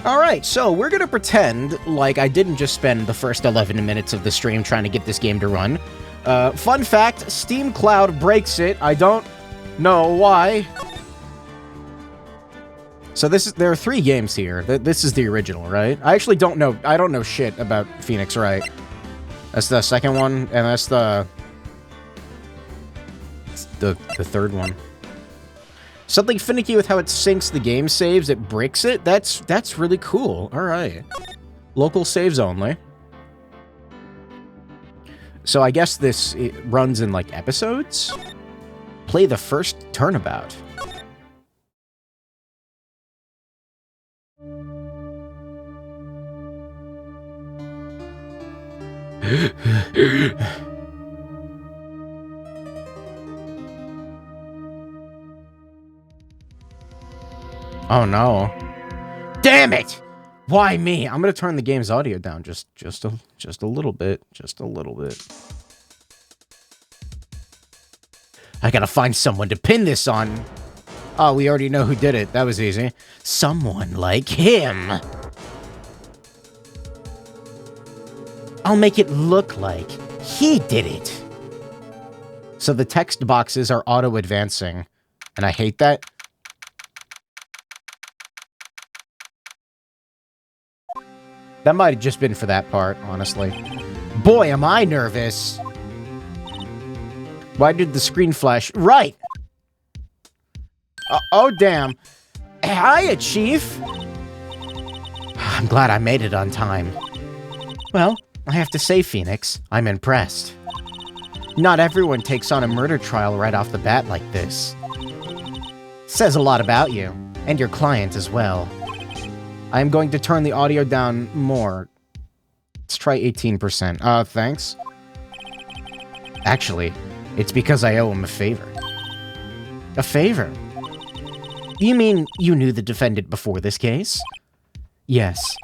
Alright, so we're gonna pretend like I didn't just spend the first 11 minutes of the stream trying to get this game to run. Fun fact, Steam Cloud breaks it. I don't know why. So there are 3 games here. This is the original, right? I actually don't know. I don't know shit about Phoenix Wright. That's the second one, and that's the third one. Something finicky with how it syncs the game saves, it breaks it? That's really cool. Alright. Local saves only. So I guess it runs in, like, episodes? Play the first turnabout. Oh no. Damn it! Why me? I'm gonna turn the game's audio down just a little bit. Just a little bit. I gotta find someone to pin this on. Oh, we already know who did it. That was easy. Someone like him. I'll make it look like he did it. So the text boxes are auto-advancing, and I hate that. That might have just been for that part, honestly. Boy, am I nervous. Why did the screen flash? Right! Oh, damn. Hiya, Chief! I'm glad I made it on time. Well, I have to say, Phoenix, I'm impressed. Not everyone takes on a murder trial right off the bat like this. Says a lot about you, and your client as well. I am going to turn the audio down more. Let's try 18%. Thanks. Actually, it's because I owe him a favor. A favor? You mean you knew the defendant before this case? Yes.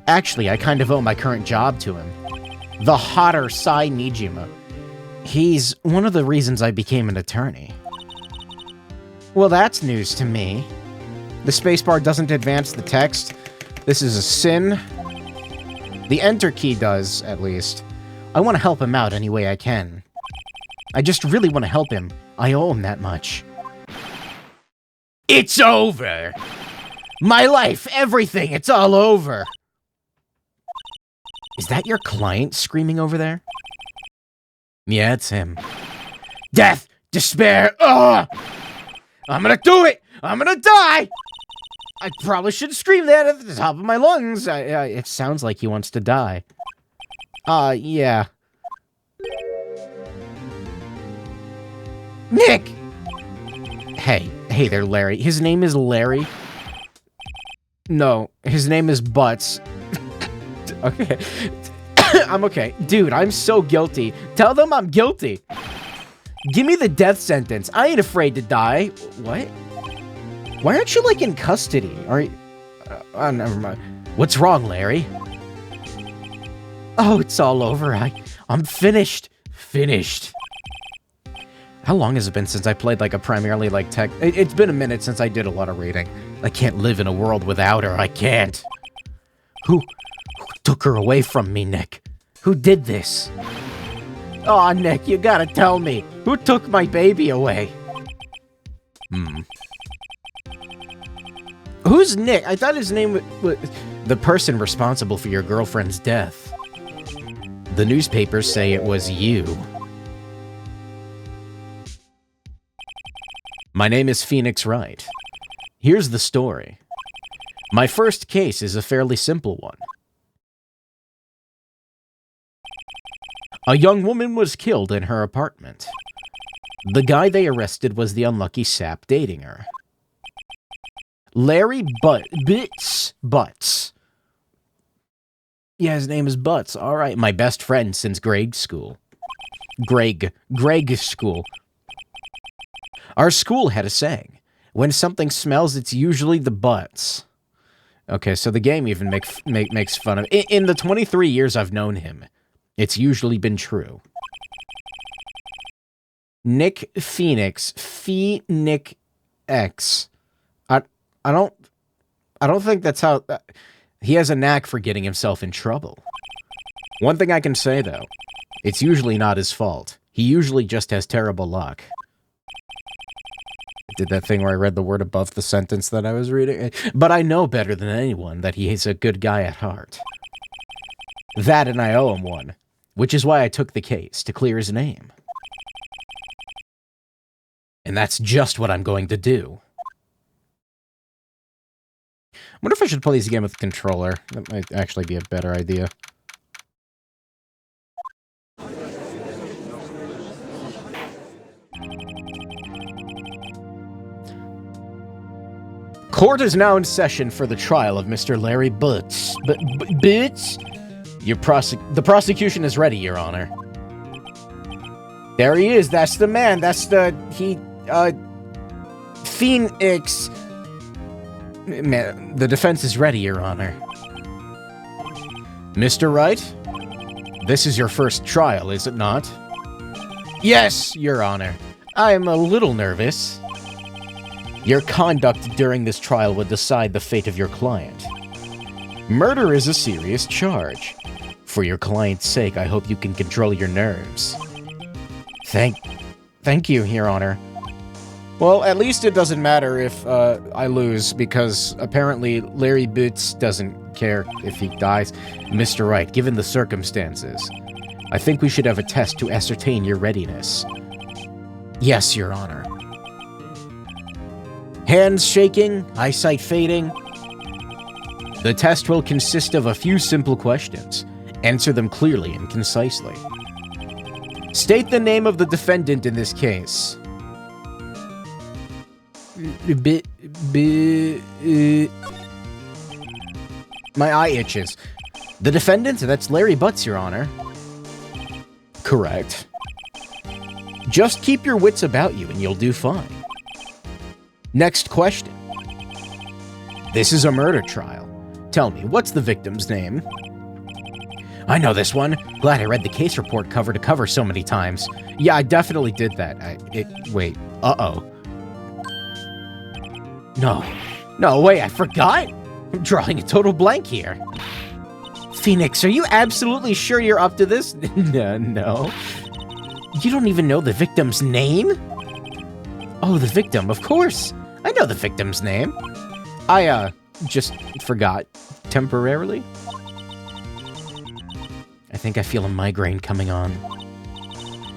Actually, I kind of owe my current job to him. The hotter Sai Nijima. He's one of the reasons I became an attorney. Well, that's news to me. The spacebar doesn't advance the text. This is a sin. The enter key does, at least. I want to help him out any way I can. I just really want to help him. I owe him that much. It's over! My life, everything, it's all over! Is that your client screaming over there? Yeah, it's him. Death! Despair! Ugh! I'm gonna do it! I'm gonna die! I probably should scream that at the top of my lungs. It sounds like he wants to die. Yeah. Nick! Hey there, Larry. His name is Larry? No, his name is Butts. Okay. I'm okay. Dude, I'm so guilty. Tell them I'm guilty. Give me the death sentence. I ain't afraid to die. What? Why aren't you, like, in custody? Are you... never mind. What's wrong, Larry? Oh, it's all over. I'm finished. Finished. How long has it been since I played, like, a primarily, like, tech... It's been a minute since I did a lot of reading. I can't live in a world without her. I can't. Who took her away from me, Nick? Who did this? Aw, Nick, you gotta tell me. Who took my baby away? Who's Nick? I thought his name was the person responsible for your girlfriend's death. The newspapers say it was you. My name is Phoenix Wright. Here's the story. My first case is a fairly simple one. A young woman was killed in her apartment. The guy they arrested was the unlucky sap dating her. Larry Butts. Yeah, his name is Butts. All right, my best friend since grade school. Greg school. Our school had a saying. When something smells, it's usually the butts. Okay, so the game even makes fun of... In the 23 years I've known him, it's usually been true. Nick Phoenix. Nick X. I don't think that's how... He has a knack for getting himself in trouble. One thing I can say, though, it's usually not his fault. He usually just has terrible luck. I did that thing where I read the word above the sentence that I was reading. But I know better than anyone that he is a good guy at heart. That and I owe him one, which is why I took the case, to clear his name. And that's just what I'm going to do. I wonder if I should play these again with the controller. That might actually be a better idea. Court is now in session for the trial of Mr. Larry Butts. Butts? The prosecution is ready, Your Honor. There he is. That's the man. That's the... Phoenix... Man, the defense is ready, Your Honor. Mr. Wright? This is your first trial, is it not? Yes, Your Honor. I am a little nervous. Your conduct during this trial will decide the fate of your client. Murder is a serious charge. For your client's sake, I hope you can control your nerves. Thank you, Your Honor. Well, at least it doesn't matter if I lose, because apparently Larry Boots doesn't care if he dies. Mr. Wright, given the circumstances, I think we should have a test to ascertain your readiness. Yes, Your Honor. Hands shaking, eyesight fading. The test will consist of a few simple questions. Answer them clearly and concisely. State the name of the defendant in this case. My eye itches. The defendant? That's Larry Butts, Your Honor. Correct. Just keep your wits about you and you'll do fine. Next question. This is a murder trial. Tell me, what's the victim's name? I know this one. Glad I read the case report cover to cover so many times. Yeah, I definitely did that. Wait. Uh-oh. No, wait, I forgot? I'm drawing a total blank here. Phoenix, are you absolutely sure you're up to this? No. You don't even know the victim's name? Oh, the victim, of course. I know the victim's name. I, just forgot temporarily. I think I feel a migraine coming on.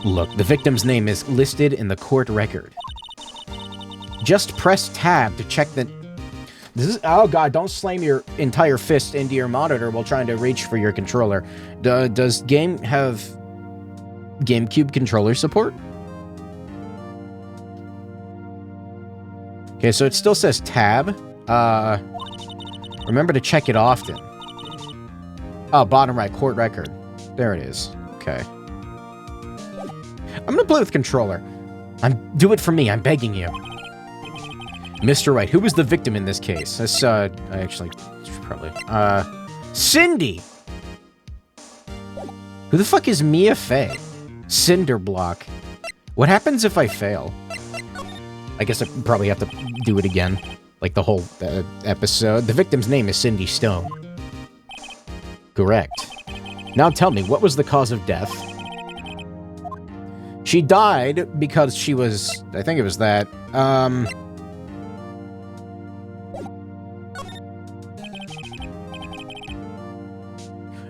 Look, the victim's name is listed in the court record. Just press tab to check that... Oh god, don't slam your entire fist into your monitor while trying to reach for your controller. Does game have GameCube controller support? Okay, so it still says tab. Remember to check it often. Oh, bottom right, court record. There it is. Okay. I'm gonna play with controller. Do it for me, I'm begging you. Mr. Wright, who was the victim in this case? That's, I actually, probably, Cindy! Who the fuck is Mia Fey? Cinderblock. What happens if I fail? I guess I probably have to do it again. Like the whole episode. The victim's name is Cindy Stone. Correct. Now tell me, what was the cause of death? She died because she was... I think it was that.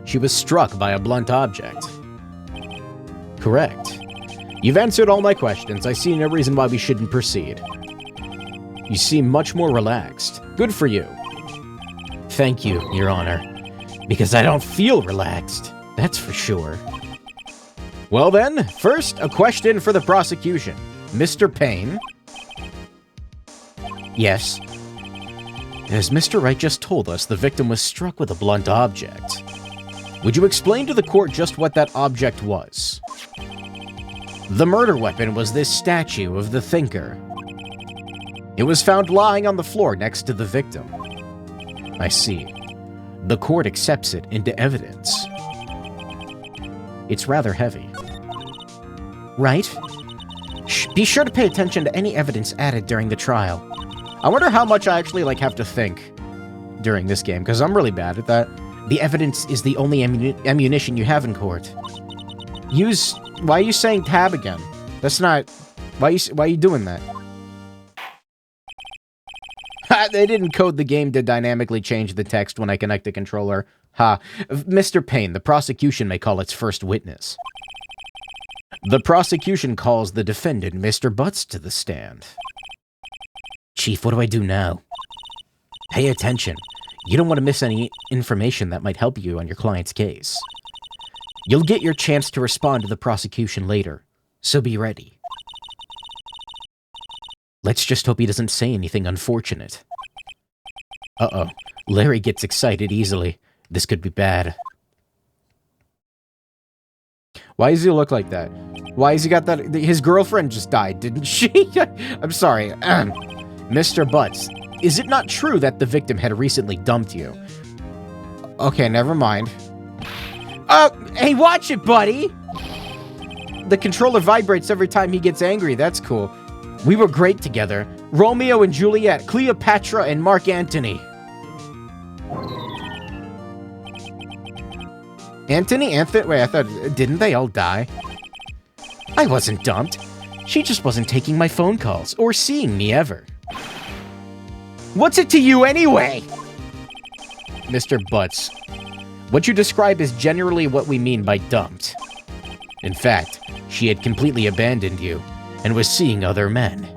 She was struck by a blunt object. Correct. You've answered all my questions. I see no reason why we shouldn't proceed. You seem much more relaxed. Good for you. Thank you, Your Honor. Because I don't feel relaxed. That's for sure. Well then, first, a question for the prosecution. Mr. Payne? Yes. As Mr. Wright just told us, the victim was struck with a blunt object. Would you explain to the court just what that object was? The murder weapon was this statue of the Thinker. It was found lying on the floor next to the victim. I see. The court accepts it into evidence. It's rather heavy. Right? Shh, be sure to pay attention to any evidence added during the trial. I wonder how much I actually, have to think. during this game, because I'm really bad at that. The evidence is the only ammunition you have in court. Why are you saying tab again? That's not... Why are you doing that? They didn't code the game to dynamically change the text when I connect the controller. Ha. Mr. Payne, the prosecution may call its first witness. The prosecution calls the defendant, Mr. Butts, to the stand. Chief, what do I do now? Pay attention. You don't want to miss any information that might help you on your client's case. You'll get your chance to respond to the prosecution later, so be ready. Let's just hope he doesn't say anything unfortunate. Uh-oh. Larry gets excited easily. This could be bad. Why does he look like that? Why has he got that? His girlfriend just died, didn't she? I'm sorry. Mr. Butts, is it not true that the victim had recently dumped you? Okay, never mind. Oh, hey, watch it, buddy! The controller vibrates every time he gets angry. That's cool. We were great together. Romeo and Juliet, Cleopatra and Mark Antony. Anthony? Wait, I thought... Didn't they all die? I wasn't dumped. She just wasn't taking my phone calls or seeing me ever. What's it to you anyway? Mr. Butts, what you describe is generally what we mean by dumped. In fact, she had completely abandoned you and was seeing other men.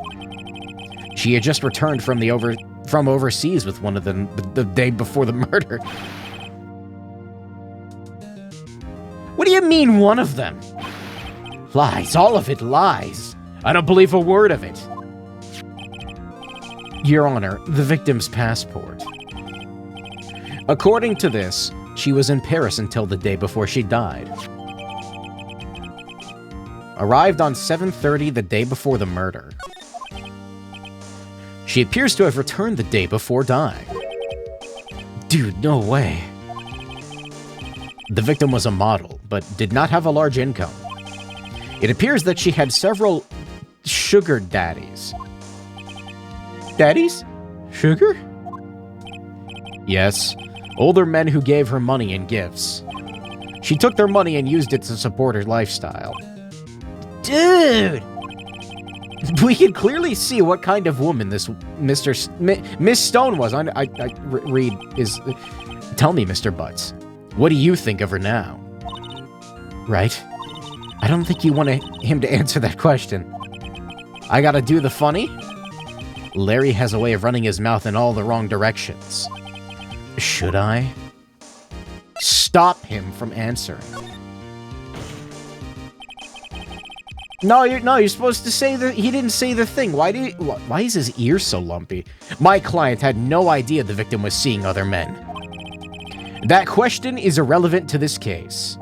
She had just returned from overseas with one of them the day before the murder. What do you mean, one of them? Lies, all of it lies. I don't believe a word of it. Your Honor, the victim's passport. According to this, she was in Paris until the day before she died. Arrived on 7:30 the day before the murder. She appears to have returned the day before dying. Dude, no way. The victim was a model, but did not have a large income. It appears that she had several sugar daddies. Daddies? Sugar? Yes, older men who gave her money and gifts. She took their money and used it to support her lifestyle. Dude! We can clearly see what kind of woman this Miss Stone was. Read is... Tell me, Mr. Butts. What do you think of her now? Right? I don't think you want him to answer that question. I gotta do the funny? Larry has a way of running his mouth in all the wrong directions. Should I? Stop him from answering. No, you're supposed to say that he didn't say the thing. Why is his ear so lumpy? My client had no idea the victim was seeing other men. That question is irrelevant to this case.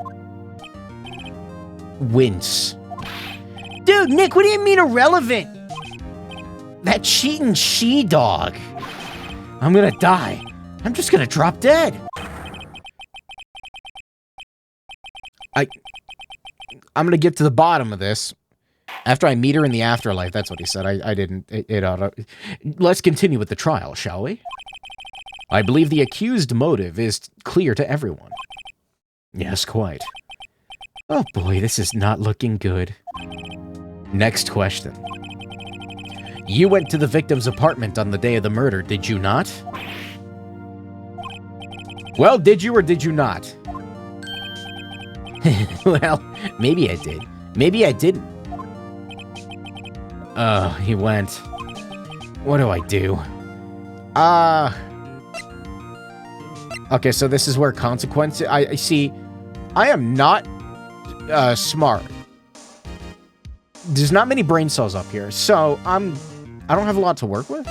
Wince. Dude, Nick, what do you mean irrelevant? That cheating she-dog. I'm gonna die. I'm just gonna drop dead. I'm gonna get to the bottom of this. After I meet her in the afterlife, that's what he said. I didn't. Let's continue with the trial, shall we? I believe the accused motive is clear to everyone. Yes, quite. Oh boy, this is not looking good. Next question. You went to the victim's apartment on the day of the murder, did you not? Well, did you or did you not? Well, maybe I did. Maybe I didn't. Oh, he went. What do I do? Okay, so this is where consequences... I see... I am not smart. There's not many brain cells up here, so I don't have a lot to work with.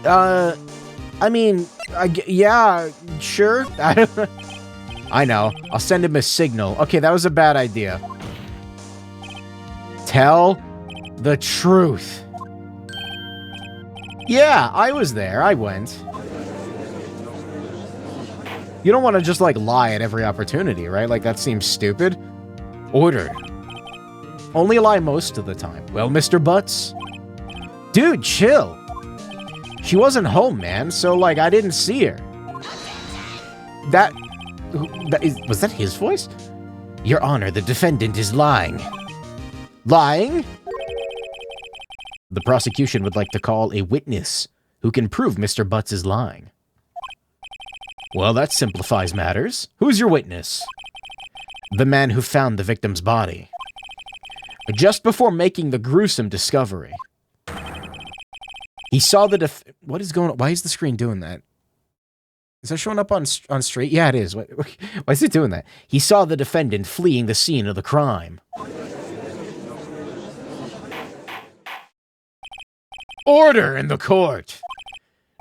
I mean, yeah, sure. I know. I'll send him a signal. Okay, that was a bad idea. Tell the truth. Yeah, I was there. I went. You don't want to just, like, lie at every opportunity, right? Like, that seems stupid. Order. Only lie most of the time. Well, Mr. Butts? Dude, chill. She wasn't home, man, so, like, I didn't see her. Was that his voice? Your Honor, the defendant is lying. Lying? The prosecution would like to call a witness who can prove Mr. Butts is lying. Well, that simplifies matters. Who's your witness? The man who found the victim's body. Just before making the gruesome discovery. He saw the what is going on? Why is the screen doing that? Is that showing up on straight? Yeah, it is. Why is it doing that? He saw the defendant fleeing the scene of the crime. Order in the court!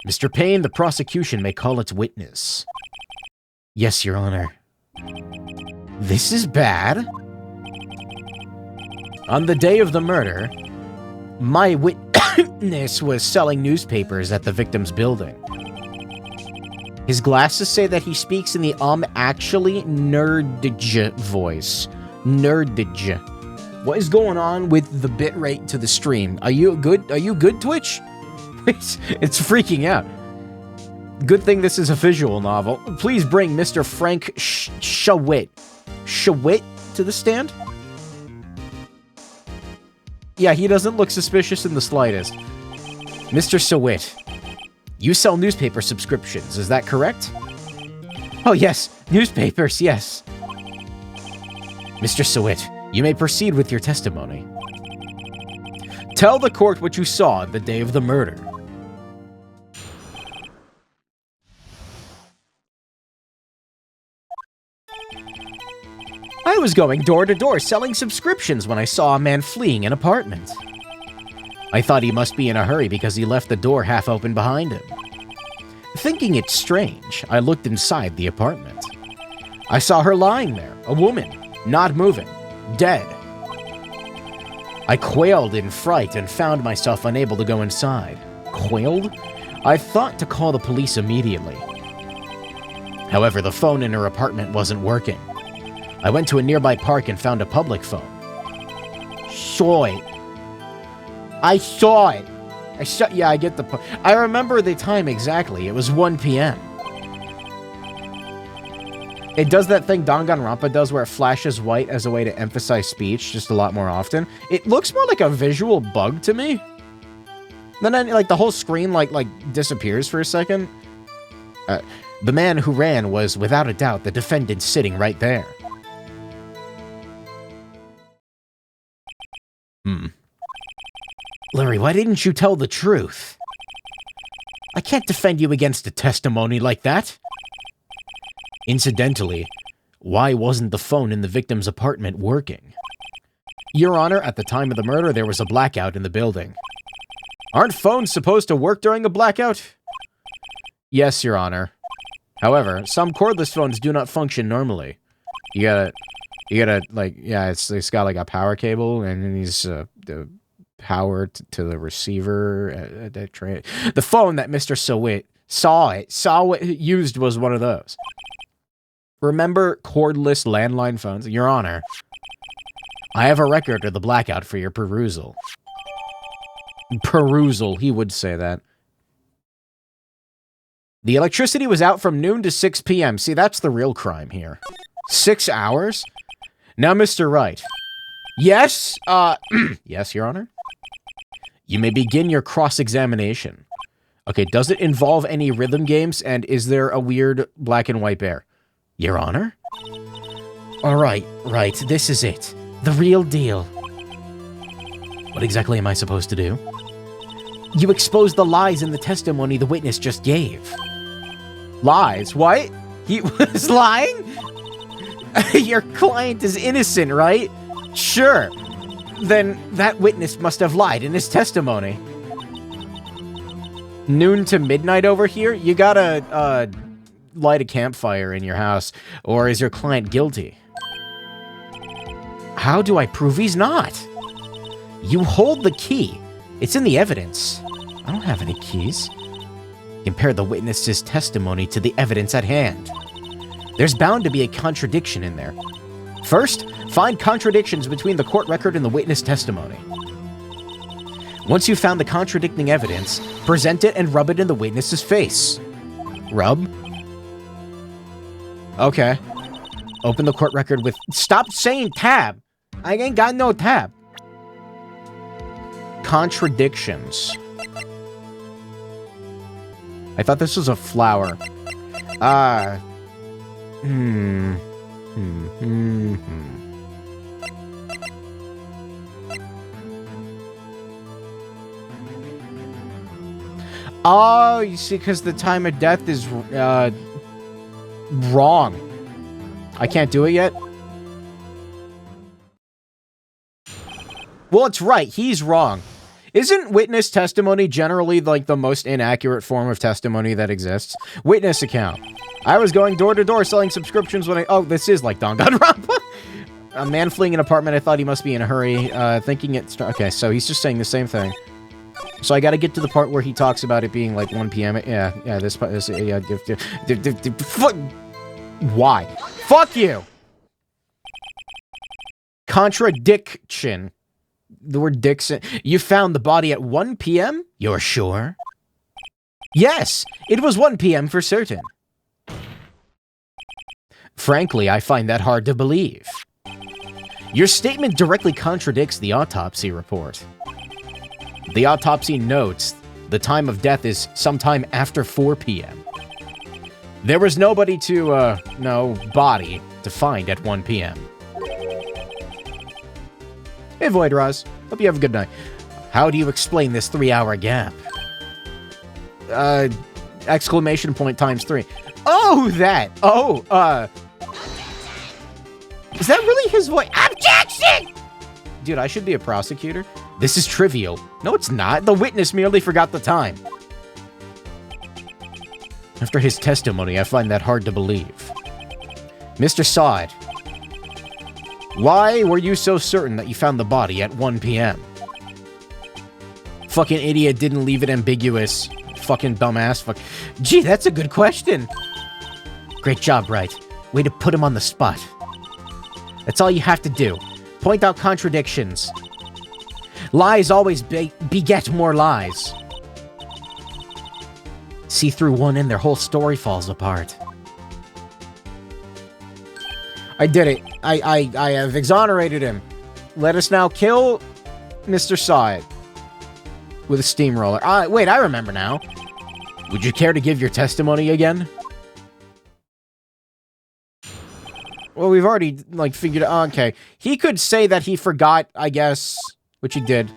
Mr. Payne, the prosecution may call its witness. Yes, Your Honor. This is bad. On the day of the murder, my witness was selling newspapers at the victim's building. His glasses say that he speaks in the actually nerdage voice. Nerdage. What is going on with the bitrate to the stream? Are you good, Twitch? It's freaking out. Good thing this is a visual novel. Please bring Mr. Frank Shawit to the stand? Yeah, he doesn't look suspicious in the slightest. Mr. Sawit, you sell newspaper subscriptions, is that correct? Oh yes, newspapers, yes. Mr. Sawit, you may proceed with your testimony. Tell the court what you saw the day of the murder. I was going door to door selling subscriptions when I saw a man fleeing an apartment. I thought he must be in a hurry because he left the door half open behind him. Thinking it strange, I looked inside the apartment. I saw her lying there, a woman, not moving, dead. I quailed in fright and found myself unable to go inside. Quailed? I thought to call the police immediately. However, the phone in her apartment wasn't working. I went to a nearby park and found a public phone. Saw it. I saw it. Yeah, I get the point. I remember the time exactly. It was 1 p.m. It does that thing Danganronpa does where it flashes white as a way to emphasize speech just a lot more often. It looks more like a visual bug to me. Then, like, the whole screen, like disappears for a second. The man who ran was, without a doubt, the defendant sitting right there. Larry, why didn't you tell the truth? I can't defend you against a testimony like that. Incidentally, why wasn't the phone in the victim's apartment working? Your Honor, at the time of the murder, there was a blackout in the building. Aren't phones supposed to work during a blackout? Yes, Your Honor. However, some cordless phones do not function normally. You gotta, like, yeah, it's got like a power cable, and then these power to the receiver. The phone that Mr. Sawit saw what used was one of those. Remember cordless landline phones? Your Honor, I have a record of the blackout for your perusal. Perusal, he would say that. The electricity was out from noon to 6 p.m. See, that's the real crime here. 6 hours? Now, Mr. Wright. Yes? Yes, Your Honor? You may begin your cross-examination. Okay, does it involve any rhythm games, and is there a weird black and white bear? Your Honor? All right, this is it. The real deal. What exactly am I supposed to do? You expose the lies in the testimony the witness just gave. Lies? What? He was lying? Your client is innocent, right? Sure. Then that witness must have lied in his testimony. Noon to midnight over here? You gotta, light a campfire in your house, or is your client guilty? How do I prove he's not? You hold the key. It's in the evidence. I don't have any keys. Compare the witness's testimony to the evidence at hand. There's bound to be a contradiction in there. First, find contradictions between the court record and the witness testimony. Once you've found the contradicting evidence, present it and rub it in the witness's face. Rub? Okay. Open the court record with... Stop saying tab! I ain't got no tab. Contradictions. I thought this was a flower. Oh, you see, because the time of death is, wrong. I can't do it yet? Well, it's right. He's wrong. Isn't witness testimony generally, like, the most inaccurate form of testimony that exists? Witness account. I was going door to door selling subscriptions when I... Oh, this is like Danganronpa. A man fleeing an apartment. I thought he must be in a hurry. Thinking it's... Okay, so he's just saying the same thing. So I gotta get to the part where he talks about it being like 1 p.m. Yeah, this yeah, why? Fuck you! Contradiction. The word Dixon. You found the body at 1 p.m.? You're sure? Yes, it was 1 p.m. for certain. Frankly, I find that hard to believe. Your statement directly contradicts the autopsy report. The autopsy notes the time of death is sometime after 4 p.m. There was nobody to, no body to find at 1 p.m. Hey, Void Roz. Hope you have a good night. How do you explain this 3-hour gap? Exclamation point times 3. Oh, that! Oh, is that really his voice? Objection! Dude, I should be a prosecutor. This is trivial. No, it's not. The witness merely forgot the time. After his testimony, I find that hard to believe. Mr. Sod, why were you so certain that you found the body at 1 p.m.? Fucking idiot didn't leave it ambiguous. Fucking dumbass. Fuck. Gee, that's a good question. Great job, Wright. Way to put him on the spot. That's all you have to do. Point out contradictions. Lies always beget more lies. See through one and their whole story falls apart. I did it. I have exonerated him. Let us now kill Mr. Sod with a steamroller. Wait, I remember now. Would you care to give your testimony again? Well, we've already, like, figured out... Okay. He could say that he forgot, I guess, which he did.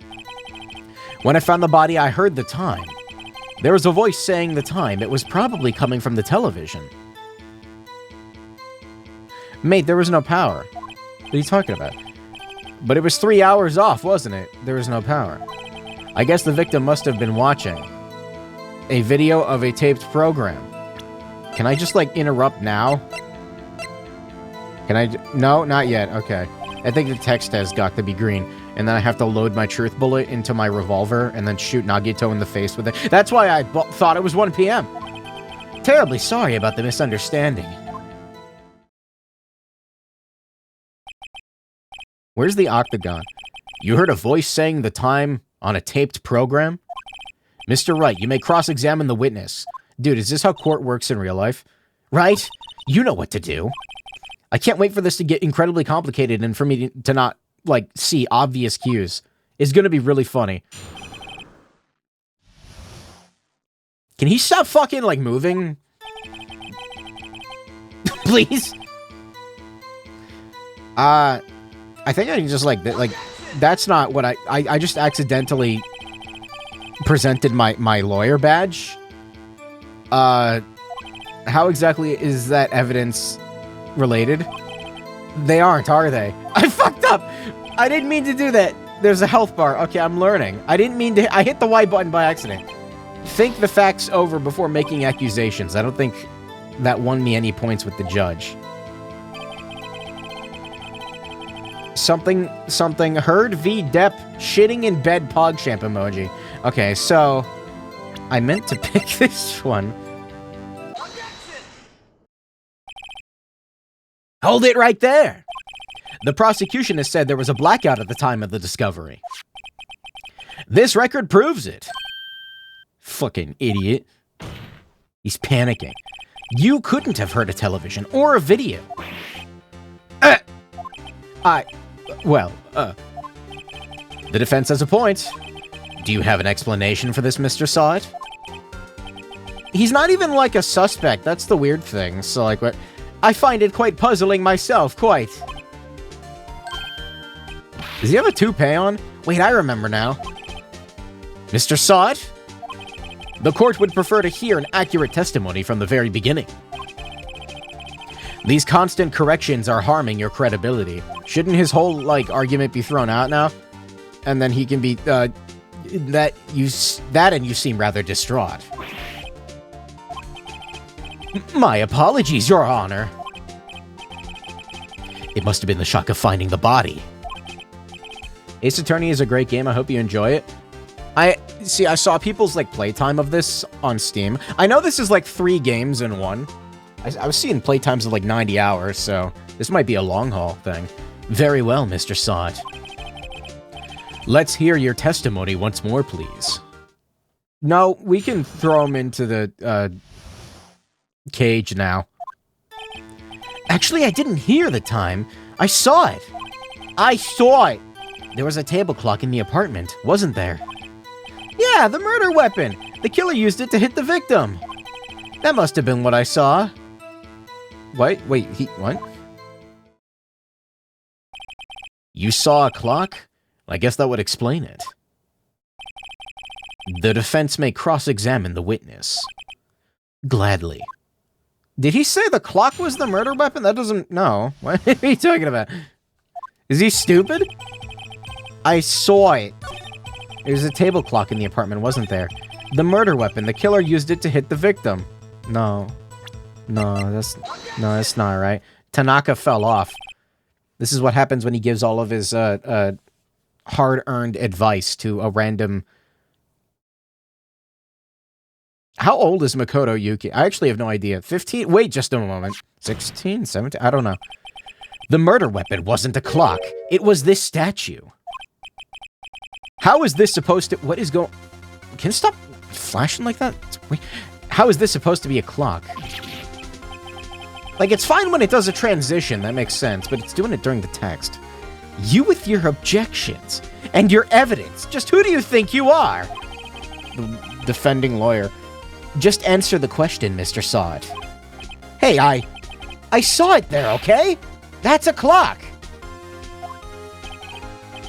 When I found the body, I heard the time. There was a voice saying the time. It was probably coming from the television. Mate, there was no power. What are you talking about? But it was 3 hours off, wasn't it? There was no power. I guess the victim must have been watching a video of a taped program. Can I just, like, interrupt now? Can I... No, not yet. Okay. I think the text has got to be green. And then I have to load my truth bullet into my revolver and then shoot Nagito in the face with it. That's why I thought it was 1 p.m. Terribly sorry about the misunderstanding. Where's the octagon? You heard a voice saying the time on a taped program? Mr. Wright, you may cross-examine the witness. Dude, is this how court works in real life? Right? You know what to do. I can't wait for this to get incredibly complicated and for me to not, like, see obvious cues. It's gonna be really funny. Can he stop fucking, like, moving? Please? I think I can just, like, that's not what I just accidentally presented my lawyer badge. How exactly is that evidence related? They aren't, are they? I fucked up! I didn't mean to do that. There's a health bar. Okay, I'm learning. I didn't mean to... I hit the Y button by accident. Think the facts over before making accusations. I don't think that won me any points with the judge. Something, Herd v. Depp, shitting in bed PogChamp emoji. Okay, so... I meant to pick this one. Hold it right there! The prosecution has said there was a blackout at the time of the discovery. This record proves it. Fucking idiot. He's panicking. You couldn't have heard a television or a video. The defense has a point. Do you have an explanation for this, Mr. Sod? He's not even like a suspect. That's the weird thing. So like what? I find it quite puzzling myself, quite. Does he have a toupee on? Wait, I remember now. Mr. Sod? The court would prefer to hear an accurate testimony from the very beginning. These constant corrections are harming your credibility. Shouldn't his whole, like, argument be thrown out now? And then he can be, and you seem rather distraught. My apologies, Your Honor. It must have been the shock of finding the body. Ace Attorney is a great game. I hope you enjoy it. I saw people's, like, playtime of this on Steam. I know this is, like, 3 games in one. I was seeing playtimes of, like, 90 hours, so this might be a long-haul thing. Very well, Mr. Sod. Let's hear your testimony once more, please. No, we can throw him into the, cage now. Actually, I didn't hear the time. I saw it. I saw it. There was a table clock in the apartment, wasn't there? Yeah, the murder weapon. The killer used it to hit the victim. That must have been what I saw. Wait, what? You saw a clock? I guess that would explain it. The defense may cross-examine the witness. Gladly. Did he say the clock was the murder weapon? That doesn't... No. What are you talking about? Is he stupid? I saw it. There's a table clock in the apartment, wasn't there? The murder weapon. The killer used it to hit the victim. No. That's not right. Tanaka fell off. This is what happens when he gives all of his, hard-earned advice to a random... How old is Makoto Yuki? I actually have no idea. 15? Wait just a moment. 16? 17? I don't know. The murder weapon wasn't a clock. It was this statue. How is this supposed to... What is going... Can it stop flashing like that? Wait. How is this supposed to be a clock? Like, it's fine when it does a transition. That makes sense. But it's doing it during the text. You with your objections and your evidence. Just who do you think you are? The defending lawyer. Just answer the question, Mr. Sod. Hey, I saw it there, okay? That's a clock.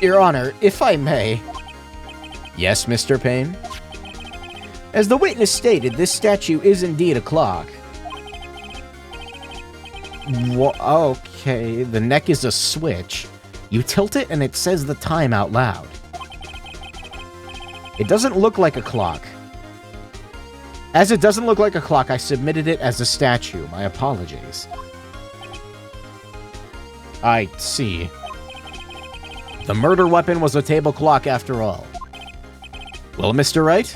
Your Honor, if I may... Yes, Mr. Payne? As the witness stated, this statue is indeed a clock. Okay, the neck is a switch. You tilt it and it says the time out loud. It doesn't look like a clock. As it doesn't look like a clock, I submitted it as a statue. My apologies. I see. The murder weapon was a table clock after all. Well, Mr. Wright?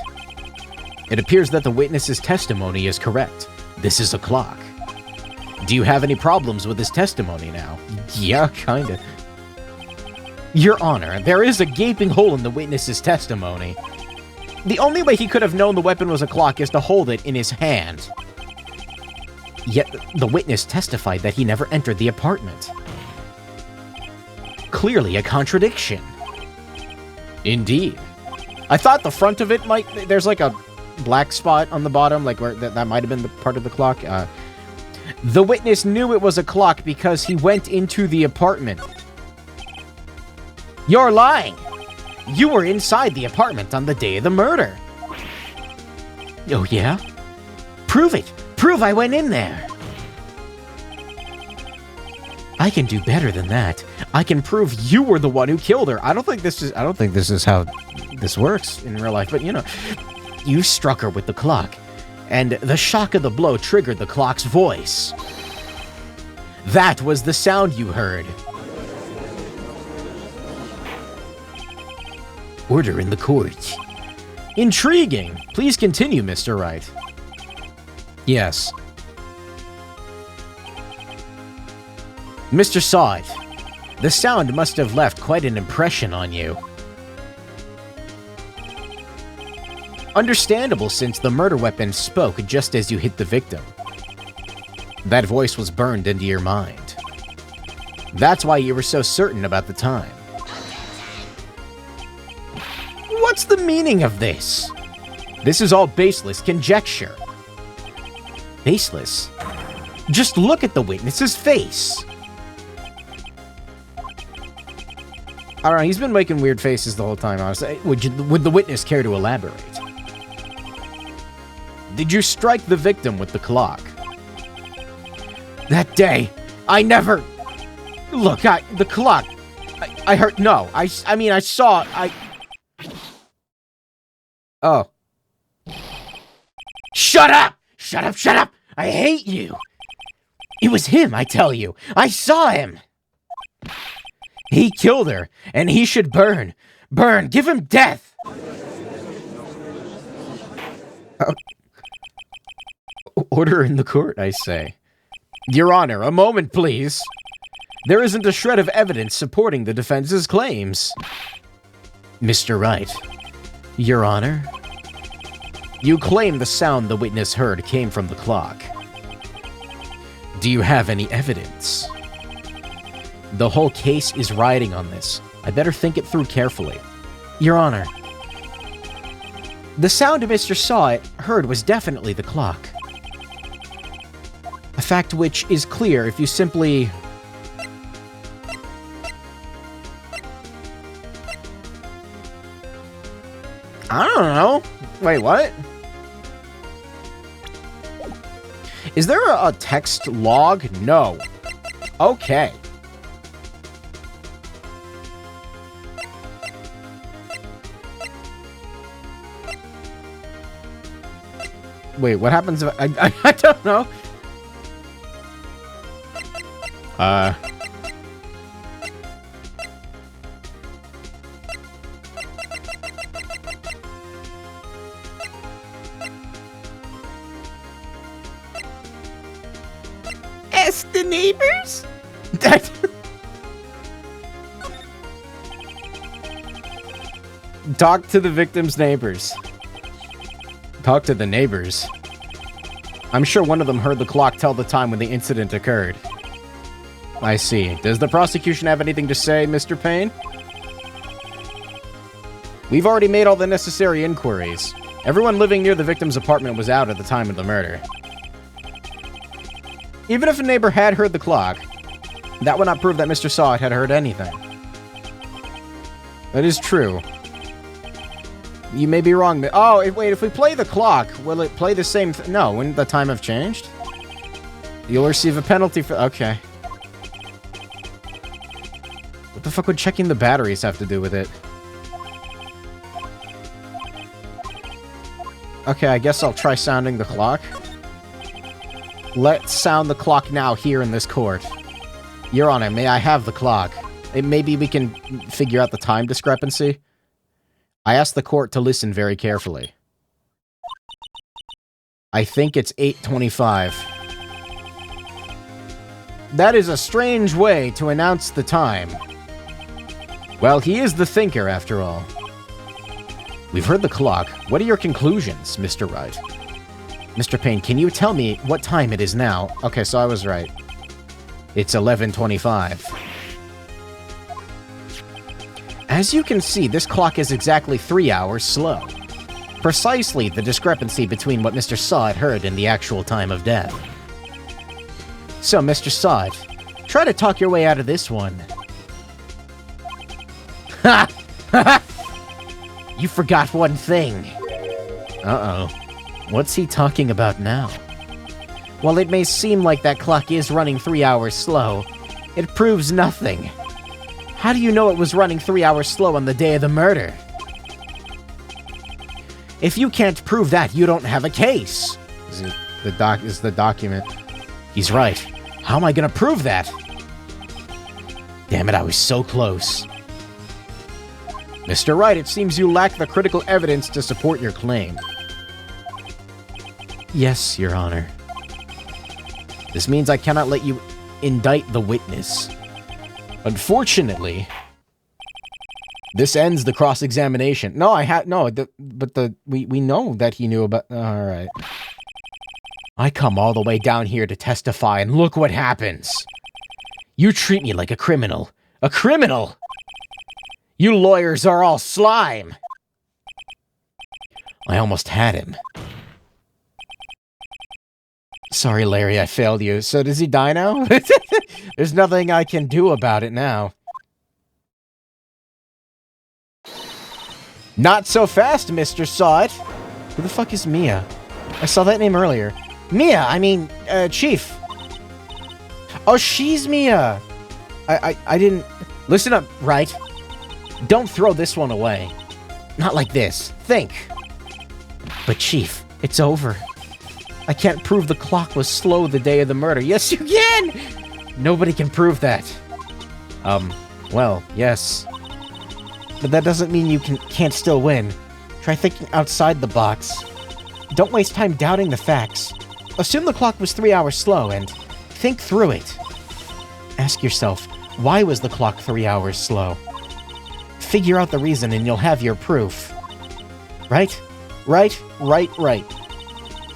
It appears that the witness's testimony is correct. This is a clock. Do you have any problems with his testimony now? Yeah, kinda. Your Honor, there is a gaping hole in the witness's testimony. The only way he could have known the weapon was a clock is to hold it in his hand. Yet, the witness testified that he never entered the apartment. Clearly a contradiction. Indeed. I thought the front of it might... There's like a black spot on the bottom, like where that might have been the part of the clock. The witness knew it was a clock because he went into the apartment. You're lying! You were inside the apartment on the day of the murder. Oh, yeah? Prove it! Prove I went in there! I can do better than that. I can prove you were the one who killed her. I don't think this is how this works in real life, but you know, you struck her with the clock, and the shock of the blow triggered the clock's voice. That was the sound you heard. Order in the court. Intriguing. Please continue, Mr. Wright. Yes. Mr. Sod, the sound must have left quite an impression on you. Understandable since the murder weapon spoke just as you hit the victim. That voice was burned into your mind. That's why you were so certain about the time. What's the meaning of this? This is all baseless conjecture. Baseless? Just look at the witness's face. I don't know, he's been making weird faces the whole time, honestly. Would the witness care to elaborate? Did you strike the victim with the clock? That day, I never... Look, the clock... I heard... No, I mean, I saw... Oh. Shut up! Shut up, shut up! I hate you! It was him, I tell you. I saw him! He killed her, and he should burn. Burn! Give him death! Order in the court, I say. Your Honor, a moment, please. There isn't a shred of evidence supporting the defense's claims. Mr. Wright. Your Honor? You claim the sound the witness heard came from the clock. Do you have any evidence? The whole case is riding on this. I better think it through carefully. Your Honor. The sound Mr. heard was definitely the clock. A fact which is clear if you simply... I don't know. Wait, what? Is there a text log? No. Okay. Wait, what happens if I don't know. Ask the neighbors? Talk to the victim's neighbors. Talk to the neighbors. I'm sure one of them heard the clock tell the time when the incident occurred. I see. Does the prosecution have anything to say, Mr. Payne? We've already made all the necessary inquiries. Everyone living near the victim's apartment was out at the time of the murder. Even if a neighbor had heard the clock, that would not prove that Mr. Sawit had heard anything. That is true. You may be wrong. Oh, wait, if we play the clock, will it play the same... No, wouldn't the time have changed? You'll receive a penalty for... Okay. What the fuck would checking the batteries have to do with it? Okay, I guess I'll try sounding the clock. Let's sound the clock now here in this court. Your Honor, may I have the clock? Maybe we can figure out the time discrepancy? I asked the court to listen very carefully. I think it's 8:25. That is a strange way to announce the time. Well, he is the thinker, after all. We've heard the clock. What are your conclusions, Mr. Wright? Mr. Payne, can you tell me what time it is now? Okay, so I was right. It's 11:25. As you can see, this clock is exactly 3 hours slow. Precisely the discrepancy between what Mr. Sawit heard and the actual time of death. So, Mr. Sawit, try to talk your way out of this one. Ha! Ha! You forgot one thing. Uh-oh. What's he talking about now? While it may seem like that clock is running 3 hours slow, it proves nothing. How do you know it was running 3 hours slow on the day of the murder? If you can't prove that, you don't have a case. Is the document. He's right. How am I gonna prove that? Damn it, I was so close. Mr. Wright, it seems you lack the critical evidence to support your claim. Yes, Your Honor. This means I cannot let you indict the witness. Unfortunately, This ends the cross-examination. No, we know that he knew about... All right. I come all the way down here to testify, and look what happens. You treat me like a criminal. A criminal! You lawyers are all slime! I almost had him. Sorry, Larry, I failed you. So does he die now? There's nothing I can do about it now. Not so fast, Mr. Saw It. Who the fuck is Mia? I saw that name earlier. Mia, I mean, Chief. Oh, she's Mia. I didn't... Listen up, Wright. Don't throw this one away. Not like this. Think. But Chief, it's over. I can't prove the clock was slow the day of the murder. Yes, you can! Nobody can prove that. Well, yes. But that doesn't mean you can't still win. Try thinking outside the box. Don't waste time doubting the facts. Assume the clock was 3 hours slow and think through it. Ask yourself, why was the clock 3 hours slow? Figure out the reason and you'll have your proof. Right? Right.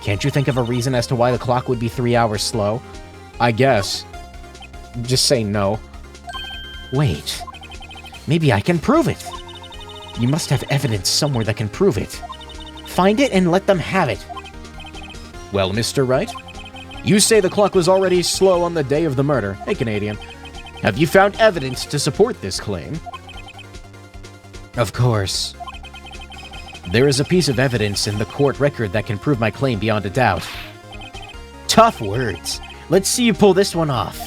Can't you think of a reason as to why the clock would be 3 hours slow? I guess. Just say no. Wait. Maybe I can prove it. You must have evidence somewhere that can prove it. Find it and let them have it. Well, Mr. Wright, you say the clock was already slow on the day of the murder. Hey, Canadian. Have you found evidence to support this claim? Of course. There is a piece of evidence in the court record that can prove my claim beyond a doubt. Tough words. Let's see you pull this one off.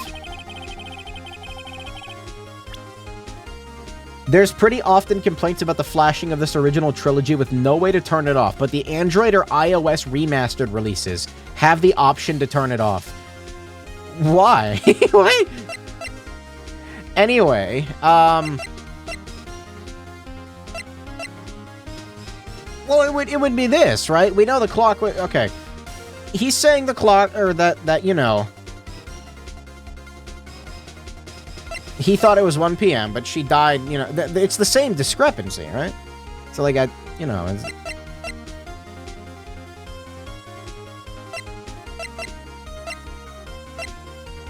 There's pretty often complaints about the flashing of this original trilogy with no way to turn it off, but the Android or iOS remastered releases have the option to turn it off. Why? What? Anyway, well, it would be this, right? We know the clock would... Okay. He's saying the clock, or that, you know... He thought it was 1 p.m., but she died, you know... It's the same discrepancy, right? So, like, you know...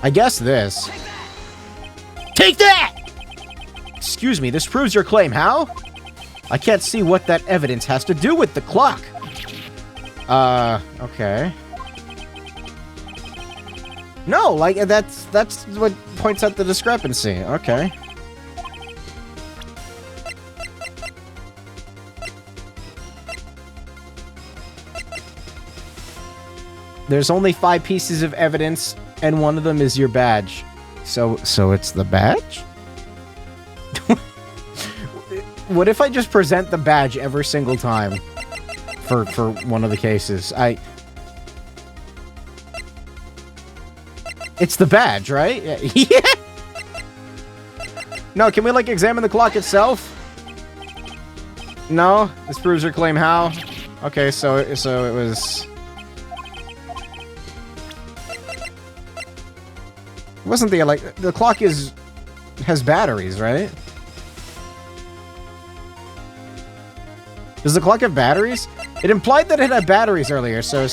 I guess this... Take that! Excuse me, this proves your claim. How? I can't see what that evidence has to do with the clock. Okay. No, like, that's what points out the discrepancy. Okay. There's only 5 pieces of evidence, and one of them is your badge. So it's the badge? What if I just present the badge every single time for one of the cases? It's the badge, right? Yeah. No, can we, like, examine the clock itself? No? This proves your claim how? Okay, so it was... Wasn't the, like, the clock has batteries, right? Does the clock have batteries? It implied that it had batteries earlier, so...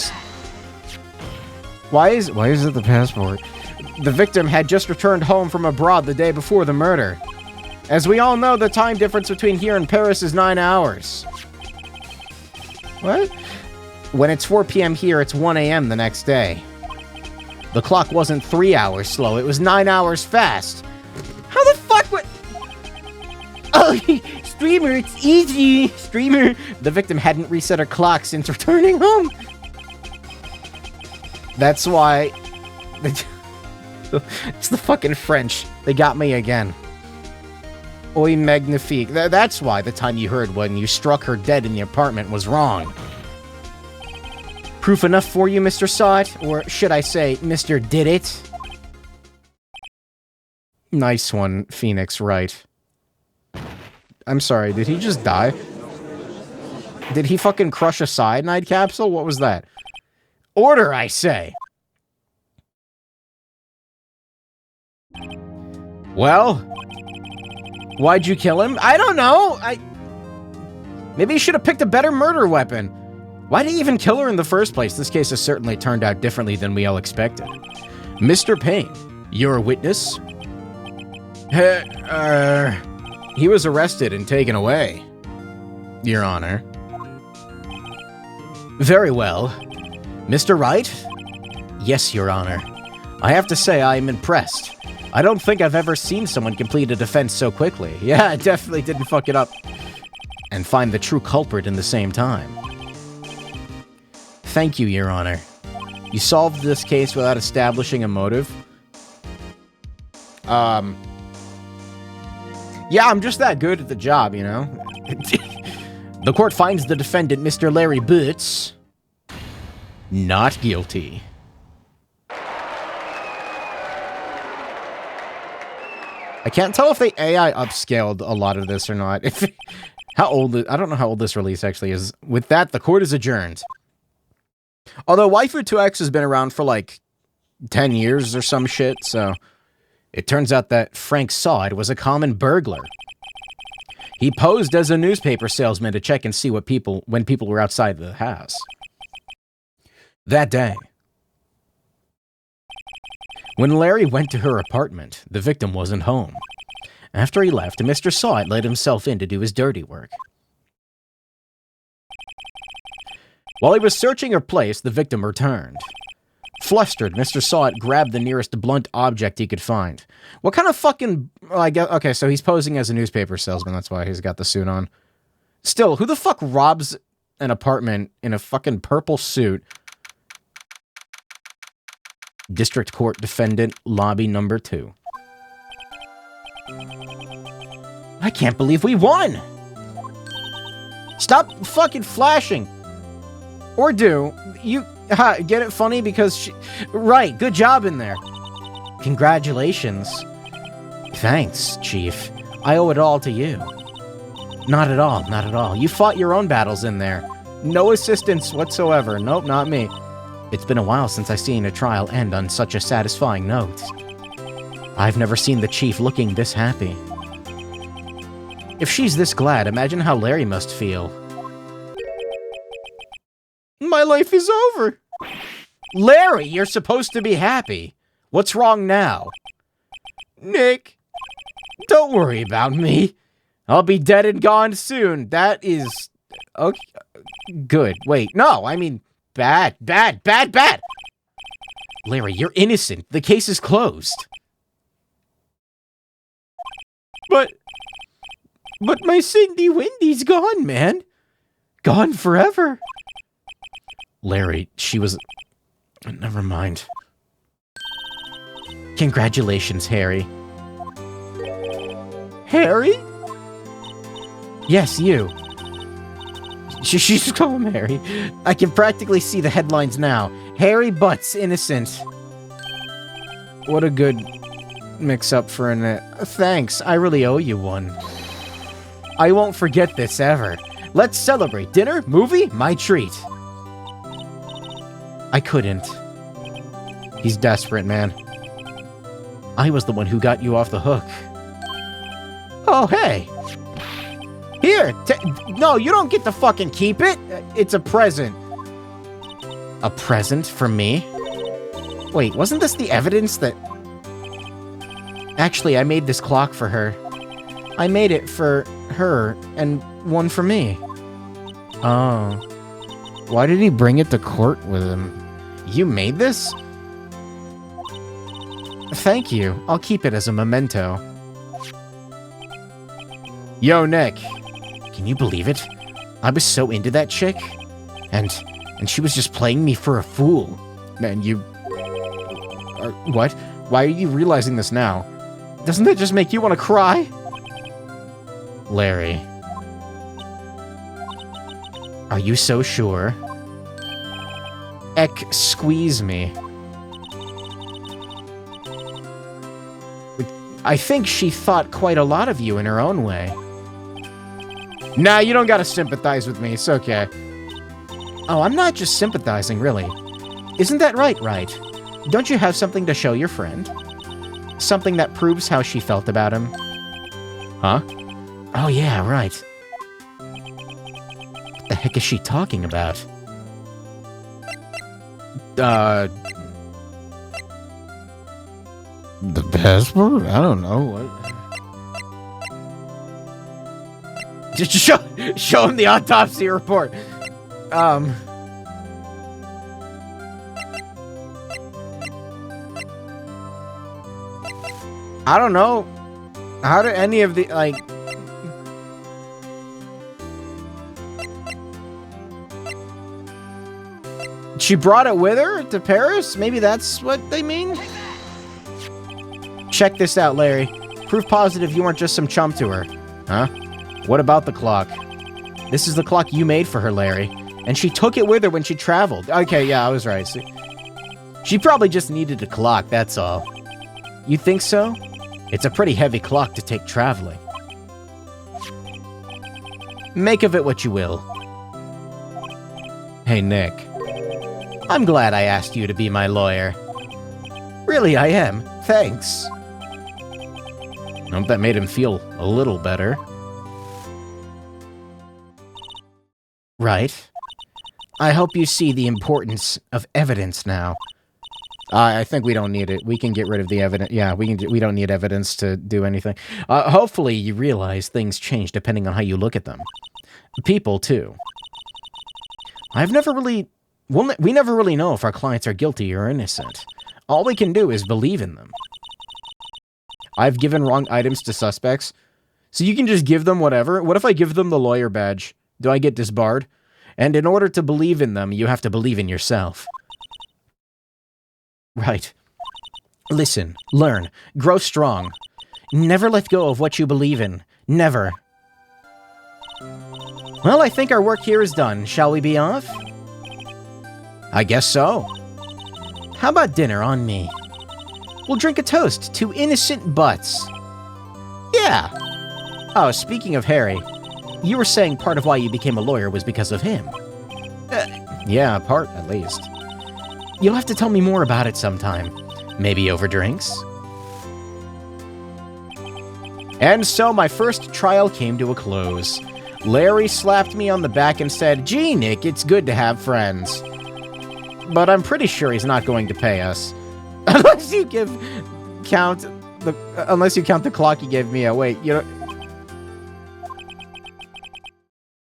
Why is it the passport? The victim had just returned home from abroad the day before the murder. As we all know, the time difference between here and Paris is 9 hours. What? When it's 4 p.m. here, it's 1 a.m. the next day. The clock wasn't 3 hours slow, it was 9 hours fast. How the fuck would... Oh, streamer, it's easy. Streamer. The victim hadn't reset her clock since returning home. That's why... It's the fucking French. They got me again. Oy magnifique. That's why the time you heard when you struck her dead in the apartment was wrong. Proof enough for you, Mr. Saw It? Or should I say, Mr. Did It? Nice one, Phoenix Wright. I'm sorry, did he just die? Did he fucking crush a cyanide capsule? What was that? Order, I say! Well, Why'd you kill him? I don't know. Maybe you should have picked a better murder weapon. Why did he even kill her in the first place? This case has certainly turned out differently than we all expected. Mr. Payne, you're a witness? He was arrested and taken away, Your Honor. Very well. Mr. Wright? Yes, Your Honor. I have to say I am impressed. I don't think I've ever seen someone complete a defense so quickly. Yeah, I definitely didn't fuck it up. And find the true culprit in the same time. Thank you, Your Honor. You solved this case without establishing a motive? Yeah, I'm just that good at the job, you know? The court finds the defendant, Mr. Larry Boots, not guilty. I can't tell if they AI upscaled a lot of this or not. I don't know how old this release actually is. With that, the court is adjourned. Although Waifu 2X has been around for like 10 years or some shit, so it turns out that Frank Sod was a common burglar. He posed as a newspaper salesman to check and see when people were outside the house. That day, when Larry went to her apartment, the victim wasn't home. After he left, Mr. Sod let himself in to do his dirty work. While he was searching her place, the victim returned. Flustered, Mr. Sod grabbed the nearest blunt object he could find. What kind of fucking... Okay, so he's posing as a newspaper salesman, that's why he's got the suit on. Still, who the fuck robs an apartment in a fucking purple suit? District Court Defendant, Lobby Number 2. I can't believe we won! Stop fucking flashing! Or do. You get it funny because right, good job in there. Congratulations. Thanks, Chief. I owe it all to you. Not at all, not at all. You fought your own battles in there. No assistance whatsoever. Nope, not me. It's been a while since I've seen a trial end on such a satisfying note. I've never seen the Chief looking this happy. If she's this glad, imagine how Larry must feel. My life is over. Larry, you're supposed to be happy. What's wrong now? Nick, don't worry about me. I'll be dead and gone soon. That is... okay. Good. Wait, no, I mean bad, bad, bad, bad. Larry, you're innocent. The case is closed. But my Cindy Windy's gone, man. Gone forever. Larry, she was... Never mind. Congratulations, Harry. Harry? Yes, you. She's calm, Harry. I can practically see the headlines now. Harry Butts innocent. What a good mix-up for an... Thanks, I really owe you one. I won't forget this ever. Let's celebrate. Dinner? Movie? My treat. I couldn't. He's desperate, man. I was the one who got you off the hook. Oh, hey. Here, no, you don't get to fucking keep it. It's a present. A present for me? Wait, wasn't this the evidence that... Actually, I made this clock for her. I made it for her, and one for me. Oh. Why did he bring it to court with him? You made this? Thank you. I'll keep it as a memento. Yo, Nick. Can you believe it? I was so into that chick. And she was just playing me for a fool. Man, you... what? Why are you realizing this now? Doesn't that just make you want to cry? Larry. Are you so sure? Squeeze me. I think she thought quite a lot of you in her own way. Nah, you don't gotta sympathize with me, it's okay. Oh, I'm not just sympathizing, really. Isn't that right, Wright? Don't you have something to show your friend? Something that proves how she felt about him? Huh? Oh yeah, right. What the heck is she talking about? The passport? I don't know. What? Just show him the autopsy report. I don't know. How do any of the, like... She brought it with her to Paris? Maybe that's what they mean? Check this out, Larry. Proof positive you weren't just some chump to her. Huh? What about the clock? This is the clock you made for her, Larry. And she took it with her when she traveled. Okay, yeah, I was right. She probably just needed a clock, that's all. You think so? It's a pretty heavy clock to take traveling. Make of it what you will. Hey, Nick. I'm glad I asked you to be my lawyer. Really, I am. Thanks. I hope that made him feel a little better. Right. I hope you see the importance of evidence now. I think we don't need it. We can get rid of the evidence. Yeah, we don't need evidence to do anything. Hopefully you realize things change depending on how you look at them. People, too. We never really know if our clients are guilty or innocent. All we can do is believe in them. I've given wrong items to suspects. So you can just give them whatever? What if I give them the lawyer badge? Do I get disbarred? And in order to believe in them, you have to believe in yourself. Right. Listen, learn, grow strong. Never let go of what you believe in. Never. Well, I think our work here is done. Shall we be off? I guess so. How about dinner on me? We'll drink a toast to innocent butts. Yeah. Oh, speaking of Harry, you were saying part of why you became a lawyer was because of him. Yeah, part at least. You'll have to tell me more about it sometime. Maybe over drinks? And so my first trial came to a close. Larry slapped me on the back and said, "Gee, Nick, it's good to have friends." But I'm pretty sure he's not going to pay us. Unless you count the clock he gave me. Wait, you know...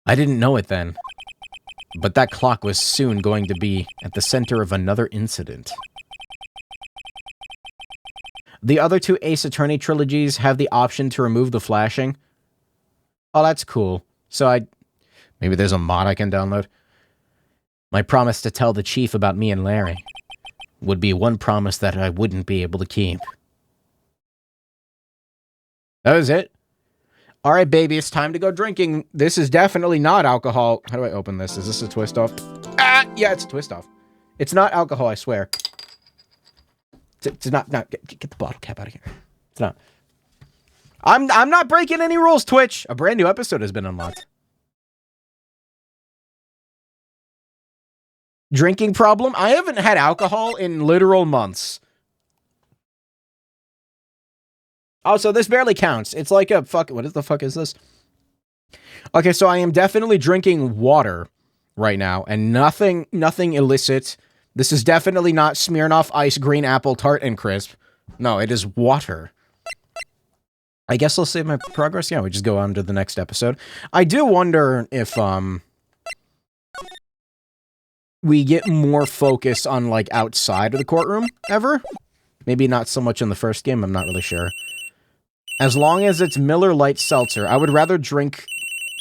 I didn't know it then. But that clock was soon going to be at the center of another incident. The other two Ace Attorney trilogies have the option to remove the flashing. Oh, that's cool. So maybe there's a mod I can download. My promise to tell the chief about me and Larry would be one promise that I wouldn't be able to keep. That was it. All right, baby, it's time to go drinking. This is definitely not alcohol. How do I open this? Is this a twist off? Ah, yeah, it's a twist off. It's not alcohol, I swear. It's not, get the bottle cap out of here. It's not. I'm not breaking any rules, Twitch. A brand new episode has been unlocked. Drinking problem? I haven't had alcohol in literal months. Oh, so this barely counts. It's like a what the fuck is this? Okay, so I am definitely drinking water right now, and nothing illicit. This is definitely not Smirnoff Ice Green Apple Tart and Crisp. No, it is water. I guess I'll save my progress. Yeah, we just go on to the next episode. I do wonder if, we get more focus on, like, outside of the courtroom, ever? Maybe not so much in the first game, I'm not really sure. As long as it's Miller Lite Seltzer, I would rather drink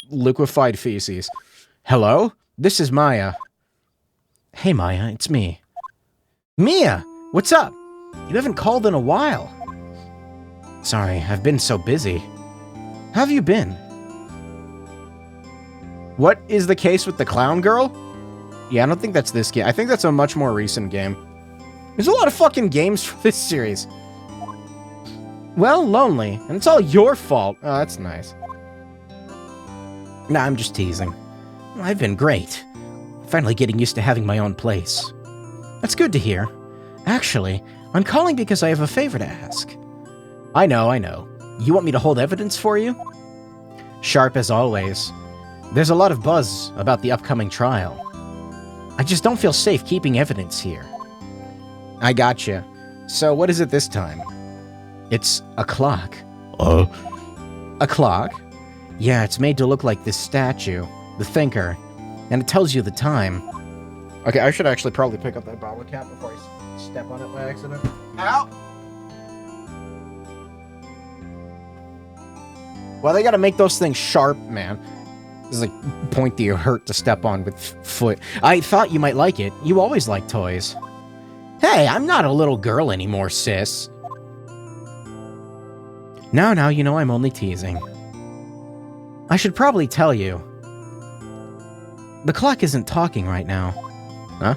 liquefied feces. Hello? This is Maya. Hey, Maya, it's me. Mia! What's up? You haven't called in a while. Sorry, I've been so busy. How have you been? What is the case with the clown girl? Yeah, I don't think that's this game. I think that's a much more recent game. There's a lot of fucking games for this series. Well, lonely, and it's all your fault. Oh, that's nice. Nah, I'm just teasing. I've been great. Finally getting used to having my own place. That's good to hear. Actually, I'm calling because I have a favor to ask. I know. You want me to hold evidence for you? Sharp as always. There's a lot of buzz about the upcoming trial. I just don't feel safe keeping evidence here. I gotcha. So what is it this time? It's a clock. A clock? Yeah, it's made to look like this statue, the Thinker, and it tells you the time. Okay, I should actually probably pick up that bottle cap before I step on it by accident. Ow! Well, they gotta make those things sharp, man. This is like pointy or hurt to step on with foot. I thought you might like it. You always like toys. Hey, I'm not a little girl anymore, sis. Now, you know I'm only teasing. I should probably tell you. The clock isn't talking right now. Huh?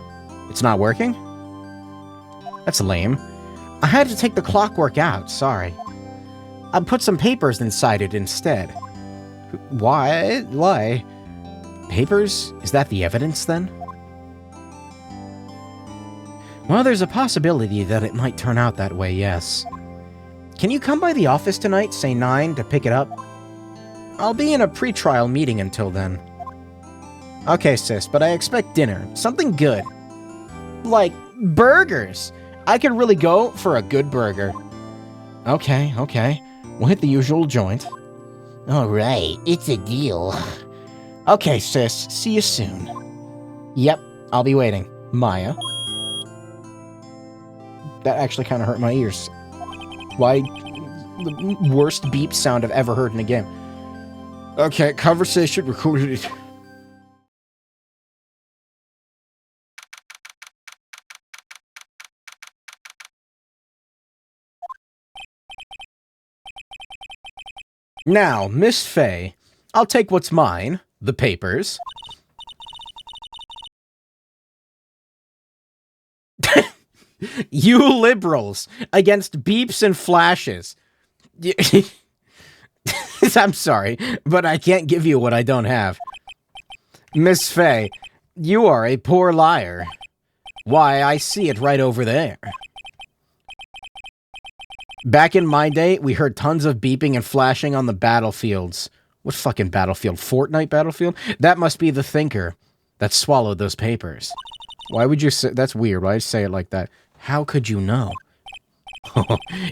It's not working? That's lame. I had to take the clockwork out, sorry. I put some papers inside it instead. Why? Why? Papers? Is that the evidence, then? Well, there's a possibility that it might turn out that way, yes. Can you come by the office tonight, say 9, to pick it up? I'll be in a pre-trial meeting until then. Okay, sis, but I expect dinner. Something good. Like, burgers! I could really go for a good burger. Okay. We'll hit the usual joint. Alright, it's a deal. Okay, sis, see you soon. Yep, I'll be waiting. Maya. That actually kind of hurt my ears. Why? The worst beep sound I've ever heard in a game. Okay, conversation recorded. Now, Miss Fay, I'll take what's mine, the papers. You liberals against beeps and flashes. I'm sorry, but I can't give you what I don't have. Miss Fay, you are a poor liar. Why, I see it right over there. Back in my day, we heard tons of beeping and flashing on the battlefields. What fucking battlefield? Fortnite battlefield? That must be the Thinker that swallowed those papers. Why would you say... That's weird. Why'd you say it like that? How could you know?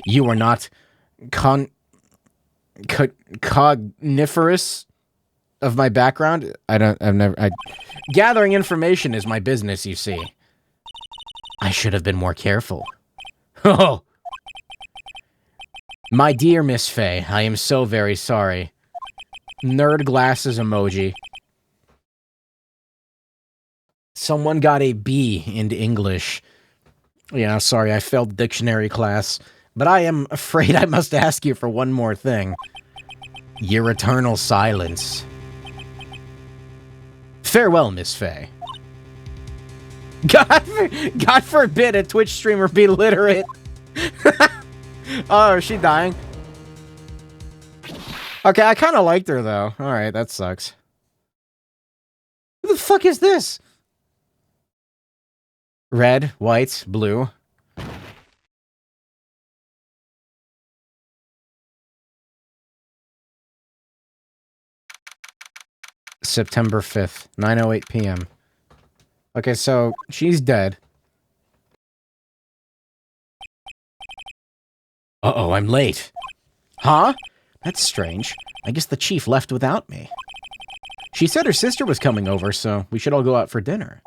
You are not cogniferous of my background? Gathering information is my business, you see. I should have been more careful. Oh! My dear Miss Fay, I am so very sorry. Nerd glasses emoji. Someone got a B in English. Yeah, sorry, I failed dictionary class. But I am afraid I must ask you for one more thing. Your eternal silence. Farewell, Miss Fay. God forbid a Twitch streamer be literate. Oh, is she dying? Okay, I kind of liked her, though. Alright, that sucks. Who the fuck is this? Red, white, blue. September 5th, 9:08 p.m. Okay, so she's dead. Uh-oh, I'm late. Huh? That's strange. I guess the chief left without me. She said her sister was coming over, so we should all go out for dinner.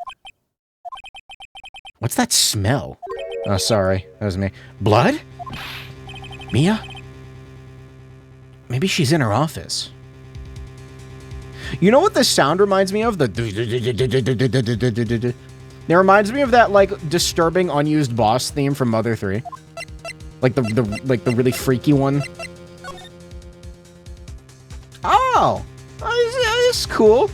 What's that smell? Oh, sorry. That was me. Blood? Mia? Maybe she's in her office. You know what this sound reminds me of? It reminds me of that, like, disturbing unused boss theme from Mother 3. Like the really freaky one. Oh! It's cool.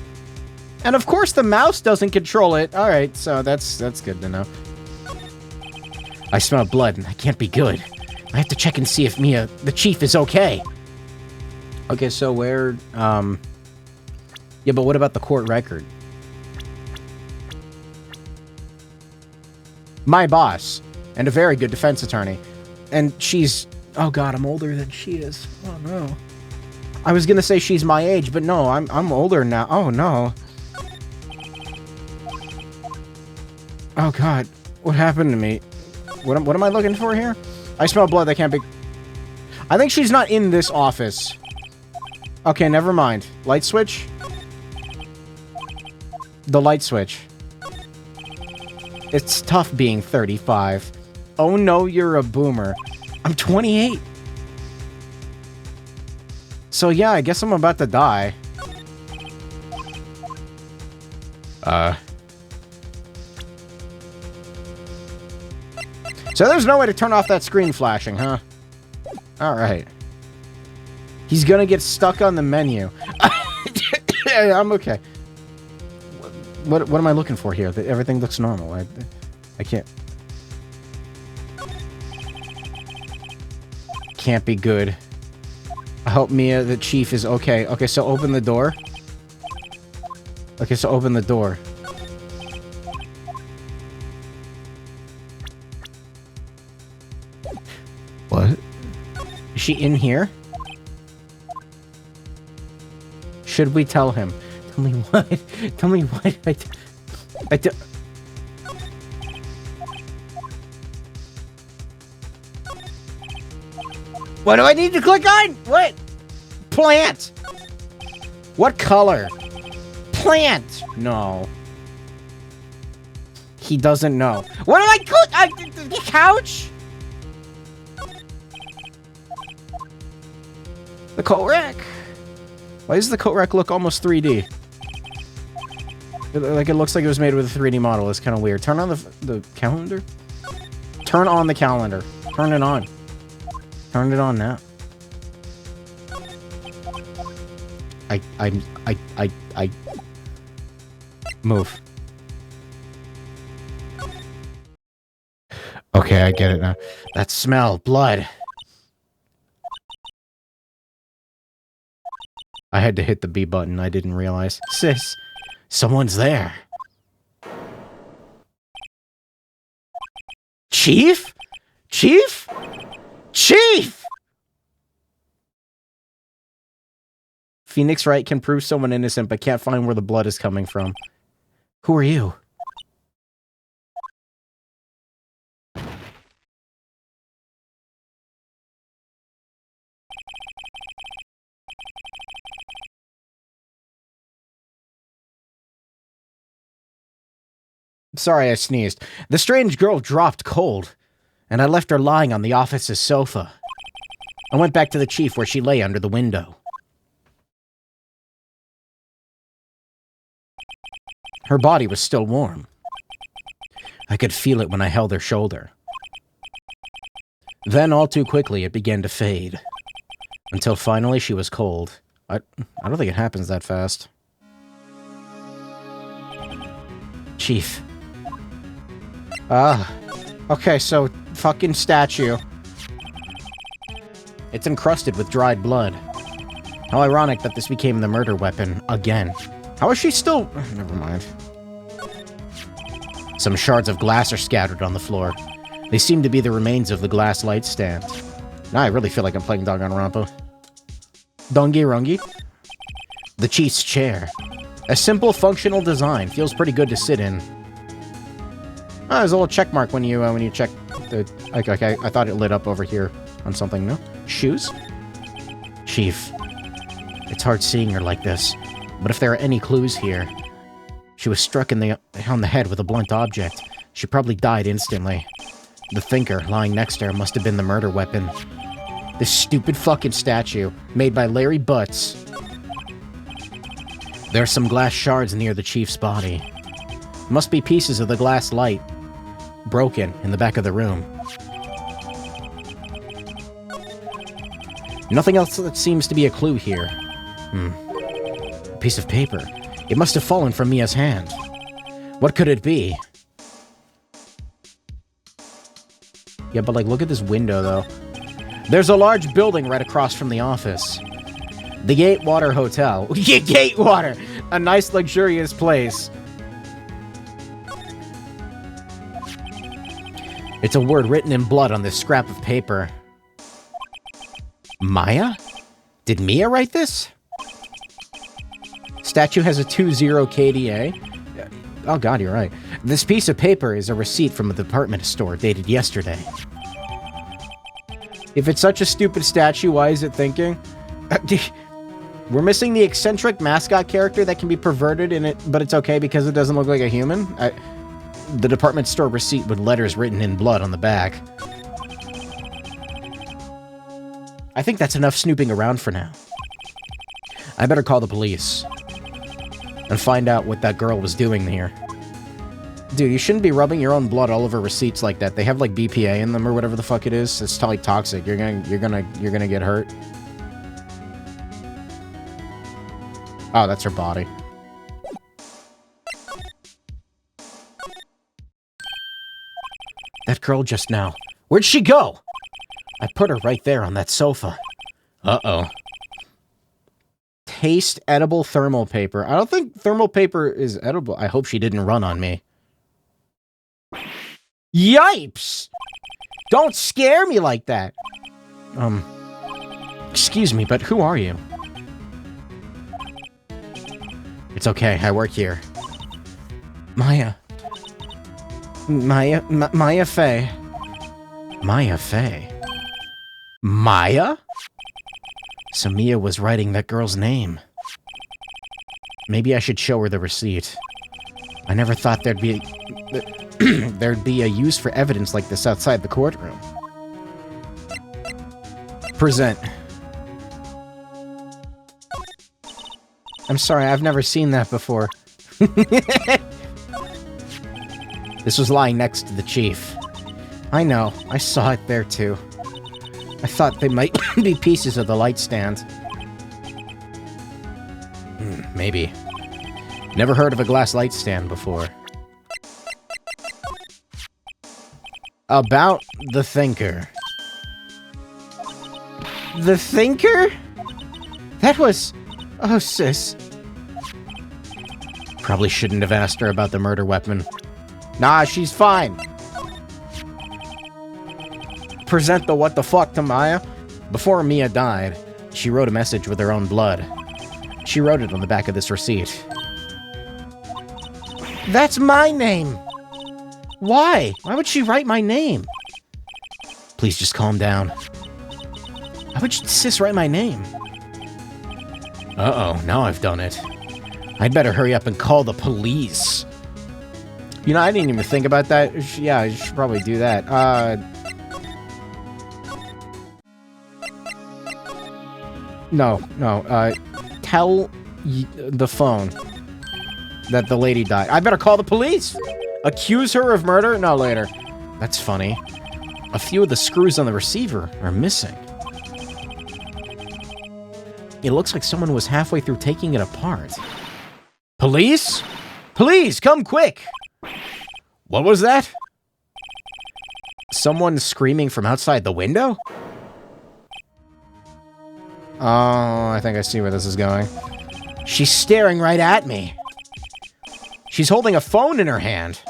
And of course the mouse doesn't control it. Alright, so that's good to know. I smell blood and that can't be good. I have to check and see if Mia, the chief, is okay. Okay, so where, yeah, but what about the court record? My boss, and a very good defense attorney. And she's Oh god, I'm older than she is. Oh no. I was gonna say she's my age, but no, I'm older now. Oh no. Oh god, what happened to me? What am I looking for here? I smell blood. That can't be. I think she's not in this office. Okay, never mind. Light switch. The light switch. It's tough being 35. Oh no, you're a boomer. I'm 28. So yeah, I guess I'm about to die. So there's no way to turn off that screen flashing, huh? Alright. He's gonna get stuck on the menu. I'm okay. What am I looking for here? Everything looks normal. I can't... Can't be good. I hope Mia, the chief, is okay. Okay, so open the door. Okay, so open the door. What? Is she in here? Should we tell him? Tell me what? Tell me what? I do... What do I need to click on? What? Plant. What color? Plant. No. He doesn't know. What do I click? The couch? The coat rack. Why does the coat rack look almost 3D? Like it looks like it was made with a 3D model. It's kind of weird. Turn on the calendar. Turn on the calendar. Turn it on. Turn it on now. I move. Okay, I get it now. That smell, blood. I had to hit the B button. I didn't realize. Sis, someone's there. Chief? Chief? Chief! Phoenix Wright can prove someone innocent, but can't find where the blood is coming from. Who are you? Sorry, I sneezed. The strange girl dropped cold, and I left her lying on the office's sofa. I went back to the chief where she lay under the window. Her body was still warm. I could feel it when I held her shoulder. Then, all too quickly, it began to fade. Until finally she was cold. I don't think it happens that fast. Chief. Okay, so, fucking statue. It's encrusted with dried blood. How ironic that this became the murder weapon, again. How is she still... Never mind. Some shards of glass are scattered on the floor. They seem to be the remains of the glass light stand. Now I really feel like I'm playing Danganronpa. Dongi Rungi? The chief's chair. A simple, functional design. Feels pretty good to sit in. Oh, there's a little check mark when you check the... Okay, I thought it lit up over here on something, no? Shoes? Chief. It's hard seeing her like this, but if there are any clues here... She was struck on the head with a blunt object. She probably died instantly. The thinker lying next to her must have been the murder weapon. This stupid fucking statue, made by Larry Butts. There are some glass shards near the chief's body. Must be pieces of the glass light, broken in the back of the room. Nothing else that seems to be a clue here. A piece of paper. It must have fallen from Mia's hand. What could it be? Yeah, but like, look at this window, though. There's a large building right across from the office. The Gatewater Hotel. Gatewater! A nice, luxurious place. It's a word written in blood on this scrap of paper. Maya? Did Mia write this? Statue has a 2-0 KDA. Oh god, you're right. This piece of paper is a receipt from a department store dated yesterday. If it's such a stupid statue, why is it thinking? We're missing the eccentric mascot character that can be perverted in it, but it's okay because it doesn't look like a human? The department store receipt with letters written in blood on the back. I think that's enough snooping around for now. I better call the police and find out what that girl was doing here. Dude, you shouldn't be rubbing your own blood all over receipts like that. They have like BPA in them or whatever the fuck it is. It's totally toxic. You're gonna get hurt. Oh, that's her body. That girl just now. Where'd she go? I put her right there on that sofa. Uh-oh. Taste edible thermal paper. I don't think thermal paper is edible. I hope she didn't run on me. Yipes! Don't scare me like that! Excuse me, but who are you? It's okay, I work here. Maya. Maya Fey. Maya Fey. Maya? So Mia was writing that girl's name. Maybe I should show her the receipt. I never thought there'd be a use for evidence like this outside the courtroom. Present. I'm sorry, I've never seen that before. This was lying next to the chief. I know, I saw it there too. I thought they might be pieces of the light stand. Maybe. Never heard of a glass light stand before. About the Thinker. The Thinker? That was... Oh, sis. Probably shouldn't have asked her about the murder weapon. Nah, she's fine. Present the what the fuck to Maya. Before Mia died, she wrote a message with her own blood. She wrote it on the back of this receipt. That's my name! Why? Why would she write my name? Please just calm down. Why would sis write my name? Uh-oh, now I've done it. I'd better hurry up and call the police. You know, I didn't even think about that. Yeah, I should probably do that. No. Tell the phone that the lady died. I better call the police! Accuse her of murder? No, later. That's funny. A few of the screws on the receiver are missing. It looks like someone was halfway through taking it apart. Police? Please, come quick! What was that? Someone screaming from outside the window? Oh, I think I see where this is going. She's staring right at me. She's holding a phone in her hand.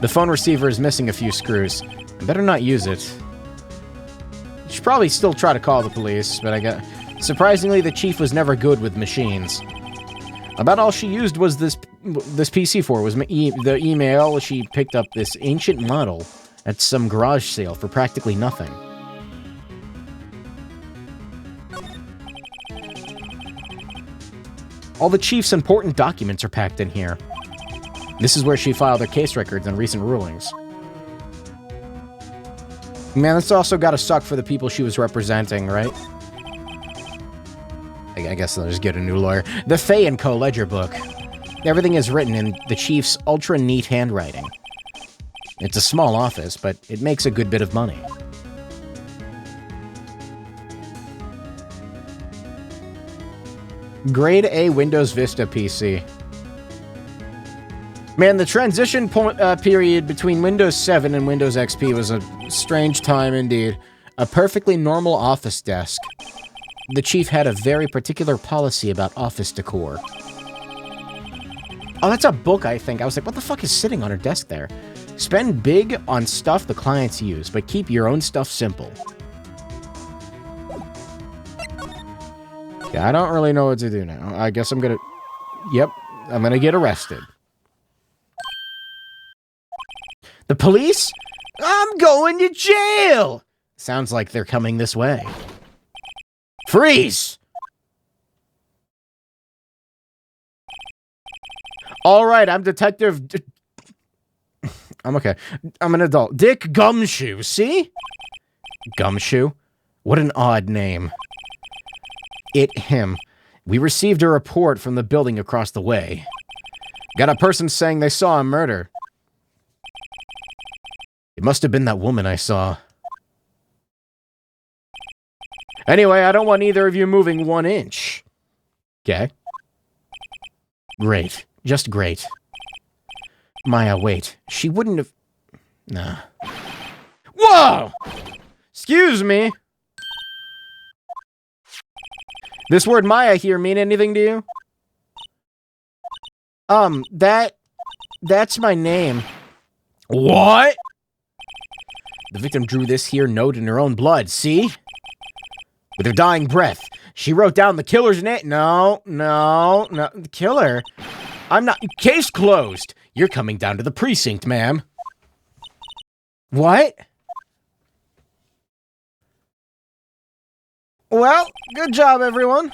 The phone receiver is missing a few screws. I better not use it. Should probably still try to call the police, but I got... Surprisingly, the chief was never good with machines. About all she used was this PC for was the email. She picked up this ancient model at some garage sale for practically nothing. All the chief's important documents are packed in here. This is where she filed her case records and recent rulings. Man, that's also gotta suck for the people she was representing, right? I guess they'll just get a new lawyer. The Fay & Co. ledger book. Everything is written in the chief's ultra-neat handwriting. It's a small office, but it makes a good bit of money. Grade A Windows Vista PC. Man, the transition period between Windows 7 and Windows XP was a strange time indeed. A perfectly normal office desk. The chief had a very particular policy about office decor. Oh, that's a book, I think. I was like, what the fuck is sitting on her desk there? Spend big on stuff the clients use, but keep your own stuff simple. Yeah, I don't really know what to do now. I guess I'm gonna... Yep, I'm gonna get arrested. The police? I'm going to jail! Sounds like they're coming this way. Freeze! All right, I'm Detective... I'm okay. I'm an adult. Dick Gumshoe, see? Gumshoe? What an odd name. Him. We received a report from the building across the way. Got a person saying they saw a murder. It must have been that woman I saw. Anyway, I don't want either of you moving 1 inch. Okay. Great. Just great. Maya, wait. She wouldn't have... Nah. Whoa! Excuse me. This word Maya here mean anything to you? That's my name. What? The victim drew this here note in her own blood, see? With her dying breath, she wrote down the killer's name. No. The killer? I'm not... Case closed. You're coming down to the precinct, ma'am. What? Well, good job, everyone.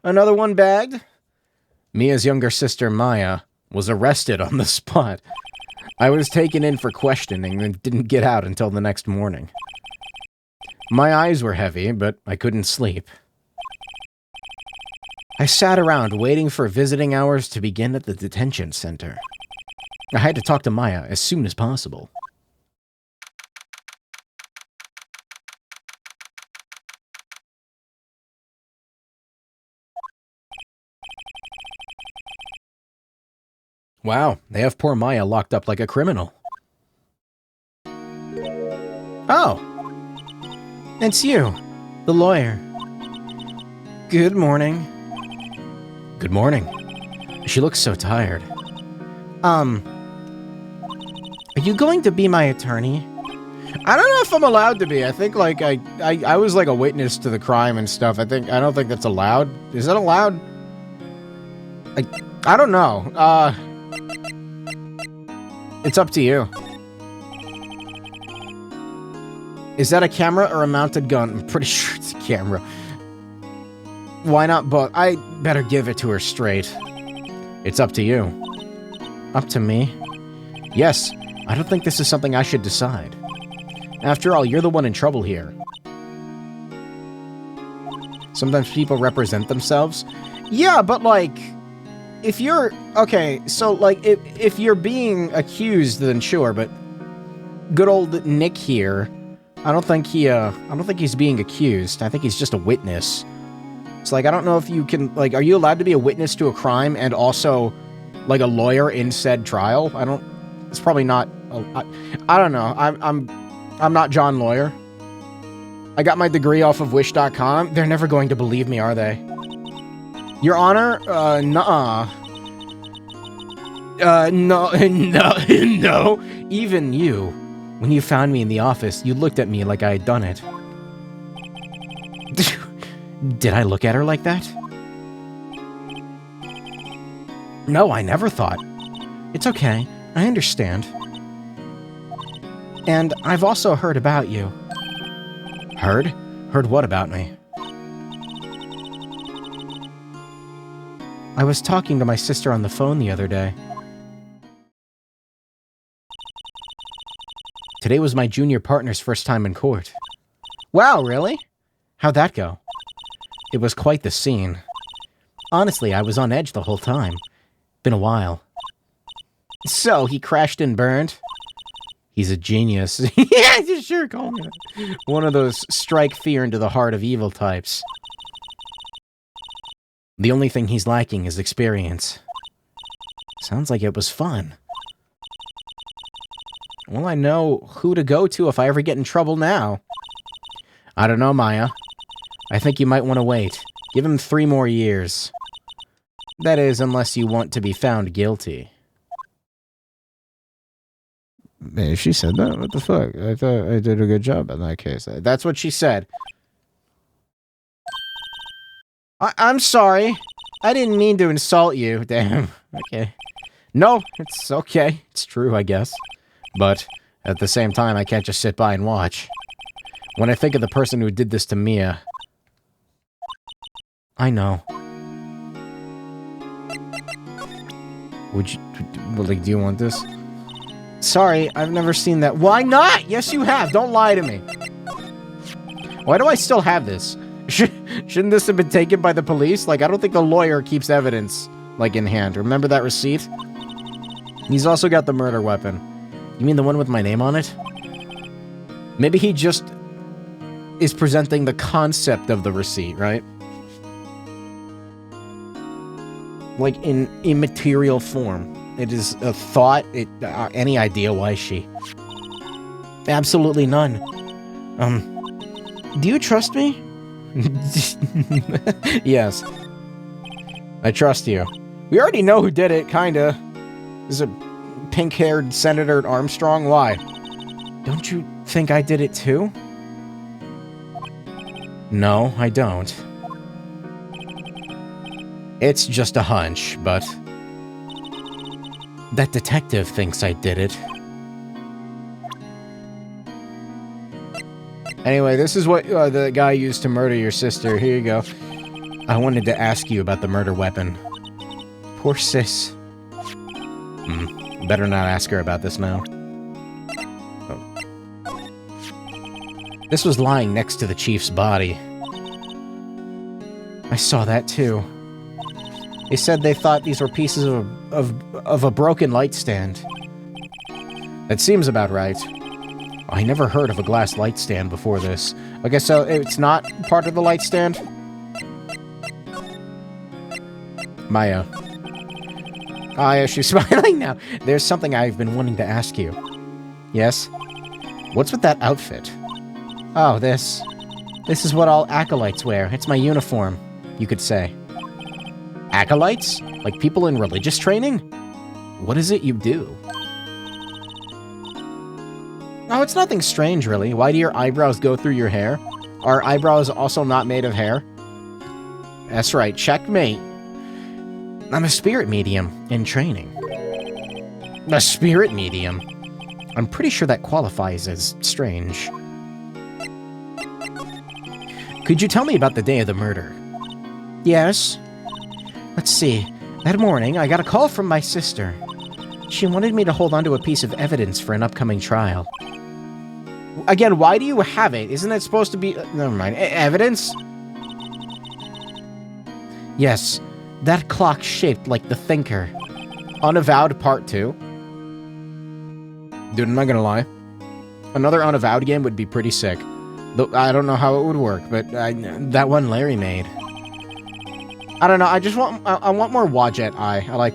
Another one bagged. Mia's younger sister, Maya, was arrested on the spot. I was taken in for questioning and didn't get out until the next morning. My eyes were heavy, but I couldn't sleep. I sat around waiting for visiting hours to begin at the detention center. I had to talk to Maya as soon as possible. Wow, they have poor Maya locked up like a criminal. Oh, it's you, the lawyer. Good morning. Good morning. She looks so tired. Are you going to be my attorney? I don't know if I'm allowed to be. I think, like, I was, like, a witness to the crime and stuff. I don't think that's allowed. Is that allowed? I don't know. It's up to you. Is that a camera or a mounted gun? I'm pretty sure it's a camera. Why not both? I better give it to her straight. It's up to you. Up to me? Yes, I don't think this is something I should decide. After all, you're the one in trouble here. Sometimes people represent themselves. Yeah, but like... If you're... Okay, so, like, if you're being accused, then sure, but... Good old Nick here... I don't think he's being accused. I think he's just a witness. It's like, I don't know if you can... Like, are you allowed to be a witness to a crime and also, like, a lawyer in said trial? It's probably not... I don't know. I'm not John Lawyer. I got my degree off of Wish.com. They're never going to believe me, are they? Your Honor, nuh-uh. No. Even you. When you found me in the office, you looked at me like I had done it. Did I look at her like that? No, I never thought. It's okay. I understand. And I've also heard about you. Heard? Heard what about me? I was talking to my sister on the phone the other day. Today was my junior partner's first time in court. Wow, really? How'd that go? It was quite the scene. Honestly, I was on edge the whole time. Been a while. So, he crashed and burned? He's a genius. Yeah, you sure call me that. One of those strike fear into the heart of evil types. The only thing he's lacking is experience. Sounds like it was fun. Well, I know who to go to if I ever get in trouble now. I don't know, Maya. I think you might want to wait. Give him 3 more years. That is, unless you want to be found guilty. Man, she said that? What the fuck? I thought I did a good job in that case. That's what she said. I'm sorry. I didn't mean to insult you. Damn. Okay. No, it's okay. It's true, I guess. But at the same time, I can't just sit by and watch. When I think of the person who did this to Mia... I know. Would you... Like, do you want this? Sorry, I've never seen that. Why not? Yes, you have. Don't lie to me. Why do I still have this? Shouldn't this have been taken by the police? Like, I don't think the lawyer keeps evidence, like, in hand. Remember that receipt? He's also got the murder weapon. You mean the one with my name on it? Maybe he just is presenting the concept of the receipt, right? Like, in immaterial form. It is a thought. Any idea why she? Absolutely none. Do you trust me? Yes. I trust you. We already know who did it, kinda. Is it pink-haired Senator Armstrong? Why? Don't you think I did it too? No, I don't. It's just a hunch, but... that detective thinks I did it. Anyway, this is what the guy used to murder your sister. Here you go. I wanted to ask you about the murder weapon. Poor sis. Better not ask her about this now. Oh. This was lying next to the chief's body. I saw that too. They said they thought these were pieces of a broken light stand. That seems about right. I never heard of a glass light stand before this. I guess so it's not part of the light stand? Maya. Ah, yeah, she's smiling now. There's something I've been wanting to ask you. Yes? What's with that outfit? Oh, this. This is what all acolytes wear. It's my uniform, you could say. Acolytes? Like people in religious training? What is it you do? Oh, it's nothing strange, really. Why do your eyebrows go through your hair? Are eyebrows also not made of hair? That's right, checkmate. I'm a spirit medium in training. A spirit medium? I'm pretty sure that qualifies as strange. Could you tell me about the day of the murder? Yes. Let's see. That morning, I got a call from my sister. She wanted me to hold on to a piece of evidence for an upcoming trial. Again, why do you have it? Isn't it supposed to be... never mind. Evidence? Yes. That clock shaped like the Thinker. Unavowed Part 2. Dude, I'm not gonna lie. Another Unavowed game would be pretty sick. Though I don't know how it would work, but that one Larry made. I don't know, I want more Wadjet Eye. I like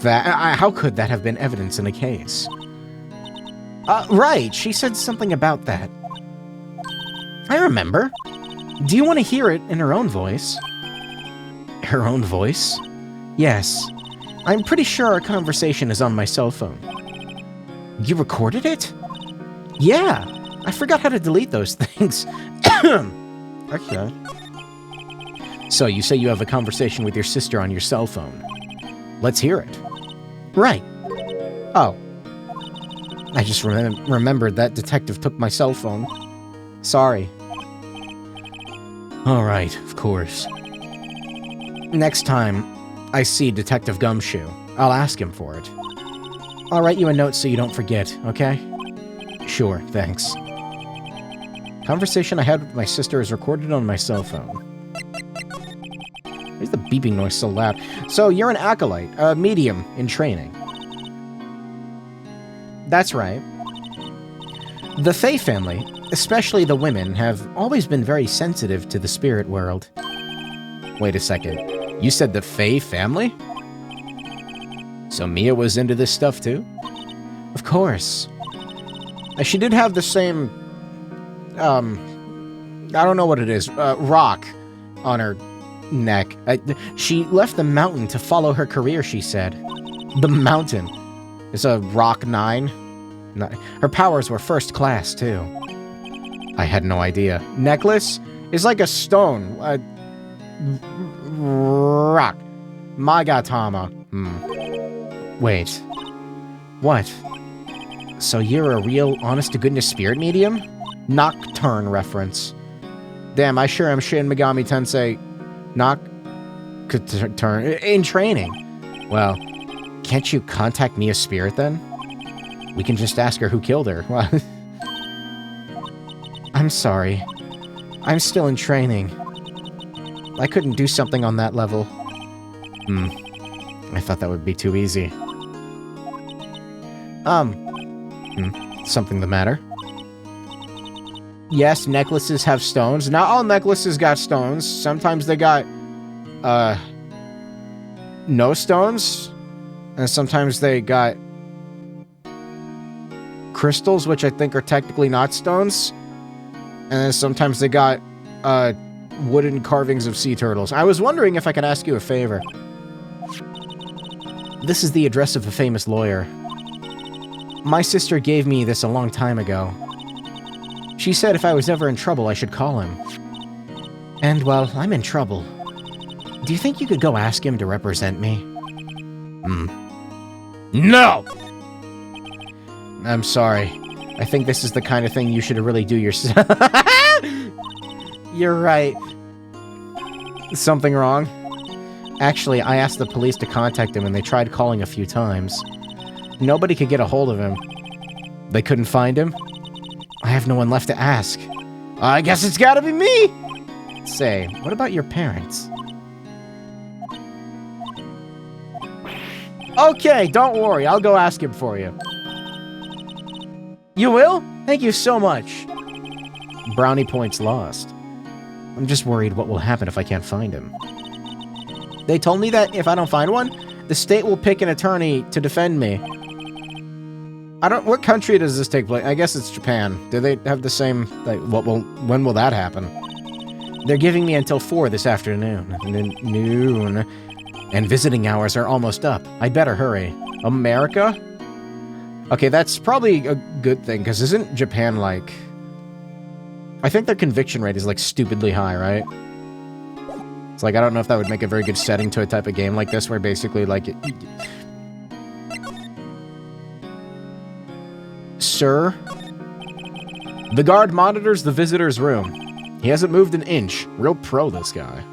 that. How could that have been evidence in a case? Right, she said something about that. I remember. Do you want to hear it in her own voice? Her own voice? Yes. I'm pretty sure our conversation is on my cell phone. You recorded it? Yeah. I forgot how to delete those things. Okay. So, you say you have a conversation with your sister on your cell phone. Let's hear it. Right. Oh. I just remembered that detective took my cell phone. Sorry. Alright, of course. Next time I see Detective Gumshoe, I'll ask him for it. I'll write you a note so you don't forget, okay? Sure, thanks. Conversation I had with my sister is recorded on my cell phone. Why is the beeping noise so loud? So, you're an acolyte, a medium in training. That's right. The Fae family, especially the women, have always been very sensitive to the spirit world. Wait a second. You said the Fae family? So Mia was into this stuff too? Of course. She did have the same... I don't know what it is. Rock on her neck. She left the mountain to follow her career, she said. The mountain. It's a Rock 9. Her powers were first class, too. I had no idea. Necklace is like a stone. Rock. Magatama. Wait. What? So you're a real, honest-to-goodness spirit medium? Nocturne reference. Damn, I sure am Shin Megami Tensei Nocturne in training. Well, can't you contact Mia's spirit then? We can just ask her who killed her. I'm sorry. I'm still in training. I couldn't do something on that level. I thought that would be too easy. Something the matter? Yes, necklaces have stones. Not all necklaces got stones. Sometimes they got, no stones. And sometimes they got crystals, which I think are technically not stones. And then sometimes they got, wooden carvings of sea turtles. I was wondering if I could ask you a favor. This is the address of a famous lawyer. My sister gave me this a long time ago. She said if I was ever in trouble, I should call him. And, well, I'm in trouble. Do you think you could go ask him to represent me? No! I'm sorry. I think this is the kind of thing you should really do yourself. You're right. Something wrong? Actually, I asked the police to contact him and they tried calling a few times. Nobody could get a hold of him. They couldn't find him? I have no one left to ask. I guess it's gotta be me! Say, what about your parents? Okay, don't worry, I'll go ask him for you. You will? Thank you so much. Brownie points lost. I'm just worried what will happen if I can't find him. They told me that if I don't find one, the state will pick an attorney to defend me. What country does this take place? I guess it's Japan. Do they have the same, like, when will that happen? They're giving me until 4 this afternoon. And visiting hours are almost up. I'd better hurry. America? Okay, that's probably a good thing, because isn't Japan, like... I think their conviction rate is, like, stupidly high, right? It's like, I don't know if that would make a very good setting to a type of game like this, where basically, like... Sir? The guard monitors the visitor's room. He hasn't moved an inch. Real pro, this guy.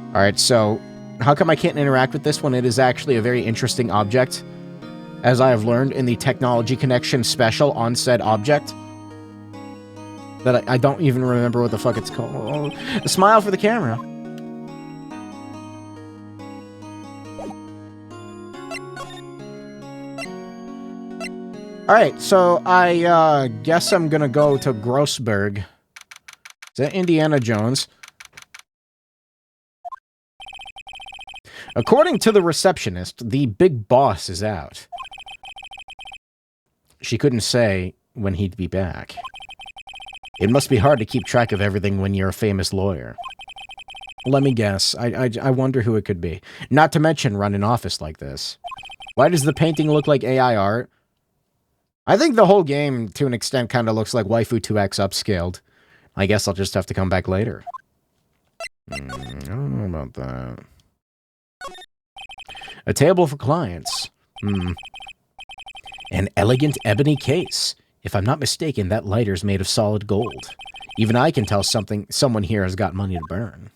Alright, so... How come I can't interact with this when it is actually a very interesting object? As I have learned in the Technology Connection special on said object. That I don't even remember what the fuck it's called. A smile for the camera. Alright, so I guess I'm gonna go to Grossberg. Is that Indiana Jones? According to the receptionist, the big boss is out. She couldn't say when he'd be back. It must be hard to keep track of everything when you're a famous lawyer. Let me guess. I wonder who it could be. Not to mention run an office like this. Why does the painting look like AI art? I think the whole game, to an extent, kind of looks like Waifu 2X upscaled. I guess I'll just have to come back later. I don't know about that. A table for clients. An elegant ebony case. If I'm not mistaken, that lighter's made of solid gold. Even I can tell someone here has got money to burn.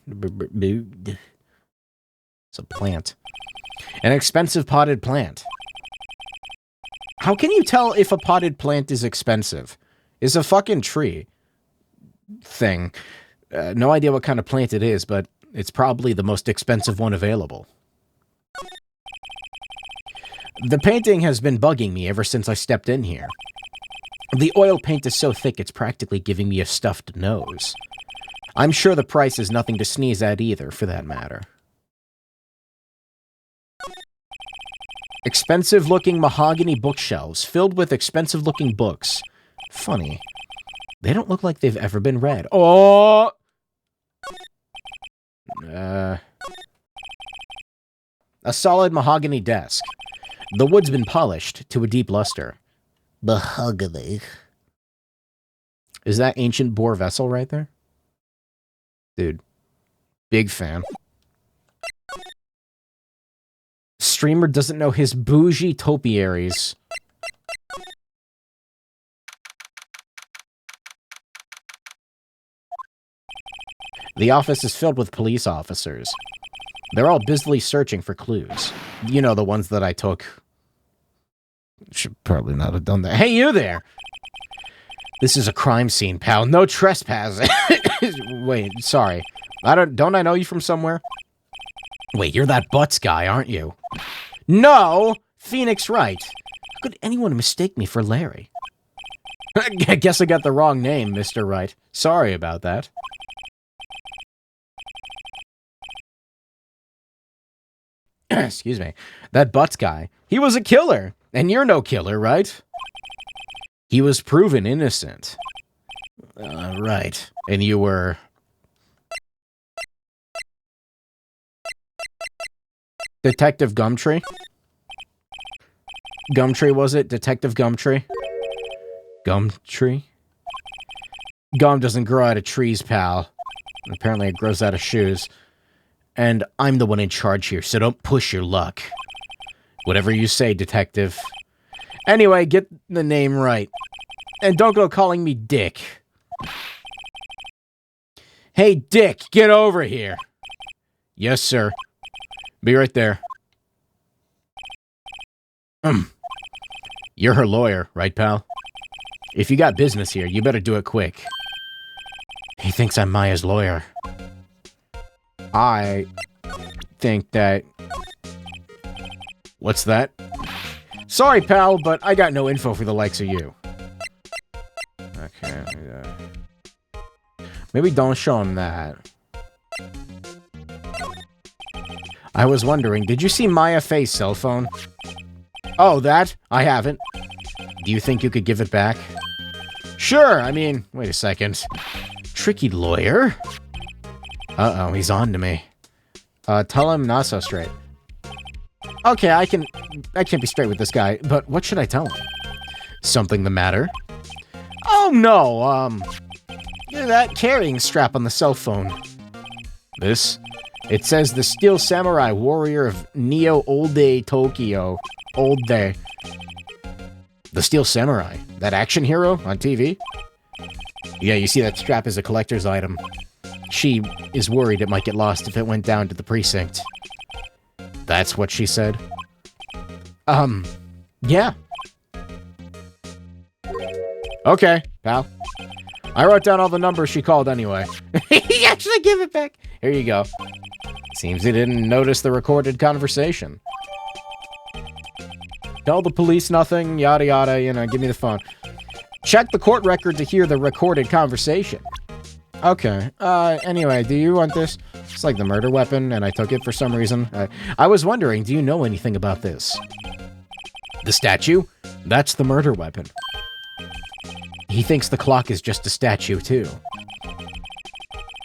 It's a plant. An expensive potted plant. How can you tell if a potted plant is expensive? It's a fucking tree thing. No idea what kind of plant it is, but it's probably the most expensive one available. The painting has been bugging me ever since I stepped in here. The oil paint is so thick it's practically giving me a stuffed nose. I'm sure the price is nothing to sneeze at either, for that matter. Expensive-looking mahogany bookshelves filled with expensive-looking books. Funny. They don't look like they've ever been read. Oh! A solid mahogany desk. The wood's been polished to a deep luster. Mahogany. Is that ancient boar vessel right there? Dude. Big fan. Streamer doesn't know his bougie topiaries. The office is filled with police officers. They're all busily searching for clues. You know, the ones that I took. Should probably not have done that. Hey, you there! This is a crime scene, pal. No trespassing. Wait, sorry. Don't I know you from somewhere? Wait, you're that Butts guy, aren't you? No! Phoenix Wright. How could anyone mistake me for Larry? I guess I got the wrong name, Mr. Wright. Sorry about that. Excuse me. That Butts guy. He was a killer. And you're no killer, right? He was proven innocent. Right. And you were... Detective Gumtree? Gumtree, was it? Detective Gumtree? Gumtree? Gum doesn't grow out of trees, pal. Apparently it grows out of shoes. And I'm the one in charge here, so don't push your luck. Whatever you say, detective. Anyway, get the name right. And don't go calling me Dick. Hey, Dick, get over here. Yes, sir. Be right there. You're her lawyer, right, pal? If you got business here, you better do it quick. He thinks I'm Maya's lawyer. I think that... What's that? Sorry, pal, but I got no info for the likes of you. Okay, maybe don't show him that. I was wondering, did you see Maya Faye's cell phone? Oh, that? I haven't. Do you think you could give it back? Sure, I mean, wait a second. Tricky lawyer? Uh-oh, he's on to me. Tell him not so straight. Okay, I can't be straight with this guy, but what should I tell him? Something the matter? Oh, no, that carrying strap on the cell phone. This? It says the Steel Samurai Warrior of Neo Old Day Tokyo. Old Day. The Steel Samurai? That action hero on TV? Yeah, you see that strap is a collector's item. She is worried it might get lost if it went down to the precinct. That's what she said? Yeah. Okay, pal. I wrote down all the numbers she called anyway. He actually give it back. Here you go. Seems he didn't notice the recorded conversation. Tell the police nothing, yada yada, you know, give me the phone. Check the court record to hear the recorded conversation. Okay, anyway, do you want this? It's like the murder weapon, and I took it for some reason. I was wondering, do you know anything about this? The statue? That's the murder weapon. He thinks the clock is just a statue, too.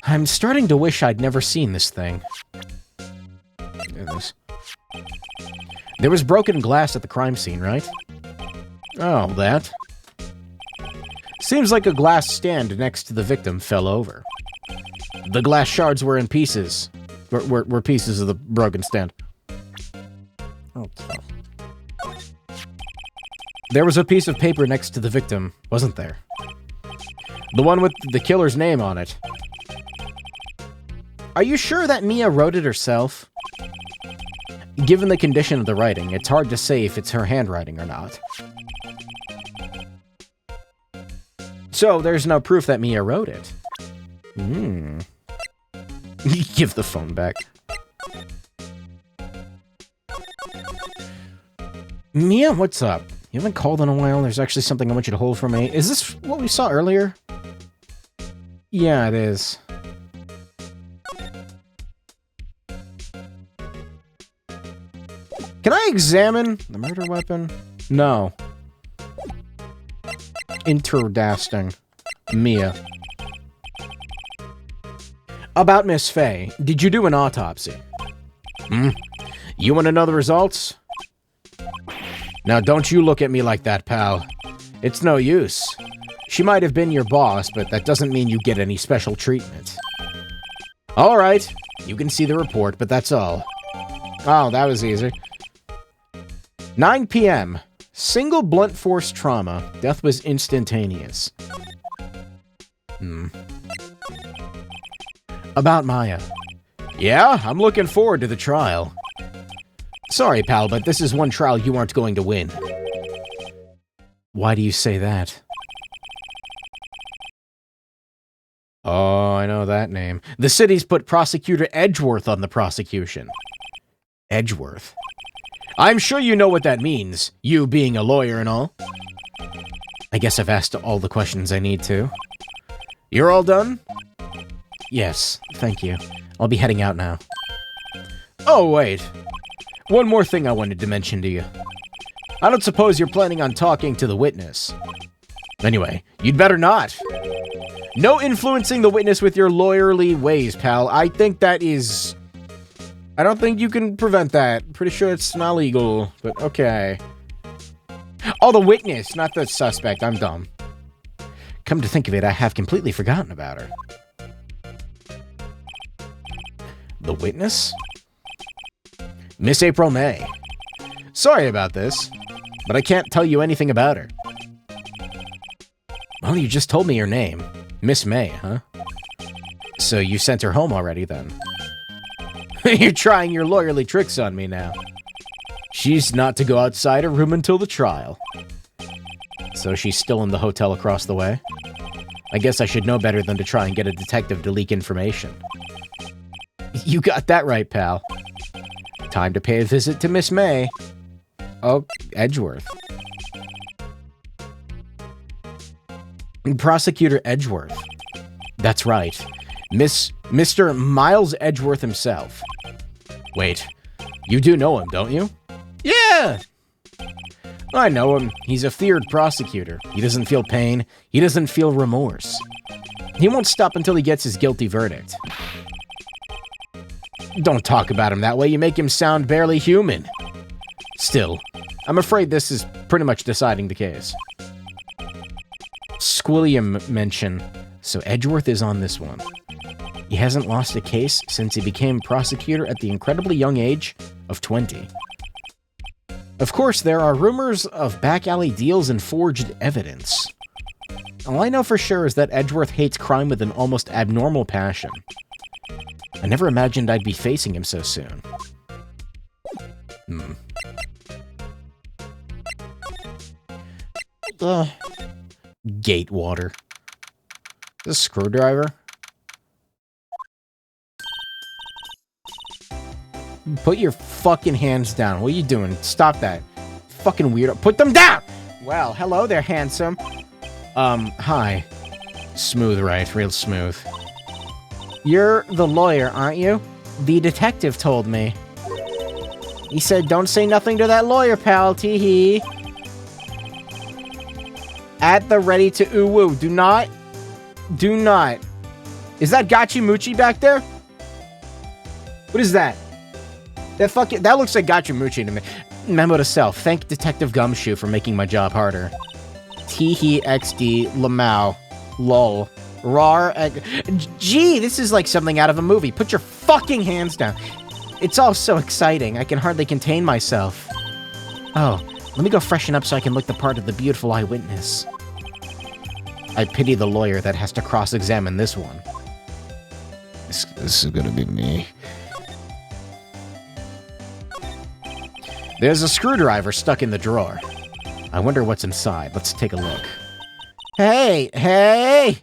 I'm starting to wish I'd never seen this thing. There was broken glass at the crime scene, right? Oh, that? Seems like a glass stand next to the victim fell over. The glass shards were in pieces. Were pieces of the broken stand. Okay. There was a piece of paper next to the victim, wasn't there? The one with the killer's name on it. Are you sure that Mia wrote it herself? Given the condition of the writing, it's hard to say if it's her handwriting or not. So, there's no proof that Mia wrote it. Give the phone back. Mia, what's up? You haven't called in a while. There's actually something I want you to hold for me. Is this what we saw earlier? Yeah, it is. Can I examine the murder weapon? No. Interdasting. Mia. About Miss Faye, did you do an autopsy? You want to know the results? Now don't you look at me like that, pal. It's no use. She might have been your boss, but that doesn't mean you get any special treatment. Alright, you can see the report, but that's all. Oh, that was easy. 9 p.m. Single blunt force trauma. Death was instantaneous. About Maya. Yeah, I'm looking forward to the trial. Sorry, pal, but this is one trial you aren't going to win. Why do you say that? Oh, I know that name. The city's put Prosecutor Edgeworth on the prosecution. Edgeworth? I'm sure you know what that means, you being a lawyer and all. I guess I've asked all the questions I need to. You're all done? Yes, thank you. I'll be heading out now. Oh, wait. One more thing I wanted to mention to you. I don't suppose you're planning on talking to the witness. Anyway, you'd better not. No influencing the witness with your lawyerly ways, pal. I think that is... I don't think you can prevent that. Pretty sure it's not legal, but okay. Oh, the witness, not the suspect. I'm dumb. Come to think of it, I have completely forgotten about her. The witness? Miss April May. Sorry about this, but I can't tell you anything about her. Well, you just told me her name. Miss May, huh? So you sent her home already, then? You're trying your lawyerly tricks on me now. She's not to go outside her room until the trial. So she's still in the hotel across the way? I guess I should know better than to try and get a detective to leak information. You got that right, pal. Time to pay a visit to Miss May. Oh, Edgeworth. Prosecutor Edgeworth. That's right. Mr. Miles Edgeworth himself. Wait, you do know him, don't you? Yeah! I know him. He's a feared prosecutor. He doesn't feel pain. He doesn't feel remorse. He won't stop until he gets his guilty verdict. Don't talk about him that way. You make him sound barely human. Still, I'm afraid this is pretty much deciding the case. Squilliam mention. So Edgeworth is on this one. He hasn't lost a case since he became prosecutor at the incredibly young age of 20. Of course, there are rumors of back-alley deals and forged evidence. All I know for sure is that Edgeworth hates crime with an almost abnormal passion. I never imagined I'd be facing him so soon. Gate water. This screwdriver? Put your fucking hands down. What are you doing? Stop that. Fucking weirdo. Put them down! Well, hello there, handsome. Hi. Smooth, right? Real smooth. You're the lawyer, aren't you? The detective told me. He said, don't say nothing to that lawyer, pal, tee-hee. At the ready to ooh-woo. Do not. Is that Gachi Muchi back there? What is that? That looks like Gachi Muchi to me. Memo to self. Thank Detective Gumshoe for making my job harder. Tee-hee XD Lamau. Lol. Rar. Gee, this is like something out of a movie. Put your fucking hands down. It's all so exciting. I can hardly contain myself. Oh, let me go freshen up so I can look the part of the beautiful eyewitness. I pity the lawyer that has to cross-examine this one. This is gonna be me. There's a screwdriver stuck in the drawer. I wonder what's inside. Let's take a look. Hey!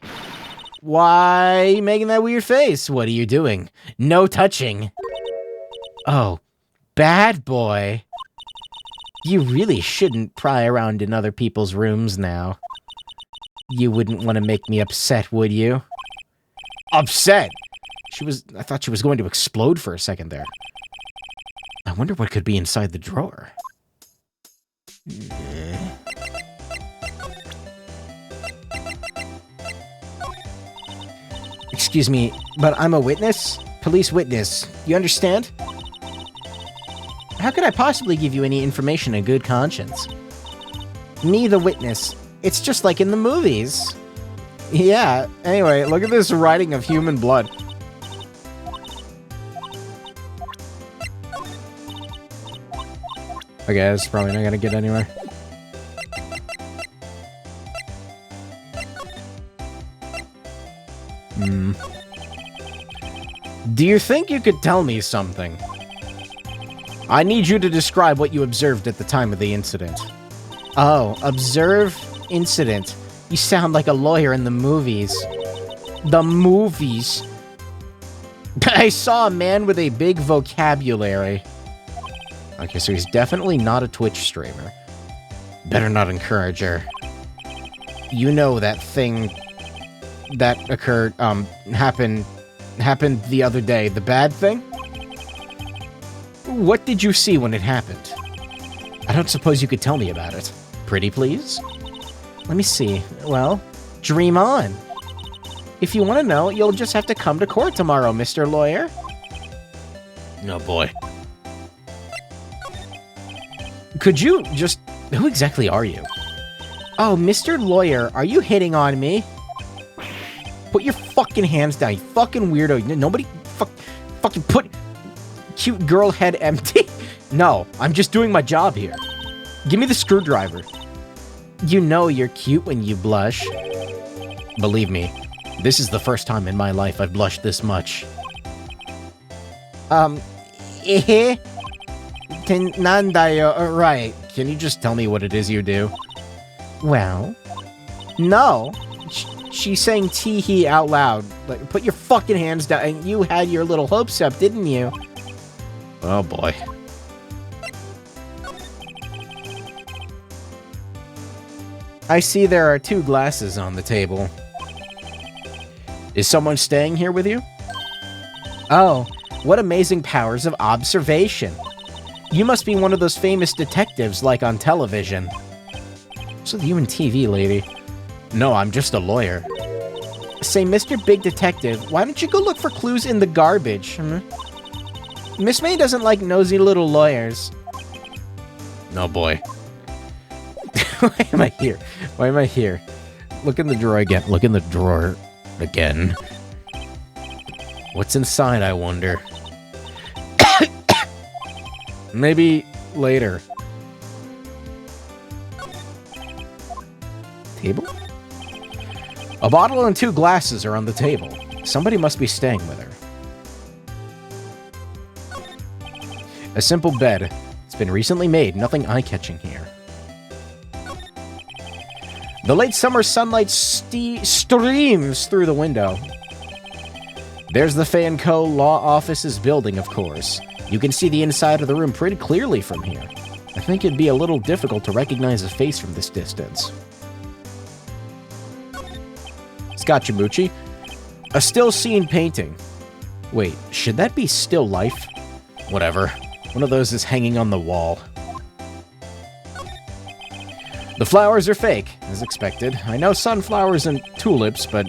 Why are you making that weird face? What are you doing? No touching. Oh, bad boy. You really shouldn't pry around in other people's rooms now. You wouldn't want to make me upset, would you? Upset? I thought she was going to explode for a second there. I wonder what could be inside the drawer. Excuse me, but I'm a witness? Police witness. You understand? How could I possibly give you any information in good conscience? Me, the witness. It's just like in the movies. Yeah, anyway, look at this writing of human blood. Okay, it's probably not gonna get anywhere. Do you think you could tell me something? I need you to describe what you observed at the time of the incident. Oh, observe incident. You sound like a lawyer in the movies. The movies. I saw a man with a big vocabulary. Okay, so he's definitely not a Twitch streamer. Better not encourage her. You know that thing that occurred, happened the other day. The bad thing? What did you see when it happened? I don't suppose you could tell me about it. Pretty please? Let me see. Well, dream on. If you want to know, you'll just have to come to court tomorrow, Mr. Lawyer. Oh boy. Could you just... Who exactly are you? Oh, Mr. Lawyer, are you hitting on me? Put your fucking hands down, you fucking weirdo. Nobody fucking put cute girl head empty. No, I'm just doing my job here. Give me the screwdriver. You know you're cute when you blush. Believe me, this is the first time in my life I've blushed this much. Right. Can you just tell me what it is you do? Well, no. She's saying tee-hee out loud. Like, put your fucking hands down. And you had your little hopes up, didn't you? Oh, boy. I see there are 2 glasses on the table. Is someone staying here with you? Oh, what amazing powers of observation. You must be one of those famous detectives like on television. What's with you and TV, lady? No, I'm just a lawyer. Say, Mr. Big Detective, why don't you go look for clues in the garbage? Miss May doesn't like nosy little lawyers. No, boy. Why am I here? Why am I here? Look in the drawer again. Look in the drawer again. What's inside, I wonder? Maybe later. Table? A bottle and 2 glasses are on the table. Somebody must be staying with her. A simple bed. It's been recently made. Nothing eye-catching here. The late summer sunlight streams through the window. There's the Fanco Law Office's building, of course. You can see the inside of the room pretty clearly from here. I think it'd be a little difficult to recognize a face from this distance. Scotchamucci. A still scene painting. Wait, should that be still life? Whatever. One of those is hanging on the wall. The flowers are fake, as expected. I know sunflowers and tulips, but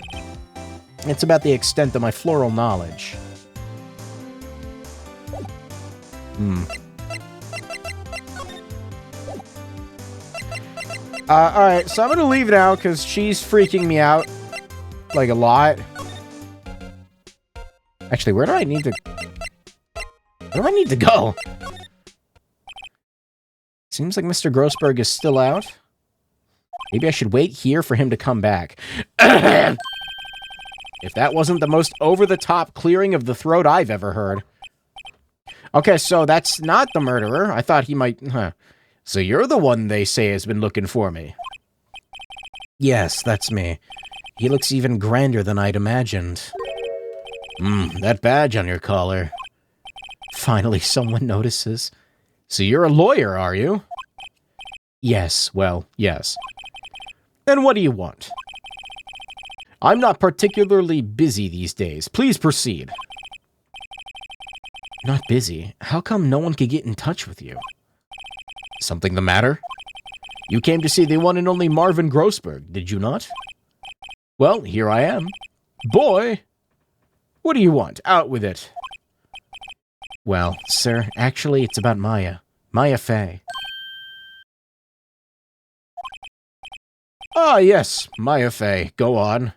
it's about the extent of my floral knowledge. Alright, so I'm gonna leave now, because she's freaking me out. Like, a lot. Actually, where do I need to... Where do I need to go? Seems like Mr. Grossberg is still out. Maybe I should wait here for him to come back. If that wasn't the most over-the-top clearing of the throat I've ever heard. Okay, so that's not the murderer. I thought he might... Huh. So you're the one they say has been looking for me. Yes, that's me. He looks even grander than I'd imagined. That badge on your collar. Finally, someone notices. So you're a lawyer, are you? Yes, well, yes. And what do you want? I'm not particularly busy these days. Please proceed. Not busy? How come no one could get in touch with you? Something the matter? You came to see the one and only Marvin Grossberg, did you not? Well, here I am. Boy! What do you want? Out with it. Well, sir, actually, it's about Maya. Maya Fey. Ah, yes, Maya Fey. Go on.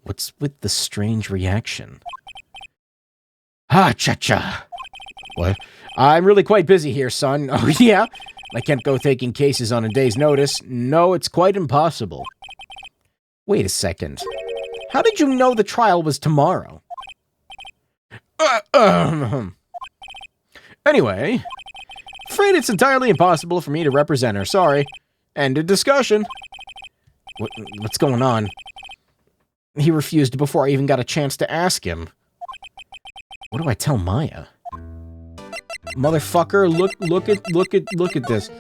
What's with the strange reaction? Ha, cha-cha. What? I'm really quite busy here, son. Oh, yeah? I can't go taking cases on a day's notice. No, it's quite impossible. Wait a second. How did you know the trial was tomorrow? Anyway, afraid it's entirely impossible for me to represent her. Sorry. End of discussion. What's going on? He refused before I even got a chance to ask him. What do I tell Maya? Motherfucker, look at this.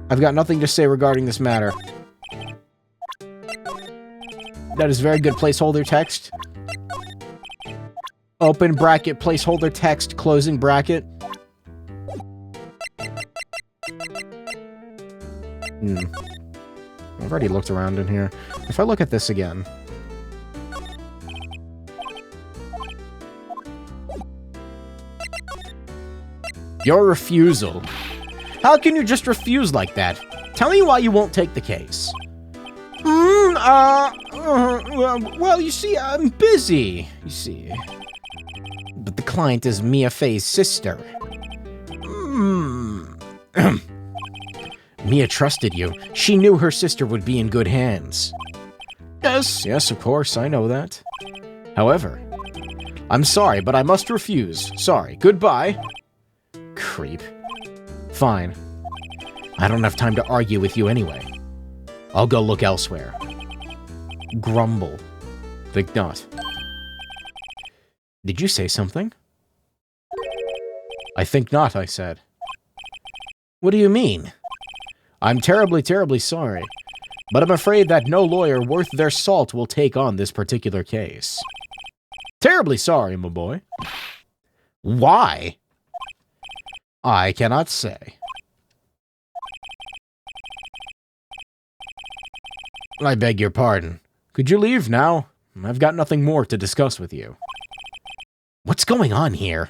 I've got nothing to say regarding this matter. That is very good placeholder text. Open bracket, placeholder text, closing bracket. I've already looked around in here. If I look at this again... Your refusal. How can you just refuse like that? Tell me why you won't take the case. Well, you see, I'm busy, you see. But the client is Mia Fey's sister. Mia trusted you. She knew her sister would be in good hands. Yes, of course, I know that. However, I'm sorry, but I must refuse. Sorry, goodbye. Creep. Fine. I don't have time to argue with you anyway. I'll go look elsewhere. Grumble. Think not. Did you say something? I think not, I said. What do you mean? I'm terribly, terribly sorry, but I'm afraid that no lawyer worth their salt will take on this particular case. Terribly sorry, my boy. Why? I cannot say. I beg your pardon. Could you leave now? I've got nothing more to discuss with you. What's going on here?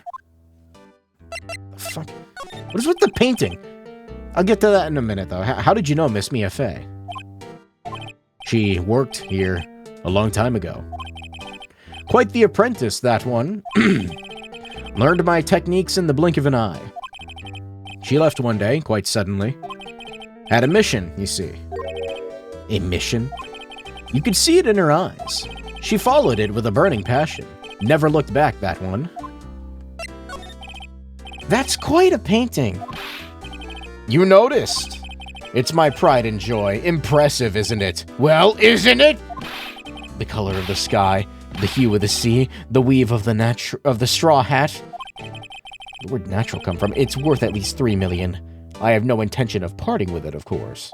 The fuck? What is with the painting? I'll get to that in a minute, though. How did you know Miss Mia Fey? She worked here a long time ago. Quite the apprentice, that one. Learned my techniques in the blink of an eye. She left one day, quite suddenly. Had a mission, you see. A mission? You could see it in her eyes. She followed it with a burning passion. Never looked back, that one. That's quite a painting. You noticed. It's my pride and joy. Impressive, isn't it? Well, isn't it? The color of the sky, the hue of the sea, the weave of the straw hat. Where'd natural come from? It's worth at least 3 million. I have no intention of parting with it, of course.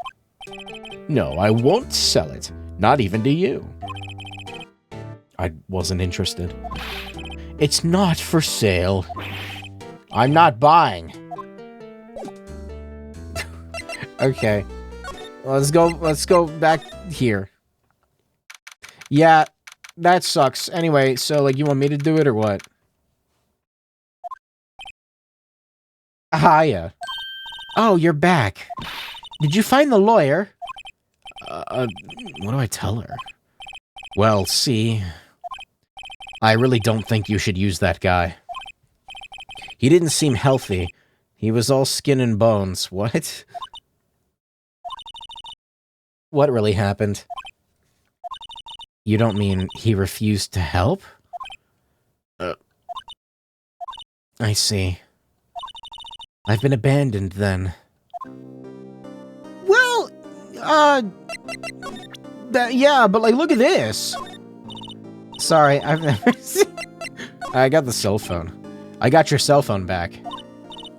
No, I won't sell it. Not even to you. I wasn't interested. It's not for sale. I'm not buying. Okay. Let's go back here. Yeah, that sucks. Anyway, so, like, you want me to do it or what? Hiya. Oh, you're back. Did you find the lawyer? What do I tell her? Well, see... I really don't think you should use that guy. He didn't seem healthy. He was all skin and bones. What? What really happened? You don't mean he refused to help? I see. I've been abandoned, then. Well, yeah, but, like, look at this. Sorry, I've never seen... I got the cell phone. I got your cell phone back.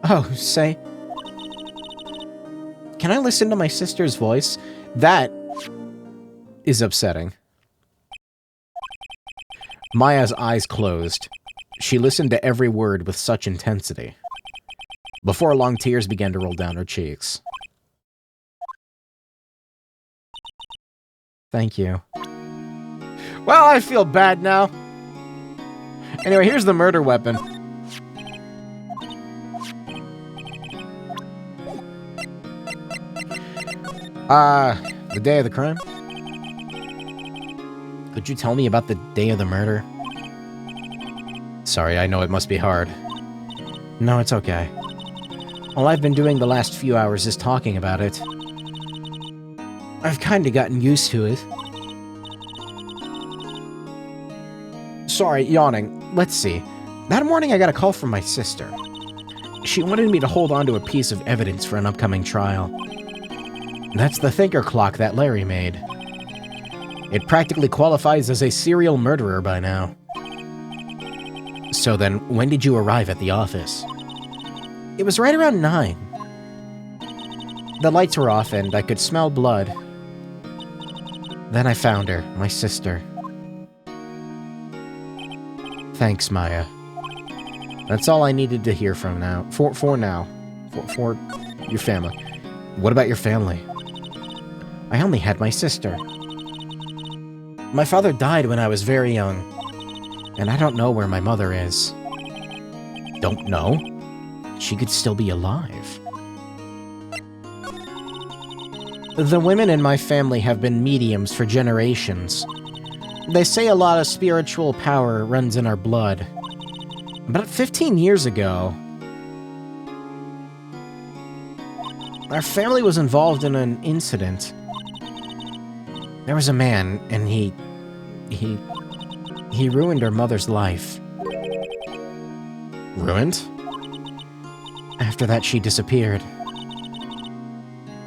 Oh, say... Can I listen to my sister's voice? That is upsetting. Maya's eyes closed. She listened to every word with such intensity. Before long, tears began to roll down her cheeks. Thank you. Well, I feel bad now. Anyway, here's the murder weapon. The day of the crime? Could you tell me about the day of the murder? Sorry, I know it must be hard. No, it's okay. All I've been doing the last few hours is talking about it. I've kinda gotten used to it. Sorry, yawning. Let's see. That morning I got a call from my sister. She wanted me to hold on to a piece of evidence for an upcoming trial. That's the thinker clock that Larry made. It practically qualifies as a serial murderer by now. So then, when did you arrive at the office? It was right around 9. The lights were off and I could smell blood. Then I found her, my sister. Thanks, Maya. That's all I needed to hear from now. For now. For your family. What about your family? I only had my sister. My father died when I was very young, and I don't know where my mother is. Don't know? She could still be alive. The women in my family have been mediums for generations. They say a lot of spiritual power runs in our blood. About 15 years ago, our family was involved in an incident. There was a man, and he ruined our mother's life. Ruined? After that, she disappeared.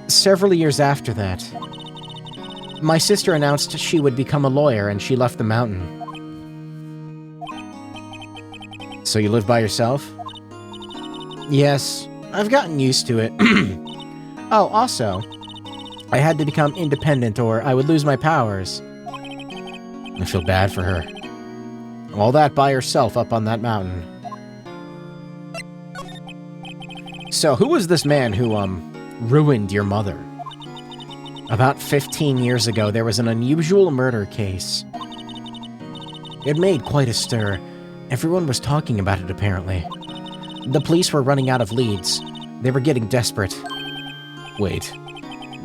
Several years after that, my sister announced she would become a lawyer, and she left the mountain. So you live by yourself? Yes, I've gotten used to it. Oh, also, I had to become independent or I would lose my powers. I feel bad for her. All that by herself up on that mountain. So, who was this man who, ruined your mother? About 15 years ago, there was an unusual murder case. It made quite a stir. Everyone was talking about it, apparently. The police were running out of leads. They were getting desperate. Wait,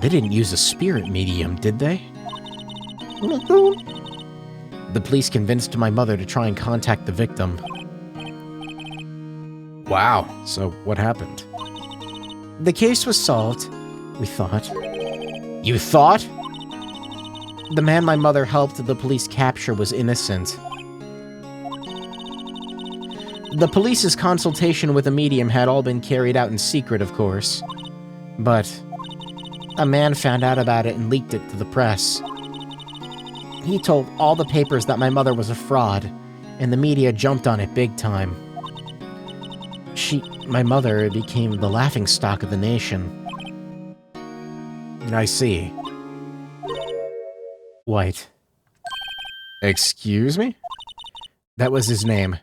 they didn't use a spirit medium, did they? The police convinced my mother to try and contact the victim. Wow, so what happened? The case was solved, we thought. You thought? The man my mother helped the police capture was innocent. The police's consultation with a medium had all been carried out in secret, of course. But a man found out about it and leaked it to the press. He told all the papers that my mother was a fraud, and the media jumped on it big time. My mother became the laughingstock of the nation. I see. White. Excuse me? That was his name.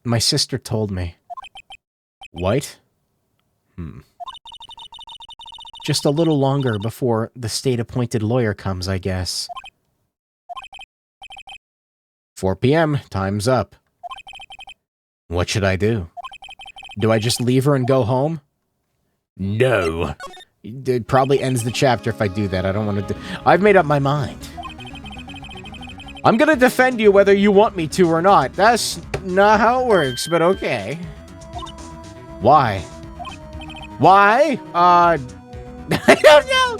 My sister told me. White? Just a little longer before the state-appointed lawyer comes, I guess. 4 p.m., time's up. What should I do? Do I just leave her and go home? No. It probably ends the chapter if I do that. I don't want to do... I've made up my mind. I'm gonna defend you whether you want me to or not. That's not how it works, but okay. Why? Why? I don't know!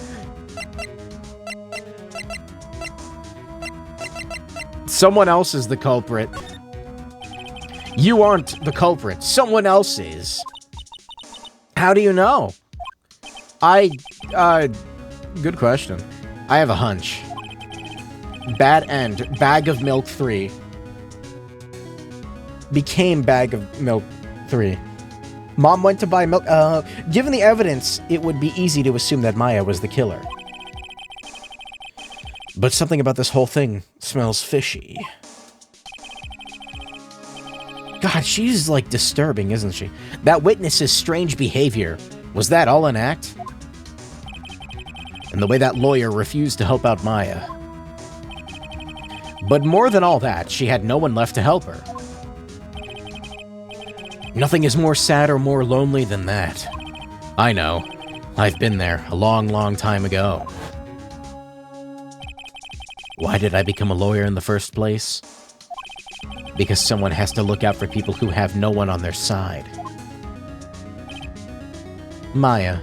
Someone else is the culprit. You aren't the culprit. Someone else is. How do you know? Good question. I have a hunch. Bad end. Bag of Milk 3. Became Bag of Milk 3. Mom went to buy milk. Given the evidence, it would be easy to assume that Maya was the killer. But something about this whole thing smells fishy. God, she's, like, disturbing, isn't she? That witness's strange behavior. Was that all an act? And the way that lawyer refused to help out Maya. But more than all that, she had no one left to help her. Nothing is more sad or more lonely than that. I know. I've been there a long, long time ago. Why did I become a lawyer in the first place? Because someone has to look out for people who have no one on their side. Maya.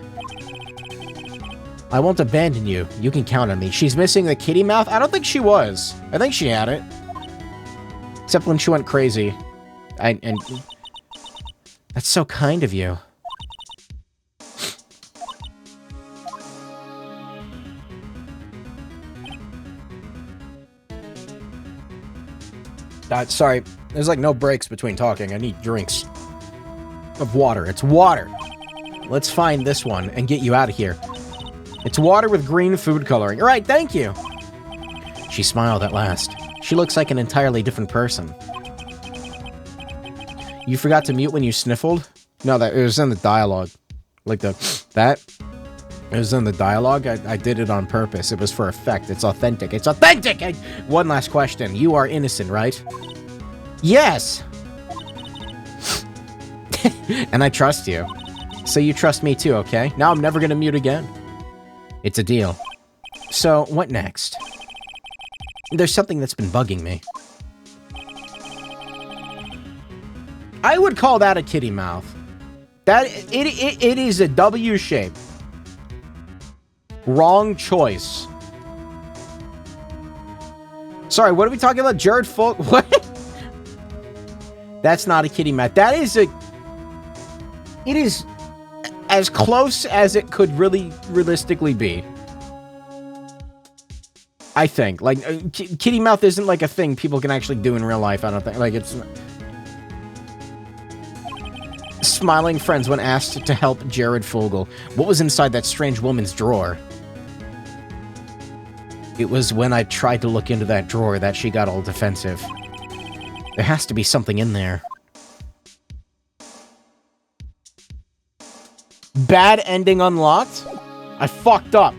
I won't abandon you. You can count on me. She's missing the kitty mouth? I don't think she was. I think she had it. Except when she went crazy. And that's so kind of you. Sorry. There's like no breaks between talking. I need drinks. Of water. It's water. Let's find this one and get you out of here. It's water with green food coloring. All right, thank you. She smiled at last. She looks like an entirely different person. You forgot to mute when you sniffled? No, it was in the dialogue. Like that. It was in the dialogue. I did it on purpose. It was for effect. It's authentic. It's authentic! One last question. You are innocent, right? Yes! And I trust you. So you trust me too, okay? Now I'm never gonna mute again. It's a deal. So, what next? There's something that's been bugging me. I would call that a kitty mouth. It is a W shape. Wrong choice. Sorry, what are we talking about? Jared Folk? What? That's not a kitty mouth. That is a... It is as close as it could really realistically be. I think. Like, kitty mouth isn't like a thing people can actually do in real life, I don't think. Like, it's... Smiling friends when asked to help Jared Fogle. What was inside that strange woman's drawer? It was when I tried to look into that drawer that she got all defensive. There has to be something in there. Bad ending unlocked? I fucked up.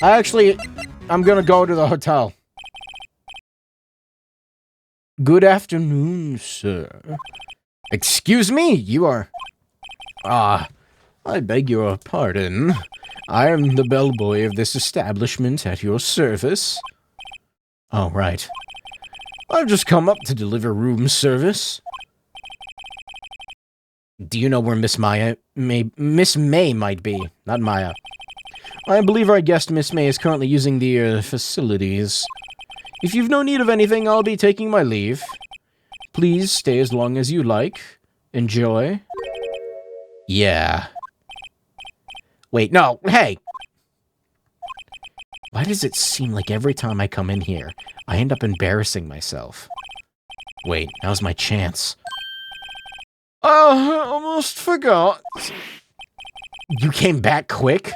I'm gonna go to the hotel. Good afternoon, sir. Excuse me, you are... I beg your pardon. I am the bellboy of this establishment at your service. Oh, right. I've just come up to deliver room service. Do you know where Miss May might be? Not Maya. I believe our guest, Miss May, is currently using the facilities. If you've no need of anything, I'll be taking my leave. Please stay as long as you like. Enjoy. Yeah. Wait, no, hey! Why does it seem like every time I come in here, I end up embarrassing myself? Wait, now's my chance. Oh, I almost forgot. You came back quick?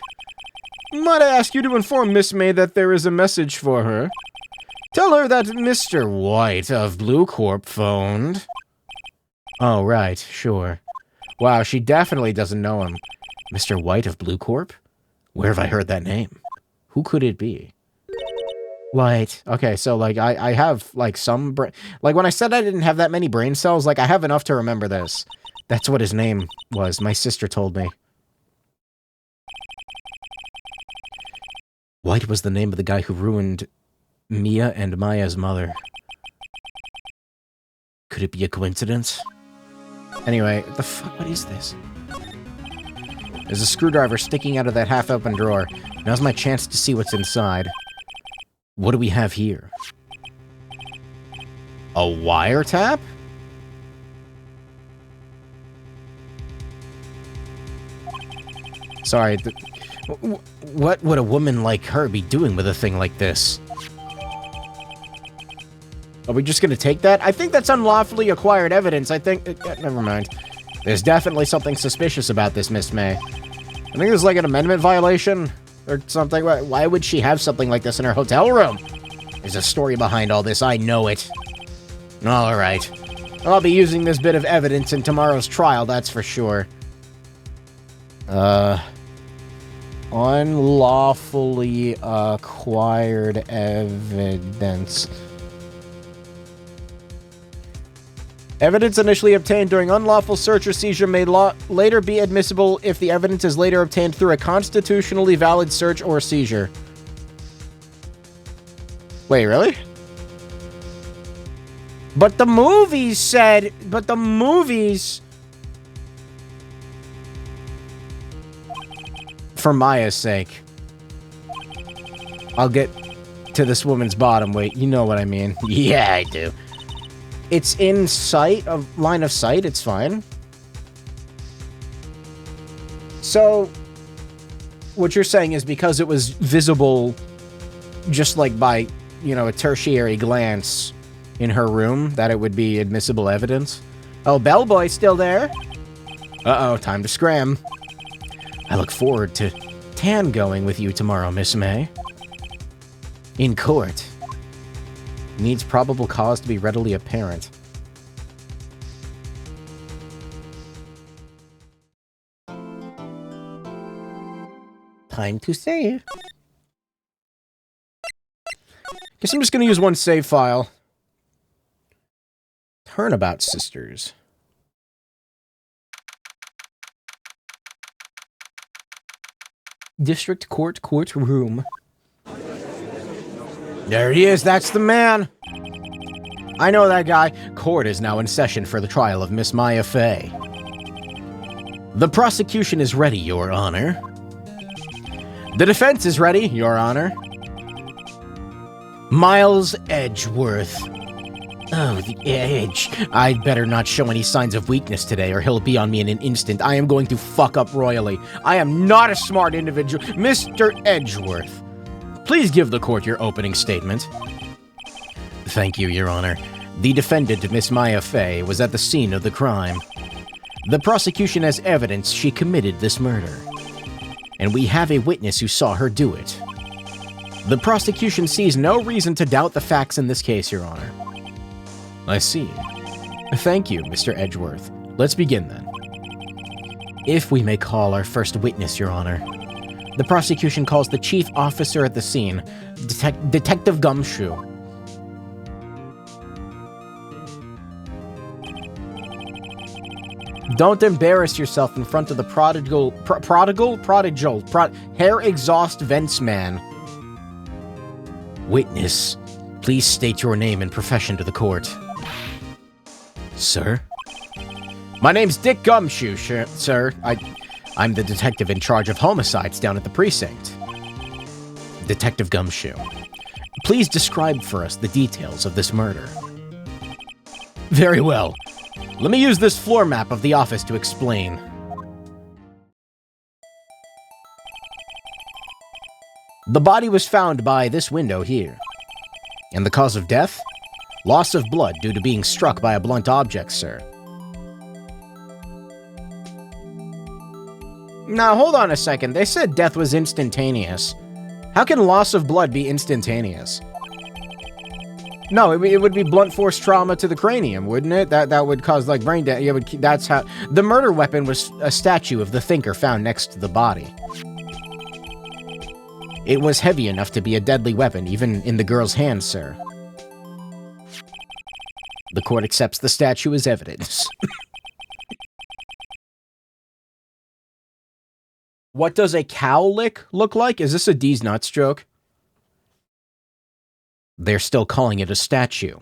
Might I ask you to inform Miss May that there is a message for her? Tell her that Mr. White of Blue Corp phoned. Oh, right, sure. Wow, she definitely doesn't know him. Mr. White of Blue Corp? Where have I heard that name? Who could it be? White. Okay, so, like, I have, like, some brain... Like, when I said I didn't have that many brain cells, like, I have enough to remember this. That's what his name was. My sister told me. White was the name of the guy who ruined Mia and Maya's mother. Could it be a coincidence? Anyway, the fuck, what is this? There's a screwdriver sticking out of that half-open drawer. Now's my chance to see what's inside. What do we have here? A wiretap? Sorry, what would a woman like her be doing with a thing like this? Are we just gonna take that? I think that's unlawfully acquired evidence. I think... never mind. There's definitely something suspicious about this, Miss May. I think there's like an amendment violation or something. Why would she have something like this in her hotel room? There's a story behind all this. I know it. All right. I'll be using this bit of evidence in tomorrow's trial, that's for sure. Unlawfully acquired evidence. Evidence initially obtained during unlawful search or seizure may later be admissible if the evidence is later obtained through a constitutionally valid search or seizure. Wait, really? But the movies said... But the movies... For Maya's sake. I'll get to this woman's bottom. Wait, you know what I mean. Yeah, I do. It's in sight, of line of sight, it's fine. So, what you're saying is because it was visible just like by, you know, a tertiary glance in her room, that it would be admissible evidence? Oh, bellboy's still there? Uh-oh, time to scram. I look forward to tangoing with you tomorrow, Miss May. In court. Needs probable cause to be readily apparent. Time to save. Guess I'm just gonna use one save file. Turnabout Sisters. District Court courtroom. There he is, that's the man! I know that guy. Court is now in session for the trial of Miss Maya Fey. The prosecution is ready, Your Honor. The defense is ready, Your Honor. Miles Edgeworth. Oh, the Edge. I'd better not show any signs of weakness today, or he'll be on me in an instant. I am going to fuck up royally. I am not a smart individual. Mr. Edgeworth, please give the court your opening statement. Thank you, Your Honor. The defendant, Miss Maya Fey, was at the scene of the crime. The prosecution has evidence she committed this murder, and we have a witness who saw her do it. The prosecution sees no reason to doubt the facts in this case, Your Honor. I see. Thank you, Mr. Edgeworth. Let's begin then. If we may call our first witness, Your Honor. The prosecution calls the chief officer at the scene, Detective Gumshoe. Don't embarrass yourself in front of the hair exhaust vents man. Witness, please state your name and profession to the court. Sir? My name's Dick Gumshoe, sir. I'm the detective in charge of homicides down at the precinct. Detective Gumshoe, please describe for us the details of this murder. Very well. Let me use this floor map of the office to explain. The body was found by this window here. And the cause of death? Loss of blood due to being struck by a blunt object, sir. Now, hold on a second. They said death was instantaneous. How can loss of blood be instantaneous? No, it would be blunt force trauma to the cranium, wouldn't it? That would cause, like, brain damage. That's how... The murder weapon was a statue of the thinker found next to the body. It was heavy enough to be a deadly weapon, even in the girl's hands, sir. The court accepts the statue as evidence. What does a cowlick look like? Is this a D's nuts joke? They're still calling it a statue.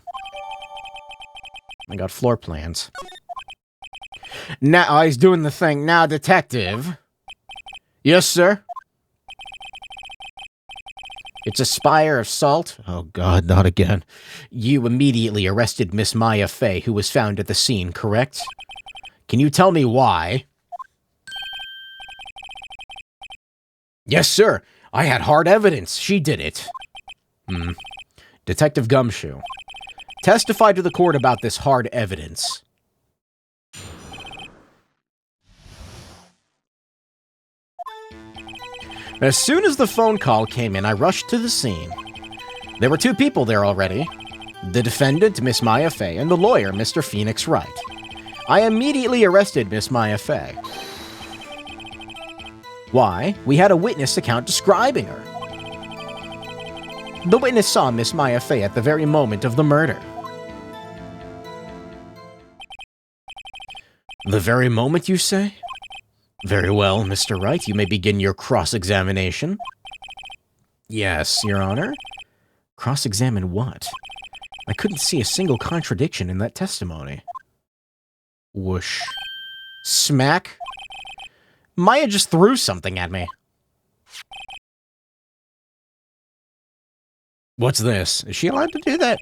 I got floor plans. Now, he's doing the thing. Now, detective. Yes, sir? It's a spire of salt? Oh, God, not again. You immediately arrested Miss Maya Fey, who was found at the scene, correct? Can you tell me why? Yes, sir. I had hard evidence. She did it. Detective Gumshoe, testify to the court about this hard evidence. As soon as the phone call came in, I rushed to the scene. There were two people there already. The defendant, Miss Maya Fey, and the lawyer, Mr. Phoenix Wright. I immediately arrested Miss Maya Fey. Why? We had a witness account describing her. The witness saw Miss Maya Fey at the very moment of the murder. The very moment, you say? Very well, Mr. Wright, you may begin your cross-examination. Yes, Your Honor. Cross-examine what? I couldn't see a single contradiction in that testimony. Whoosh. Smack. Maya just threw something at me. What's this? Is she allowed to do that?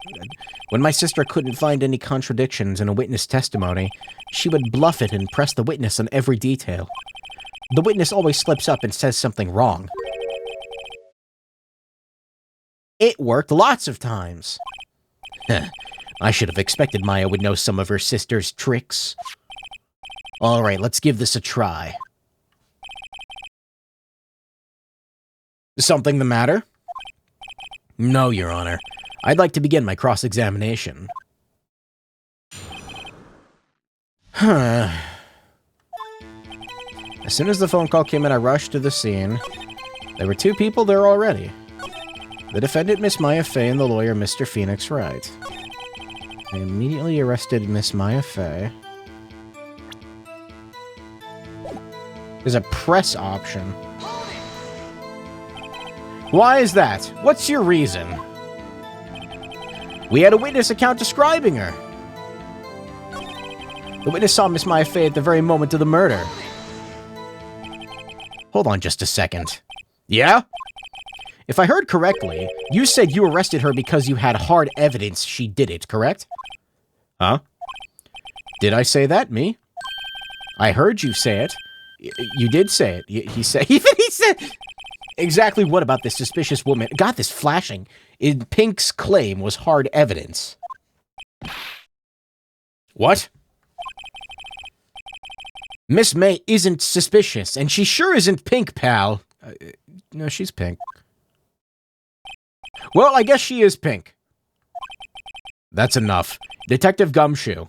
When my sister couldn't find any contradictions in a witness testimony, she would bluff it and press the witness on every detail. The witness always slips up and says something wrong. It worked lots of times. I should have expected Maya would know some of her sister's tricks. All right, let's give this a try. Something the matter? No, Your Honor. I'd like to begin my cross-examination. As soon as the phone call came in, I rushed to the scene. There were two people there already. The defendant, Miss Maya Fey, and the lawyer, Mr. Phoenix Wright. I immediately arrested Miss Maya Fey. There's a press option. Why is that? What's your reason? We had a witness account describing her. The witness saw Miss Maya Fey at the very moment of the murder. Hold on just a second. Yeah? If I heard correctly, you said you arrested her because you had hard evidence she did it, correct? Huh? Did I say that, me? I heard you say it. You did say it. He said... Even he said... Exactly what about this suspicious woman? God, this flashing in Pink's claim was hard evidence. What? Miss May isn't suspicious, and she sure isn't Pink, pal. No, she's Pink. Well, I guess she is Pink. That's enough. Detective Gumshoe,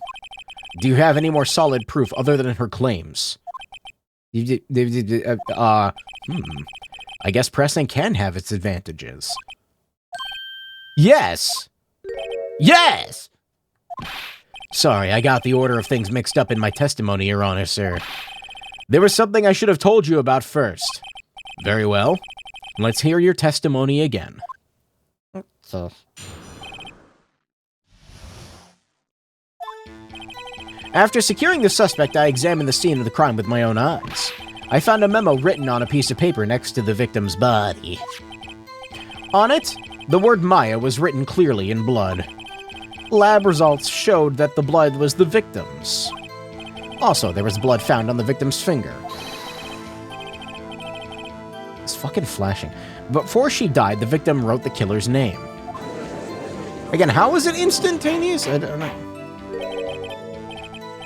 do you have any more solid proof other than her claims? I guess pressing can have its advantages. Yes! Yes! Sorry, I got the order of things mixed up in my testimony, Your Honor, sir. There was something I should have told you about first. Very well. Let's hear your testimony again. After securing the suspect, I examined the scene of the crime with my own eyes. I found a memo written on a piece of paper next to the victim's body. On it, the word Maya was written clearly in blood. Lab results showed that the blood was the victim's. Also, there was blood found on the victim's finger. It's fucking flashing. Before she died, the victim wrote the killer's name. Again, how was it instantaneous? I don't know.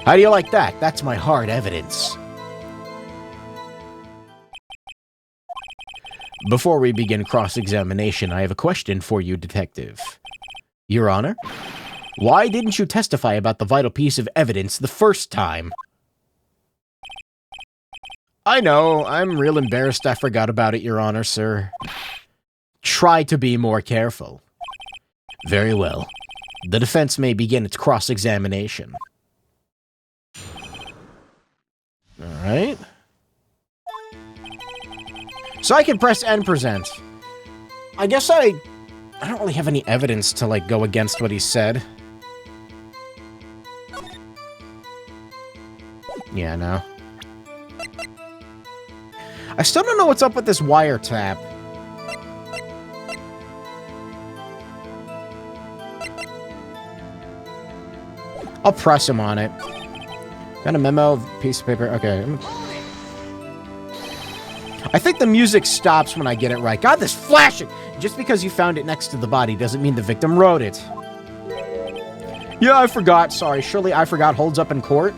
How do you like that? That's my hard evidence. Before we begin cross-examination, I have a question for you, Detective. Your Honor, why didn't you testify about the vital piece of evidence the first time? I know, I'm real embarrassed I forgot about it, Your Honor, sir. Try to be more careful. Very well. The defense may begin its cross-examination. Alright. So I can press and present. I guess I don't really have any evidence to, like, go against what he said. Yeah, no. I still don't know what's up with this wiretap. I'll press him on it. Got a memo, piece of paper. Okay. I think the music stops when I get it right. God, this flashing! Just because you found it next to the body doesn't mean the victim wrote it. Yeah, I forgot. Sorry. Surely I forgot holds up in court?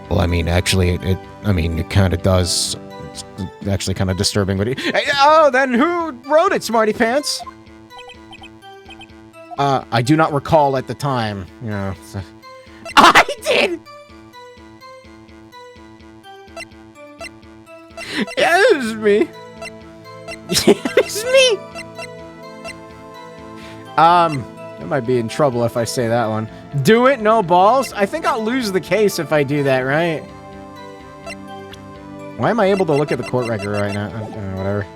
Well, I mean, actually, it kind of does. It's actually kind of disturbing. But oh, then who wrote it, Smarty Pants? I do not recall at the time. You know. So. I did! Yeah, it was me. It's me! I might be in trouble if I say that one. Do it, no balls? I think I'll lose the case if I do that, right? Why am I able to look at the court record right now? Whatever.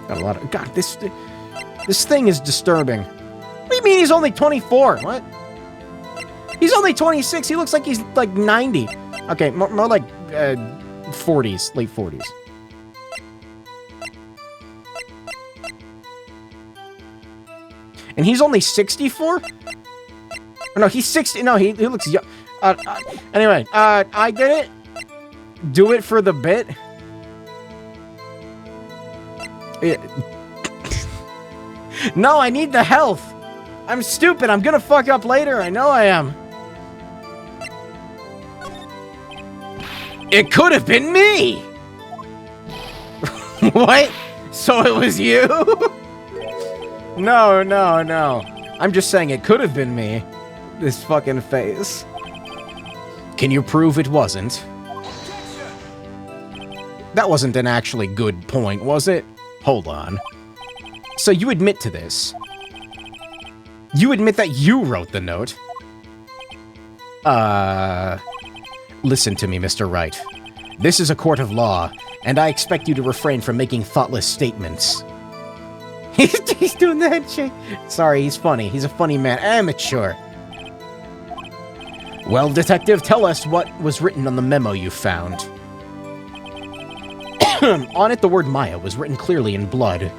Got a lot of... God, this thing is disturbing. What do you mean he's only 24? What? He's only 26. He looks like he's like 90. Okay, more like 40s, late 40s. And he's only 64? Oh, no, he's 60. No, he looks young. Anyway, I did it. Do it for the bit. No, I need the health. I'm stupid. I'm gonna fuck up later. I know I am. It could have been me. What? So it was you? No. I'm just saying it could have been me. This fucking face. Can you prove it wasn't? That wasn't an actually good point, was it? Hold on. So you admit to this? You admit that you wrote the note? Listen to me, Mr. Wright. This is a court of law, and I expect you to refrain from making thoughtless statements. He's doing that shit. Sorry, he's funny. He's a funny man. Amateur. Well, detective, tell us what was written on the memo you found. On it, the word Maya was written clearly in blood.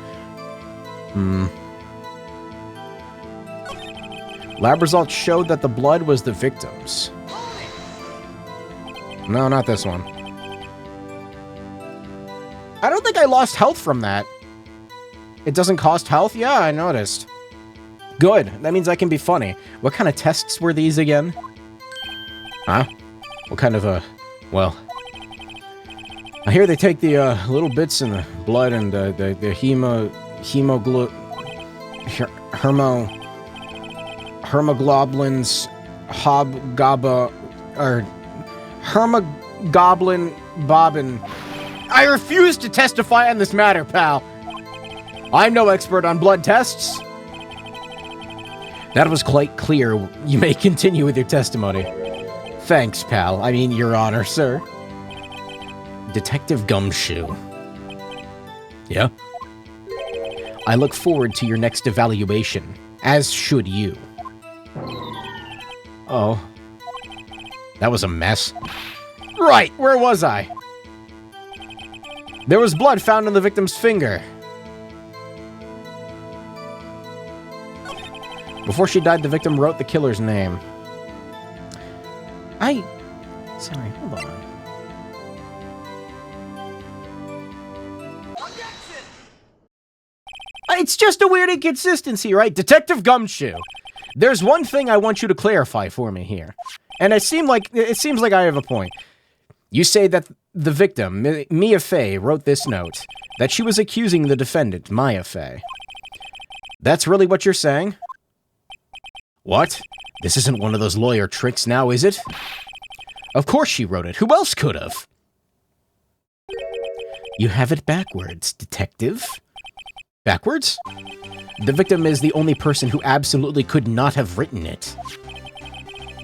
Lab results showed that the blood was the victim's. No, not this one. I don't think I lost health from that. It doesn't cost health? Yeah, I noticed. Good. That means I can be funny. What kind of tests were these again? Huh? What kind of, well... I hear they take the, little bits in the blood and, the hermoglobulins, hermogoblin bobbin. I refuse to testify on this matter, pal. I'm no expert on blood tests. That was quite clear. You may continue with your testimony. Thanks, pal. I mean, Your Honor, sir. Detective Gumshoe. Yeah? I look forward to your next evaluation, as should you. Oh. That was a mess. Right, where was I? There was blood found on the victim's finger. Before she died, the victim wrote the killer's name. Sorry, hold on. It's just a weird inconsistency, right? Detective Gumshoe. There's one thing I want you to clarify for me here. And it seems like I have a point. You say that the victim, Mia Fey, wrote this note, that she was accusing the defendant, Maya Fey. That's really what you're saying? What? This isn't one of those lawyer tricks now, is it? Of course she wrote it. Who else could have? You have it backwards, detective. Backwards? The victim is the only person who absolutely could not have written it.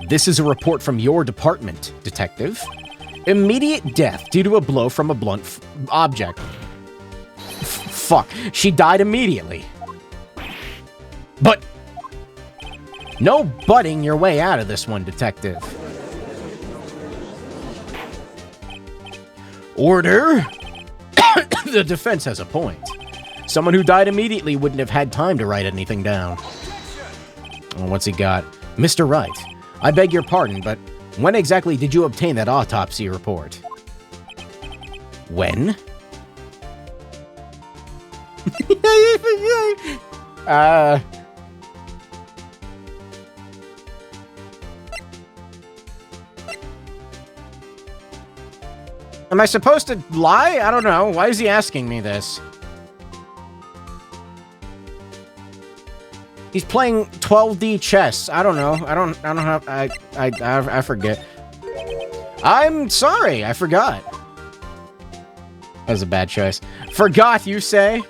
This is a report from your department, detective. Immediate death due to a blow from a blunt object. Fuck. She died immediately. But... no butting your way out of this one, detective. Order? The defense has a point. Someone who died immediately wouldn't have had time to write anything down. Well, what's he got? Mr. Wright, I beg your pardon, but when exactly did you obtain that autopsy report? When? Am I supposed to lie? I don't know. Why is he asking me this? He's playing 12D chess. I don't know. I don't have... I forget. I'm sorry. I forgot. That was a bad choice. Forgot, you say?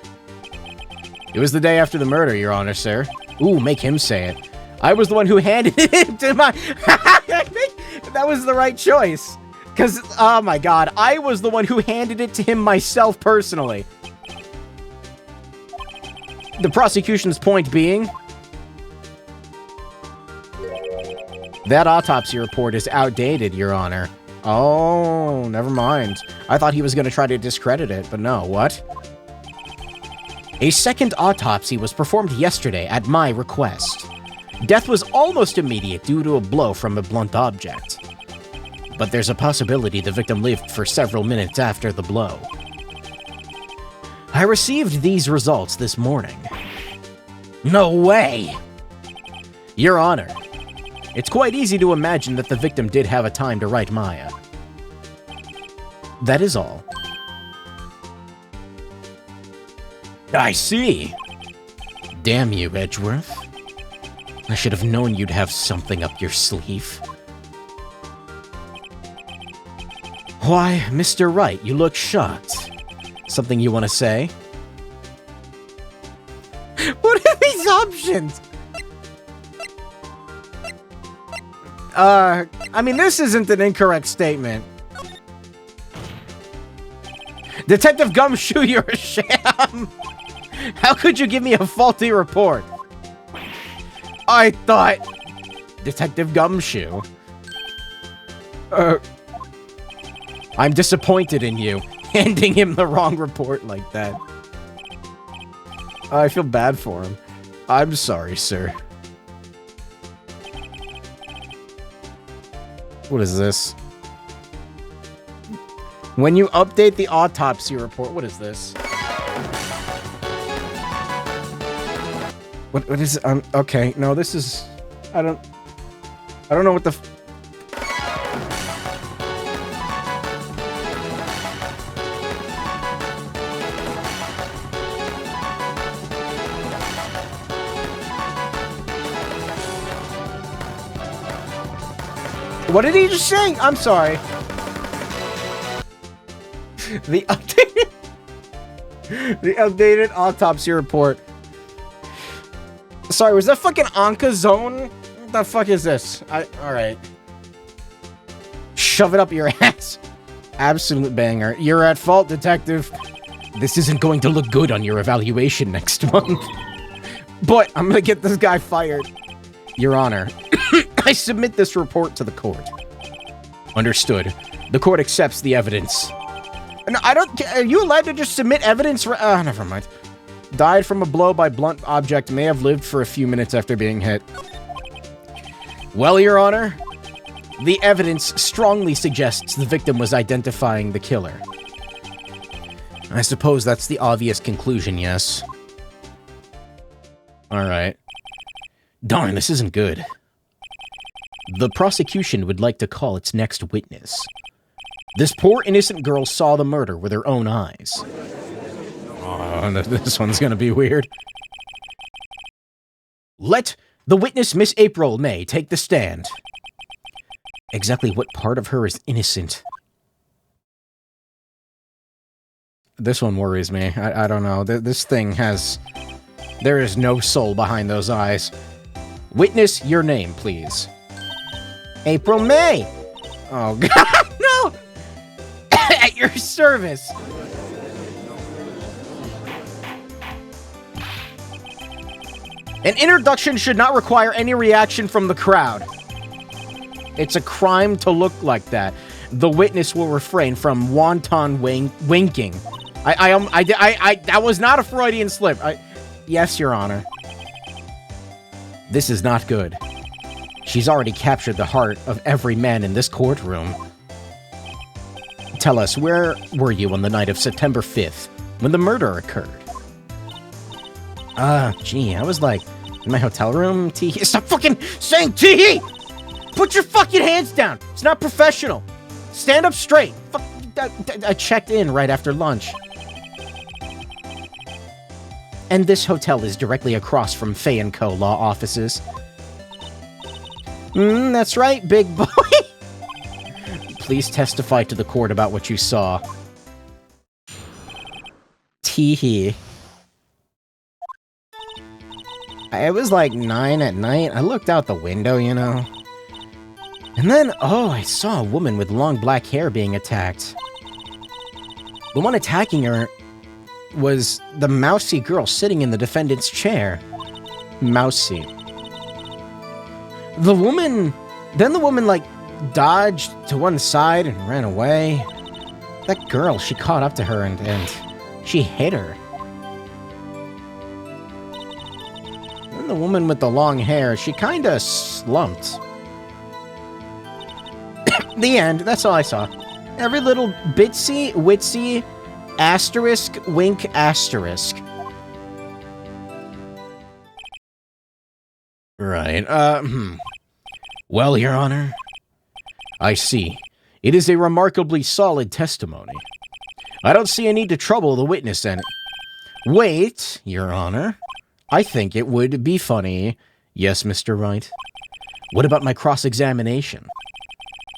It was the day after the murder, Your Honor, sir. Ooh, make him say it. I was the one who handed it to my... I think that was the right choice. Because, oh my god, I was the one who handed it to him myself personally. The prosecution's point being... that autopsy report is outdated, Your Honor. Oh, never mind. I thought he was going to try to discredit it, but no, what? A second autopsy was performed yesterday at my request. Death was almost immediate due to a blow from a blunt object. But there's a possibility the victim lived for several minutes after the blow. I received these results this morning. No way! Your Honor, it's quite easy to imagine that the victim did have a time to write Maya. That is all. I see. Damn you, Edgeworth. I should have known you'd have something up your sleeve. Why, Mr. Wright, you look shocked. Something you want to say? What are these options? I mean, this isn't an incorrect statement. Detective Gumshoe, you're a sham! How could you give me a faulty report? I thought... Detective Gumshoe? I'm disappointed in you, handing him the wrong report like that. I feel bad for him. I'm sorry, sir. What is this? When you update the autopsy report, what is this? What is it? Okay, no, this is... I don't know what the... What did he just say? I'm sorry. The updated autopsy report. Sorry, was that fucking Anka Zone? What the fuck is this? Alright. Shove it up your ass. Absolute banger. You're at fault, detective. This isn't going to look good on your evaluation next month. But I'm gonna get this guy fired. Your Honor, I submit this report to the court. Understood. The court accepts the evidence. No, I don't... Are you allowed to just submit evidence? Never mind. Died from a blow by blunt object. May have lived for a few minutes after being hit. Well, Your Honor, the evidence strongly suggests the victim was identifying the killer. I suppose that's the obvious conclusion, yes. Alright. Darn, this isn't good. The prosecution would like to call its next witness. This poor innocent girl saw the murder with her own eyes. Oh, this one's gonna be weird. Let the witness, Miss April May, take the stand. Exactly what part of her is innocent? This one worries me. I don't know. This thing has... There is no soul behind those eyes. Witness, your name, please. April May! Oh, God, no! At your service! An introduction should not require any reaction from the crowd. It's a crime to look like that. The witness will refrain from wanton winking. That was not a Freudian slip. Yes, Your Honor. This is not good. She's already captured the heart of every man in this courtroom. Tell us, where were you on the night of September 5th, when the murder occurred? Gee, I was like, in my hotel room, tee-hee. Stop fucking saying tee-hee! Put your fucking hands down! It's not professional! Stand up straight! Fuck, I checked in right after lunch. And this hotel is directly across from Fay & Co. law offices. That's right, big boy! Please testify to the court about what you saw. Tee-hee. It was like 9 at night. I looked out the window, you know. And then, oh, I saw a woman with long black hair being attacked. The one attacking her was the mousy girl sitting in the defendant's chair. Mousy. Then the woman, like, dodged to one side and ran away. That girl, she caught up to her and she hit her. And the woman with the long hair, she kinda slumped. The end, that's all I saw. Every little bitsy, witsy, asterisk, wink, asterisk. Right, Well, Your Honor, I see. It is a remarkably solid testimony. I don't see a need to trouble the witness and... Wait, Your Honor. I think it would be funny. Yes, Mr. Wright. What about my cross-examination?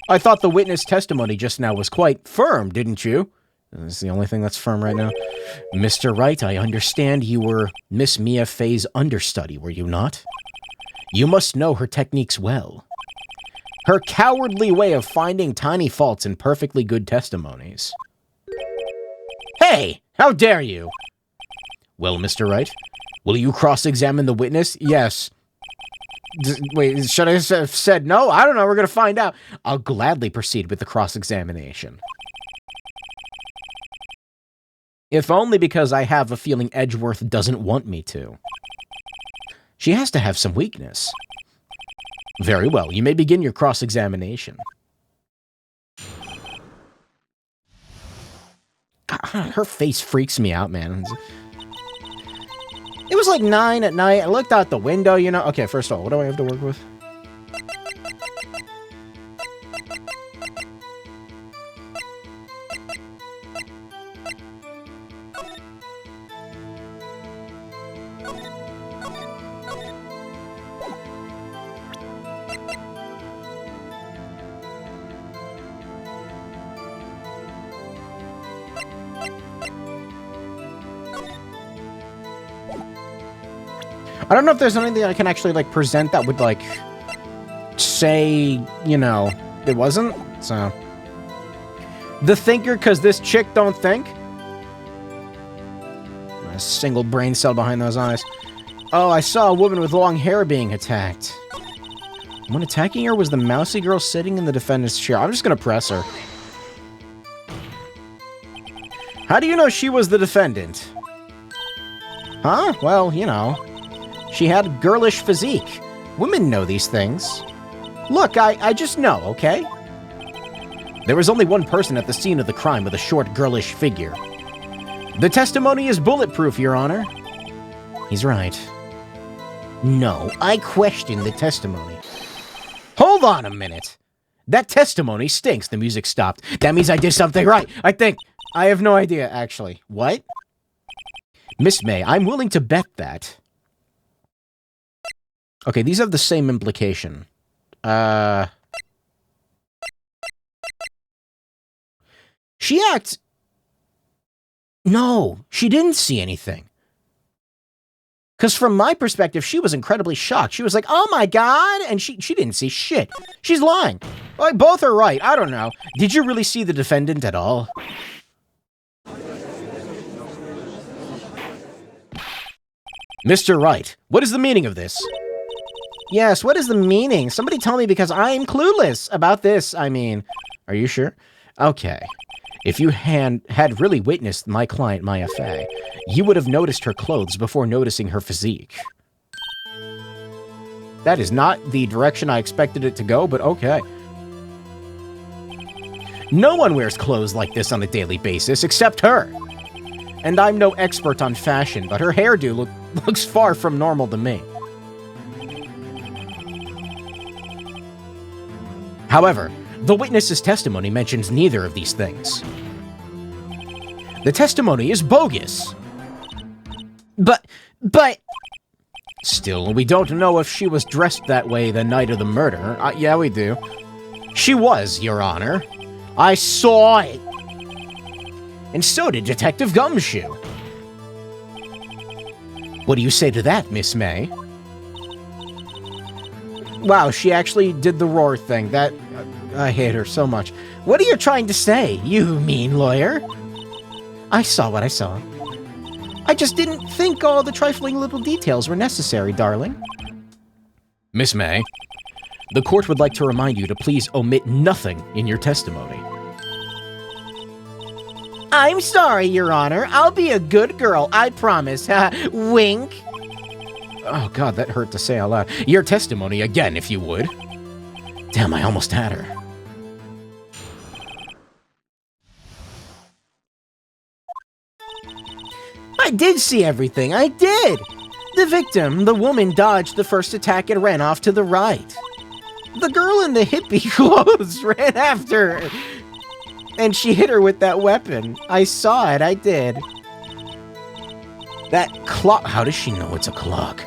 I thought the witness testimony just now was quite firm, didn't you? That's the only thing that's firm right now. Mr. Wright, I understand you were Miss Mia Fey's understudy, were you not? You must know her techniques well. Her cowardly way of finding tiny faults in perfectly good testimonies. Hey! How dare you! Well, Mr. Wright, will you cross-examine the witness? Yes. Wait, should I have said no? I don't know, we're gonna find out. I'll gladly proceed with the cross-examination. If only because I have a feeling Edgeworth doesn't want me to. She has to have some weakness. Very well, you may begin your cross-examination. Her face freaks me out, man. It was like 9 at night. I looked out the window, you know. Okay, first of all, what do I have to work with? I don't know if there's anything I can actually, like, present that would, like, say, you know, it wasn't, so. The thinker, because this chick don't think. A single brain cell behind those eyes. Oh, I saw a woman with long hair being attacked. When attacking her was the mousy girl sitting in the defendant's chair. I'm just gonna press her. How do you know she was the defendant? Huh? Well, you know. She had girlish physique. Women know these things. Look, I just know, okay? There was only one person at the scene of the crime with a short, girlish figure. The testimony is bulletproof, Your Honor. He's right. No, I question the testimony. Hold on a minute. That testimony stinks. The music stopped. That means I did something right, I think. I have no idea, actually. What? Miss May, I'm willing to bet that. Okay, these have the same implication. She acts... No, she didn't see anything. Because from my perspective, she was incredibly shocked. She was like, oh my god, and she didn't see shit. She's lying. Like, both are right, I don't know. Did you really see the defendant at all? Mr. Wright, what is the meaning of this? Yes, what is the meaning? Somebody tell me because I'm clueless about this, I mean. Are you sure? Okay. If you had really witnessed my client, Maya Fey, you would have noticed her clothes before noticing her physique. That is not the direction I expected it to go, but okay. No one wears clothes like this on a daily basis except her. And I'm no expert on fashion, but her hairdo looks far from normal to me. However, the witness's testimony mentions neither of these things. The testimony is bogus. But... Still, we don't know if she was dressed that way the night of the murder. Yeah, we do. She was, Your Honor. I saw it. And so did Detective Gumshoe. What do you say to that, Miss May? Wow, she actually did the roar thing. That... I hate her so much. What are you trying to say, you mean lawyer? I saw what I saw. I just didn't think all the trifling little details were necessary, darling. Miss May, the court would like to remind you to please omit nothing in your testimony. I'm sorry, Your Honor. I'll be a good girl, I promise. Wink. Oh, God, that hurt to say out loud. Your testimony again, if you would. Damn, I almost had her. I did see everything, I did! The victim, the woman, dodged the first attack and ran off to the right. The girl in the hippie clothes ran after her. And she hit her with that weapon. I saw it, I did. That clock... How does she know it's a clock?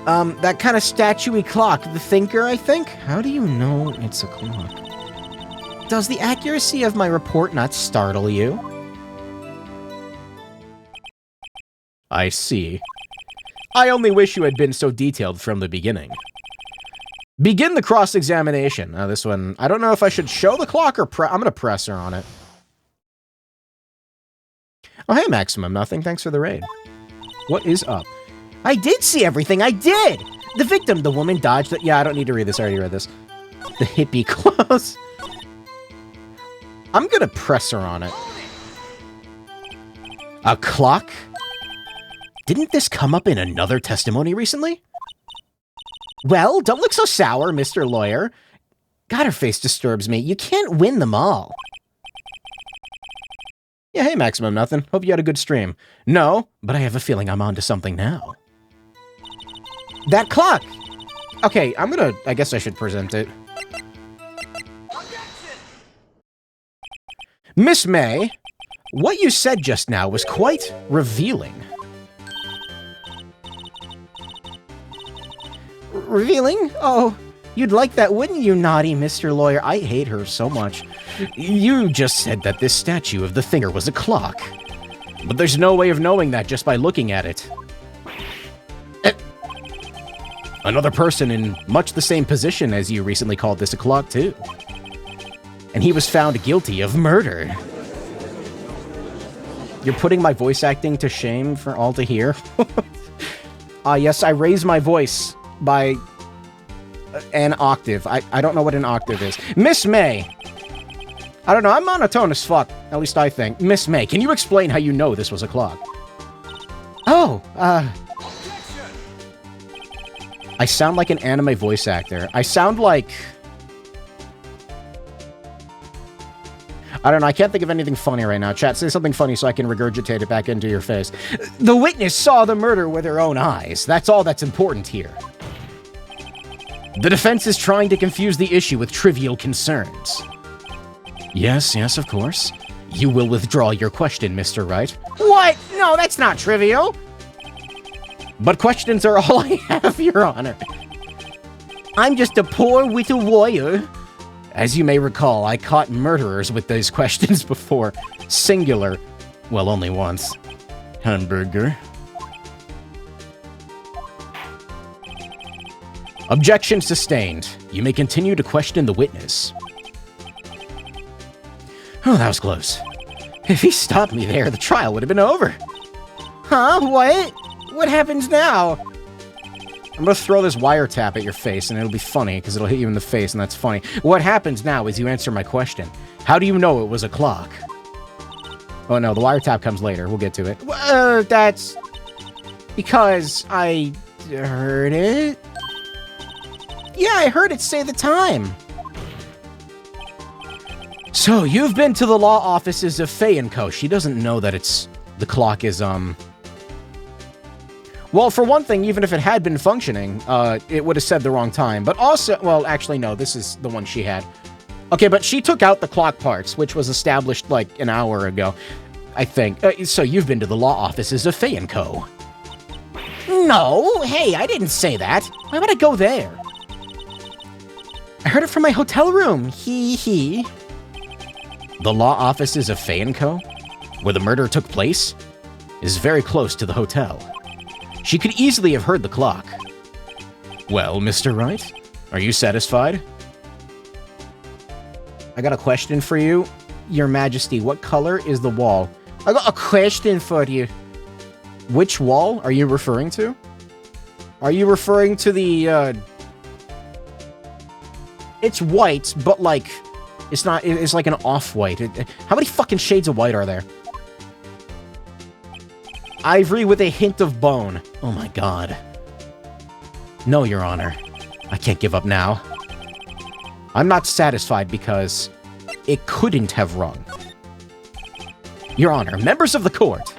That kind of statue-y clock. The thinker, I think? How do you know it's a clock? Does the accuracy of my report not startle you? I see. I only wish you had been so detailed from the beginning. Begin the cross-examination. Now, this one, I don't know if I should show the clock or I'm going to press her on it. Oh, hey, Maximum Nothing. Thanks for the raid. What is up? I did see everything. I did. The victim, the woman, dodged it. Yeah, I don't need to read this. I already read this. The hippie clothes. I'm going to press her on it. A clock? Didn't this come up in another testimony recently? Well, don't look so sour, Mr. Lawyer. God, her face disturbs me. You can't win them all. Yeah, hey, Maximum Nothing. Hope you had a good stream. No, but I have a feeling I'm onto something now. That clock! Okay, I guess I should present it. Miss May, what you said just now was quite revealing. Revealing? Oh, you'd like that, wouldn't you, naughty Mr. Lawyer? I hate her so much. You just said that this statue of the Thinger was a clock. But there's no way of knowing that just by looking at it. Another person in much the same position as you recently called this a clock, too. And he was found guilty of murder. You're putting my voice acting to shame for all to hear? Yes, I raised my voice by an octave. I don't know what an octave is. Miss May! I don't know, I'm monotone as fuck. At least I think. Miss May, can you explain how you know this was a clock? Oh, I sound like an anime voice actor. I sound like... I don't know, I can't think of anything funny right now. Chat, say something funny so I can regurgitate it back into your face. The witness saw the murder with her own eyes. That's all that's important here. The defense is trying to confuse the issue with trivial concerns. Yes, of course. You will withdraw your question, Mr. Wright. What? No, that's not trivial. But questions are all I have, Your Honor. I'm just a poor little lawyer. As you may recall, I caught murderers with those questions before. Singular. Well, only once. Hamburger. Objection sustained. You may continue to question the witness. Oh, that was close. If he stopped me there, the trial would have been over. Huh? What? What happens now? I'm gonna throw this wiretap at your face, and it'll be funny, because it'll hit you in the face, and that's funny. What happens now is you answer my question. How do you know it was a clock? Oh no, the wiretap comes later. We'll get to it. That's... because I heard it? Yeah, I heard it say the time. So, you've been to the law offices of Fay & Co. She doesn't know that the clock is, Well, for one thing, even if it had been functioning, it would have said the wrong time. But also, well, actually, no, this is the one she had. Okay, but she took out the clock parts, which was established, like, an hour ago, I think. So you've been to the law offices of Fay & Co. No, hey, I didn't say that. Why would I go there? I heard it from my hotel room. Hee. The law offices of Fay & Co., where the murder took place, is very close to the hotel. She could easily have heard the clock. Well, Mr. Wright, Are you satisfied? I got a question for you. Your Majesty, what color is the wall? I got a question for you. Which wall are you referring to? Are you referring to the, It's white, but like, it's not, it's like an off-white. How many fucking shades of white are there? Ivory with a hint of bone. Oh my god. No, Your Honor. I can't give up now. I'm not satisfied because it couldn't have rung. Your Honor, members of the court.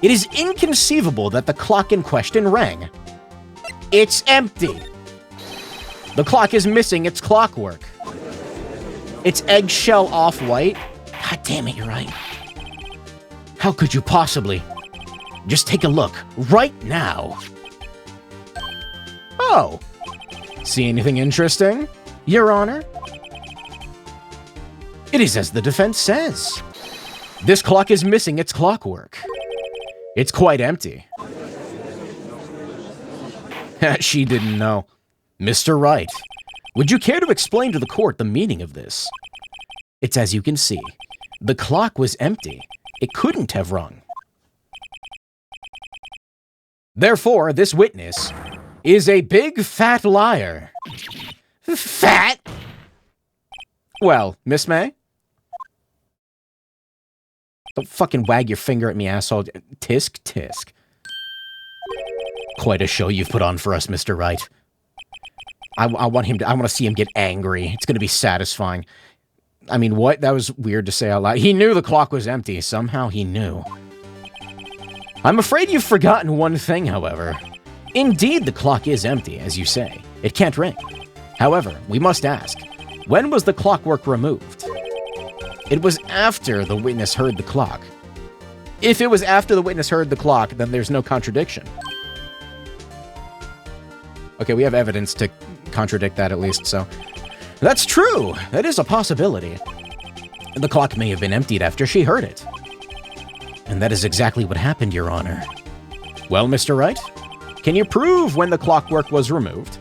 It is inconceivable that the clock in question rang. It's empty. The clock is missing its clockwork. It's eggshell off-white. God damn it, you're right. How could you possibly? Just take a look right now. Oh. See anything interesting, Your Honor? It is as the defense says. This clock is missing its clockwork. It's quite empty. She didn't know. Mr. Wright, would you care to explain to the court the meaning of this? It's as you can see. The clock was empty. It couldn't have rung. Therefore, this witness is a big fat liar. Fat? Well, Miss May? Don't fucking wag your finger at me, asshole. Tisk, tisk. Quite a show you've put on for us, Mr. Wright. I want to see him get angry. It's going to be satisfying. I mean, what? That was weird to say out loud. He knew the clock was empty. Somehow he knew. I'm afraid you've forgotten one thing, however. Indeed, the clock is empty, as you say. It can't ring. However, we must ask, when was the clockwork removed? It was after the witness heard the clock. If it was after the witness heard the clock, then there's no contradiction. Okay, we have evidence to contradict that at least, so... That's true! That is a possibility. The clock may have been emptied after she heard it. And that is exactly what happened, Your Honor. Well, Mr. Wright, can you prove when the clockwork was removed?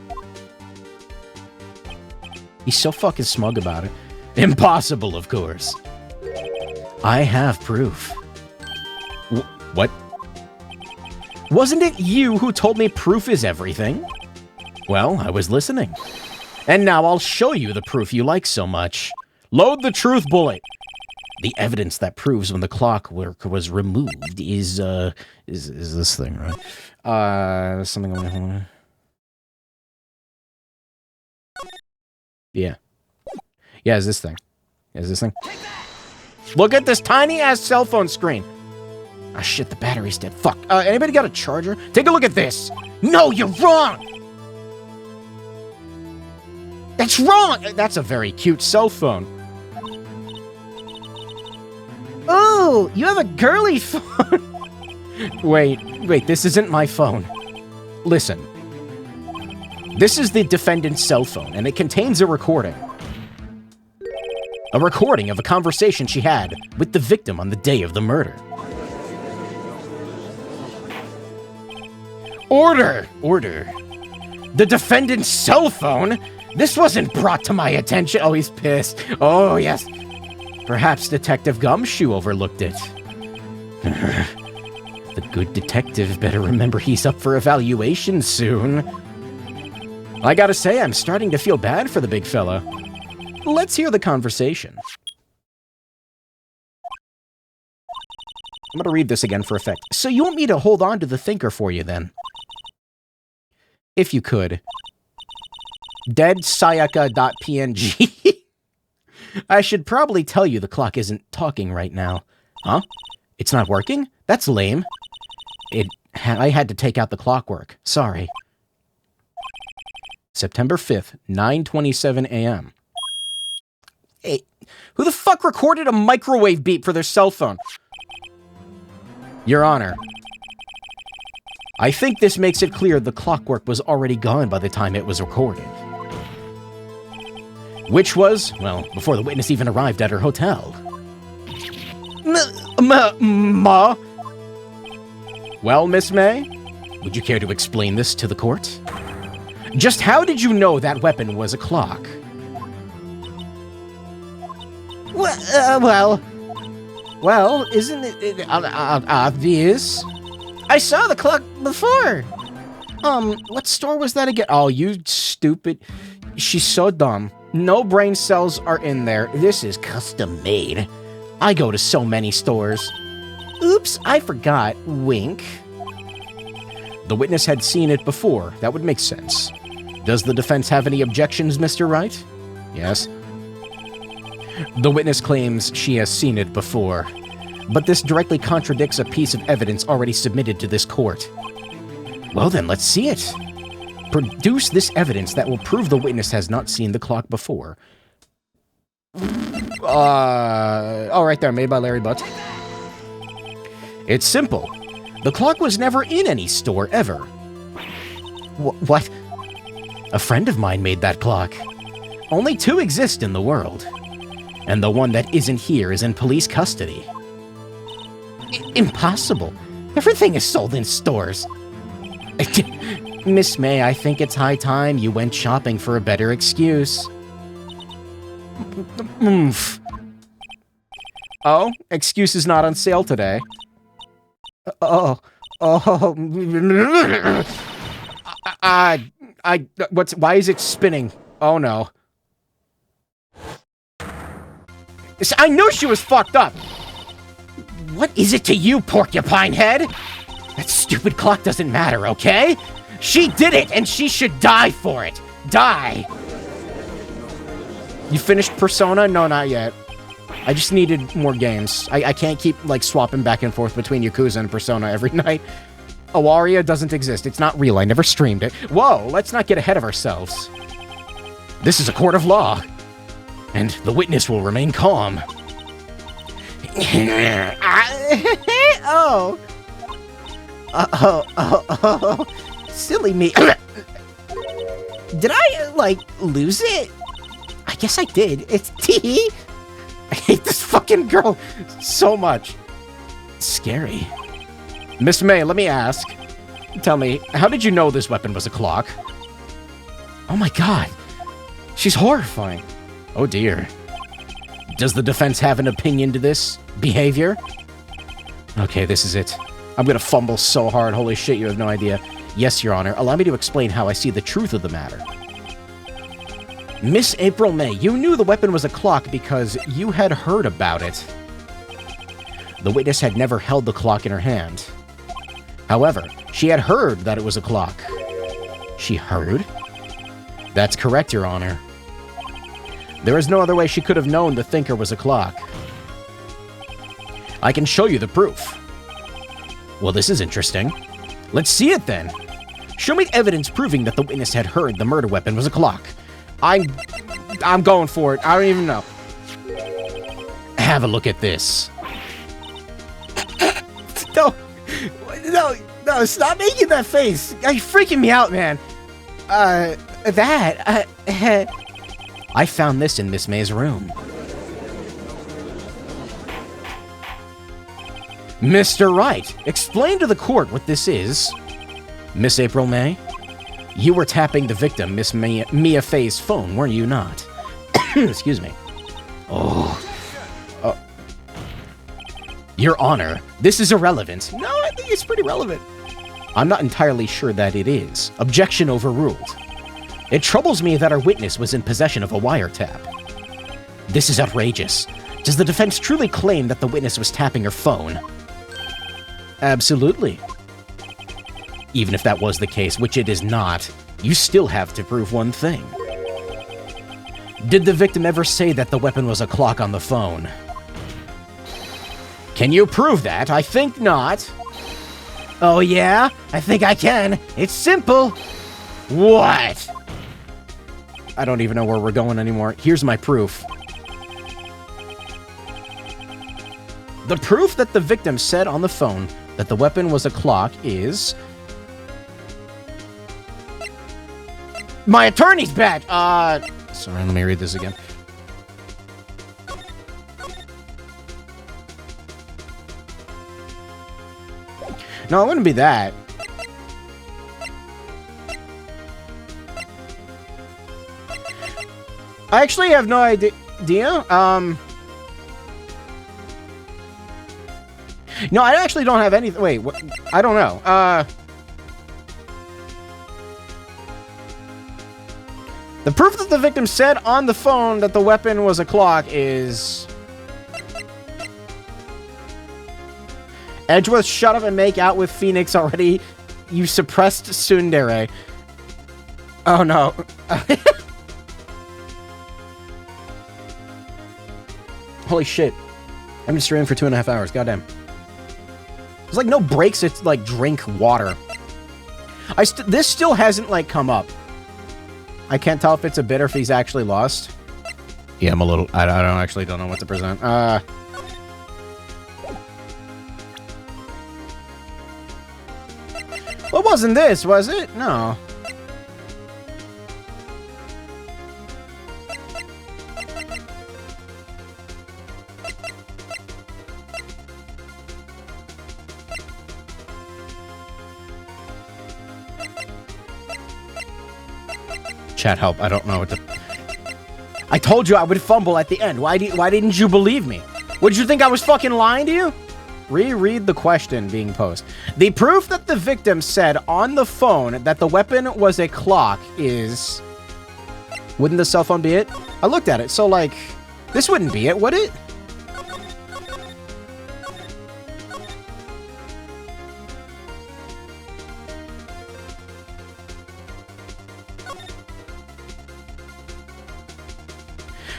He's so fucking smug about it. Impossible, of course. I have proof. What? Wasn't it you who told me proof is everything? Well, I was listening. And now I'll show you the proof you like so much. Load the truth bullet. The evidence that proves when the clockwork was removed is this thing, right? Something on... Yeah. Yeah, is this thing. Is this thing. Look at this tiny-ass cell phone screen. Ah, shit, the battery's dead. Fuck. Anybody got a charger? Take a look at this. No, you're wrong! That's wrong! That's a very cute cell phone. Oh, you have a girly phone. Wait, this isn't my phone. Listen. This is the defendant's cell phone, and it contains a recording. A recording of a conversation she had with the victim on the day of the murder. Order! Order. The defendant's cell phone? This wasn't brought to my attention. Oh, he's pissed. Oh, yes. Perhaps Detective Gumshoe overlooked it. The good detective better remember he's up for evaluation soon. I gotta say, I'm starting to feel bad for the big fella. Let's hear the conversation. I'm gonna read this again for effect. So you want me to hold on to the thinker for you, then? If you could. Deadsayaka.png. I should probably tell you the clock isn't talking right now. Huh? It's not working? That's lame. I had to take out the clockwork. Sorry. September 5th, 9:27 a.m. Hey, who the fuck recorded a microwave beep for their cell phone? Your Honor, I think this makes it clear the clockwork was already gone by the time it was recorded. Which was, well, before the witness even arrived at her hotel. Ma? Well, Miss May, would you care to explain this to the court? Just how did you know that weapon was a clock? Well, isn't it obvious? I saw the clock before. What store was that again? Oh, you stupid. She's so dumb. No brain cells are in there. This is custom made. I go to so many stores. Oops, I forgot. Wink. The witness had seen it before. That would make sense. Does the defense have any objections, Mr. Wright? Yes. The witness claims she has seen it before, but this directly contradicts a piece of evidence already submitted to this court. Well then, let's see it. Produce this evidence that will prove the witness has not seen the clock before. Oh, right there, made by Larry Butt. It's simple. The clock was never in any store, ever. What? A friend of mine made that clock. Only 2 exist in the world. And the one that isn't here is in police custody. Impossible. Everything is sold in stores. Miss May, I think it's high time you went shopping for a better excuse. Oh, excuse is not on sale today. Why is it spinning? Oh no. I knew she was fucked up! What is it to you, porcupine head? That stupid clock doesn't matter, okay? She did it, and she should die for it! Die! You finished Persona? No, not yet. I just needed more games. I can't keep, like, swapping back and forth between Yakuza and Persona every night. Awaria doesn't exist. It's not real. I never streamed it. Whoa, let's not get ahead of ourselves. This is a court of law. And the witness will remain calm. Silly me. Did I, like, lose it? I guess I did. It's T. I hate this fucking girl so much. It's scary. Miss May, let me ask. Tell me, how did you know this weapon was a clock? Oh my god. She's horrifying. Oh dear. Does the defense have an opinion to this behavior? Okay, this is it. I'm gonna fumble so hard, holy shit, you have no idea. Yes, Your Honor, allow me to explain how I see the truth of the matter. Miss April May, you knew the weapon was a clock because you had heard about it. The witness had never held the clock in her hand. However, she had heard that it was a clock. She heard? That's correct, Your Honor. There is no other way she could have known the thinker was a clock. I can show you the proof. Well, this is interesting. Let's see it then. Show me evidence proving that the witness had heard the murder weapon was a clock. I'm going for it. I don't even know. Have a look at this. No, stop making that face. You're freaking me out, man. I found this in Miss May's room. Mr. Wright, explain to the court what this is. Miss April May, you were tapping the victim, Miss Mia Fey's phone, were you not? Excuse me. Oh. Your Honor, this is irrelevant. No, I think it's pretty relevant. I'm not entirely sure that it is. Objection overruled. It troubles me that our witness was in possession of a wiretap. This is outrageous. Does the defense truly claim that the witness was tapping her phone? Absolutely. Even if that was the case, which it is not, you still have to prove one thing. Did the victim ever say that the weapon was a clock on the phone? Can you prove that? I think not. Oh yeah? I think I can. It's simple. What? I don't even know where we're going anymore. Here's my proof. The proof that the victim said on the phone that the weapon was a clock is... my attorney's badge! Sorry, let me read this again. No, it wouldn't be that. I actually have no idea. No, I actually don't have anything. Wait, what? I don't know. The proof that the victim said on the phone that the weapon was a clock is... Edgeworth, shut up and make out with Phoenix already. You suppressed tsundere. Oh, no. Holy shit. I've been streaming for 2.5 hours. Goddamn. There's, like, no breaks to, like, drink water. This still hasn't, like, come up. I can't tell if it's a bit or if he's actually lost. Yeah, I'm a little... I don't know what to present. Well, it wasn't this, was it? No. Chat help. I don't know what to... I told you I would fumble at the end. Why didn't you believe me? What, did you think I was fucking lying to you? Reread the question being posed. The proof that the victim said on the phone that the weapon was a clock is... Wouldn't the cell phone be it? I looked at it, so, like... This wouldn't be it, would it?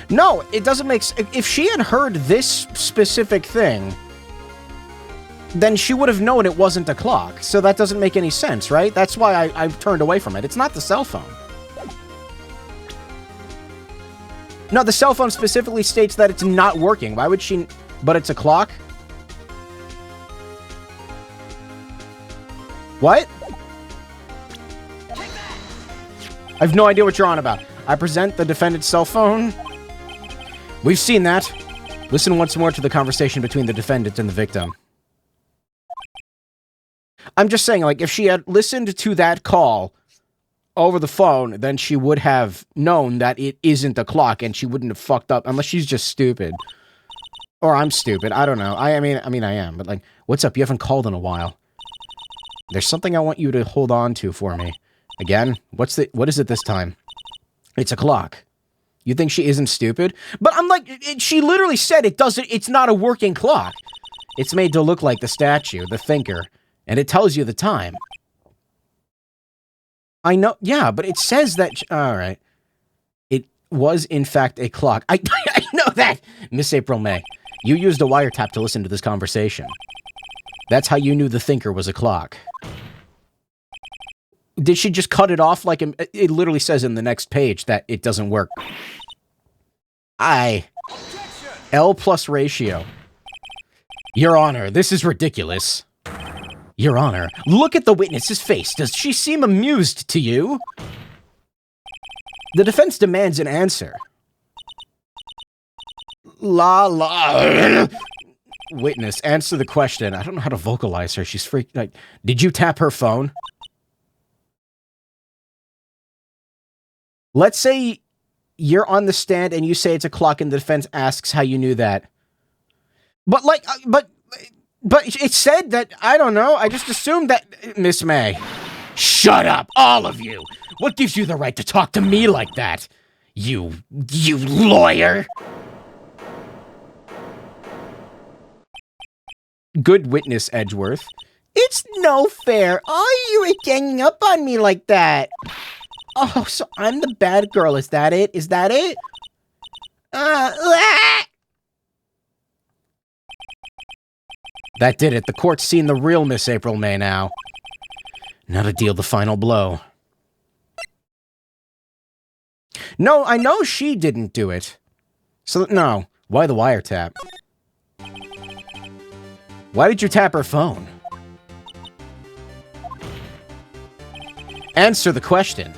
No, it doesn't make sense. If she had heard this specific thing, then she would have known it wasn't a clock. So that doesn't make any sense, right? That's why I've turned away from it. It's not the cell phone. No, the cell phone specifically states that it's not working. Why would she... But it's a clock? What? I have no idea what you're on about. I present the defendant's cell phone... We've seen that. Listen once more to the conversation between the defendant and the victim. I'm just saying, like, if she had listened to that call over the phone, then she would have known that it isn't a clock, and she wouldn't have fucked up, unless she's just stupid. Or I'm stupid, I don't know. I mean, I am, but, like, what's up? You haven't called in a while. There's something I want you to hold on to for me. Again? What is it this time? It's a clock. You think she isn't stupid? But I'm like, she literally said it's not a working clock. It's made to look like the statue, the thinker, and it tells you the time. I know, yeah, but it says that, all right. It was, in fact, a clock. I know that, Miss April May. You used a wiretap to listen to this conversation. That's how you knew the thinker was a clock. Did she just cut it off like it literally says in the next page that it doesn't work? L plus ratio. Your Honor, this is ridiculous. Your Honor, look at the witness's face. Does she seem amused to you? The defense demands an answer. Witness, answer the question. I don't know how to vocalize her. She's freaked. Like, did you tap her phone? Let's say you're on the stand and you say it's a clock and the defense asks how you knew that. But like, but it said that, I don't know, I just assumed that, Miss May. Shut up, all of you. What gives you the right to talk to me like that? You lawyer. Good witness, Edgeworth. It's no fair. Oh, you were ganging up on me like that. Oh, so I'm the bad girl. Is that it? Is that it? That did it. The court's seen the real Miss April May now. Now to deal the final blow. No, I know she didn't do it. So, no. Why the wiretap? Why did you tap her phone? Answer the question.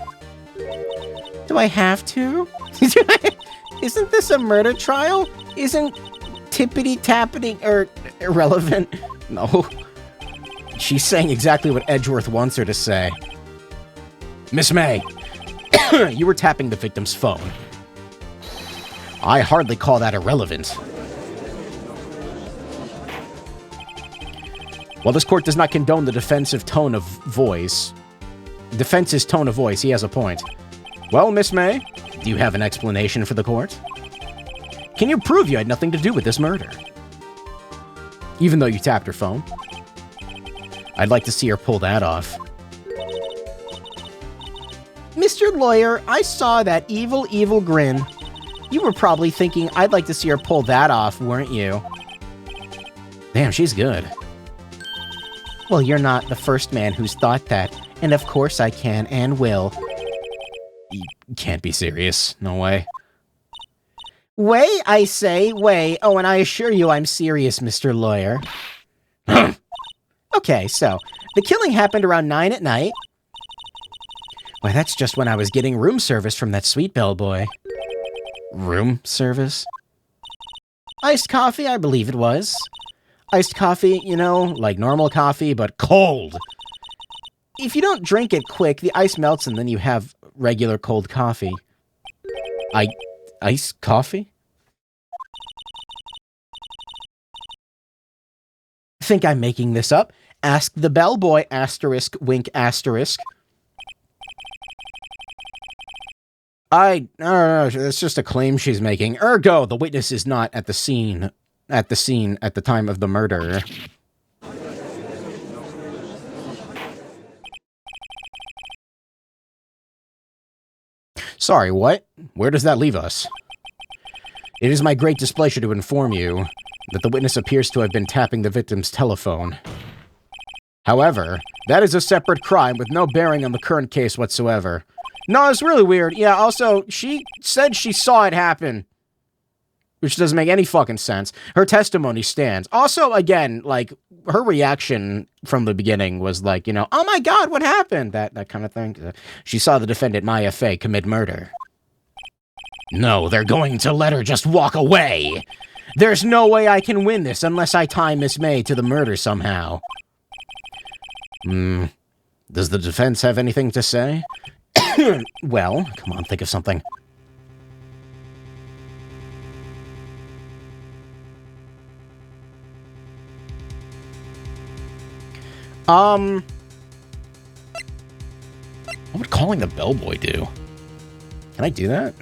Do I have to? Isn't this a murder trial? Isn't tippity-tappity irrelevant? No. She's saying exactly what Edgeworth wants her to say. Miss May, you were tapping the victim's phone. I hardly call that irrelevant. While this court does not condone the defense's tone of voice, he has a point. Well, Miss May, do you have an explanation for the court? Can you prove you had nothing to do with this murder? Even though you tapped her phone? I'd like to see her pull that off. Mr. Lawyer, I saw that evil, evil grin. You were probably thinking, I'd like to see her pull that off, weren't you? Damn, she's good. Well, you're not the first man who's thought that, and of course I can and will. You can't be serious. No way. Way, I say, way. Oh, and I assure you I'm serious, Mr. Lawyer. Okay, so, the killing happened around 9 at night. Why, that's just when I was getting room service from that sweet bellboy. Room service? Iced coffee, I believe it was. Iced coffee, you know, like normal coffee, but cold. If you don't drink it quick, the ice melts and then you have regular cold coffee. Iced coffee? Think I'm making this up? Ask the bellboy, asterisk, wink, asterisk. I don't know, it's just a claim she's making. Ergo, the witness is not at the scene at the time of the murder. Sorry, what? Where does that leave us? It is my great displeasure to inform you that the witness appears to have been tapping the victim's telephone. However, that is a separate crime with no bearing on the current case whatsoever. No, it's really weird. Yeah, also, she said she saw it happen. Which doesn't make any fucking sense. Her testimony stands. Also, again, like, her reaction from the beginning was like, you know, oh my god, what happened? That kind of thing. She saw the defendant, Maya Fey, commit murder. No, they're going to let her just walk away. There's no way I can win this unless I tie Miss May to the murder somehow. Does the defense have anything to say? Well, come on, think of something. What would calling the bellboy do? Can I do that?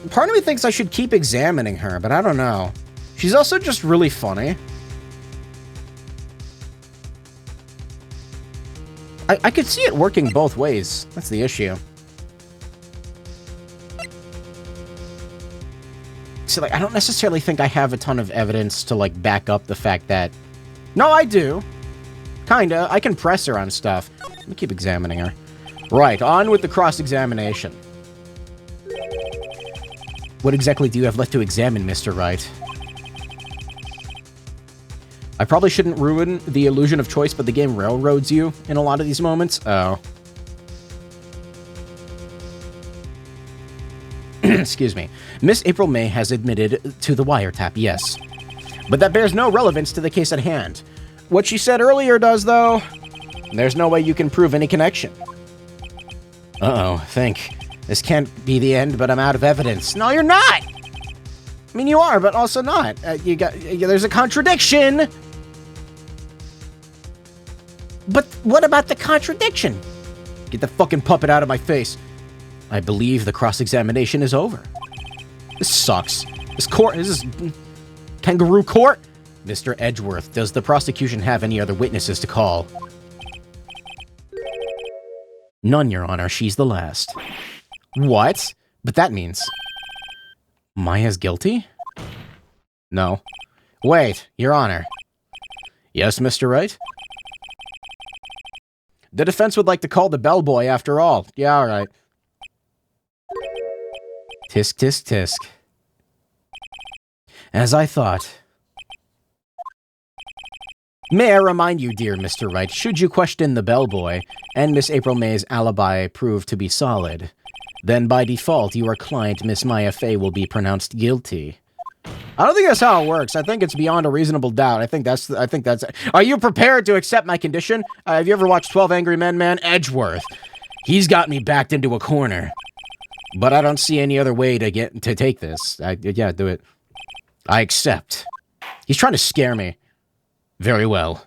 Part of me thinks I should keep examining her, but I don't know. She's also just really funny. I could see it working both ways. That's the issue. So, like, I don't necessarily think I have a ton of evidence to, like, back up the fact that... No, I do. Kinda. I can press her on stuff. Let me keep examining her. Right, on with the cross-examination. What exactly do you have left to examine, Mr. Wright? I probably shouldn't ruin the illusion of choice, but the game railroads you in a lot of these moments. Oh. Excuse me. Miss April May has admitted to the wiretap, yes. But that bears no relevance to the case at hand. What she said earlier does, though. There's no way you can prove any connection. Uh-oh, think. This can't be the end, but I'm out of evidence. No, you're not! I mean, you are, but also not. There's a contradiction! But what about the contradiction? Get the fucking puppet out of my face. I believe the cross-examination is over. This sucks. This is kangaroo court? Mr. Edgeworth, does the prosecution have any other witnesses to call? None, Your Honor. She's the last. What? But that means... Maya's guilty? No. Wait, Your Honor. Yes, Mr. Wright? The defense would like to call the bellboy after all. Yeah, all right. Tisk, tisk, tisk. As I thought. May I remind you, dear Mr. Wright, should you question the bellboy, and Miss April May's alibi prove to be solid, then by default, your client, Miss Maya Fey, will be pronounced guilty. I don't think that's how it works. I think it's beyond a reasonable doubt. I think that's... Are you prepared to accept my condition? Have you ever watched 12 Angry Men, man? Edgeworth. He's got me backed into a corner. But I don't see any other way to take this. Yeah, do it. I accept. He's trying to scare me. Very well.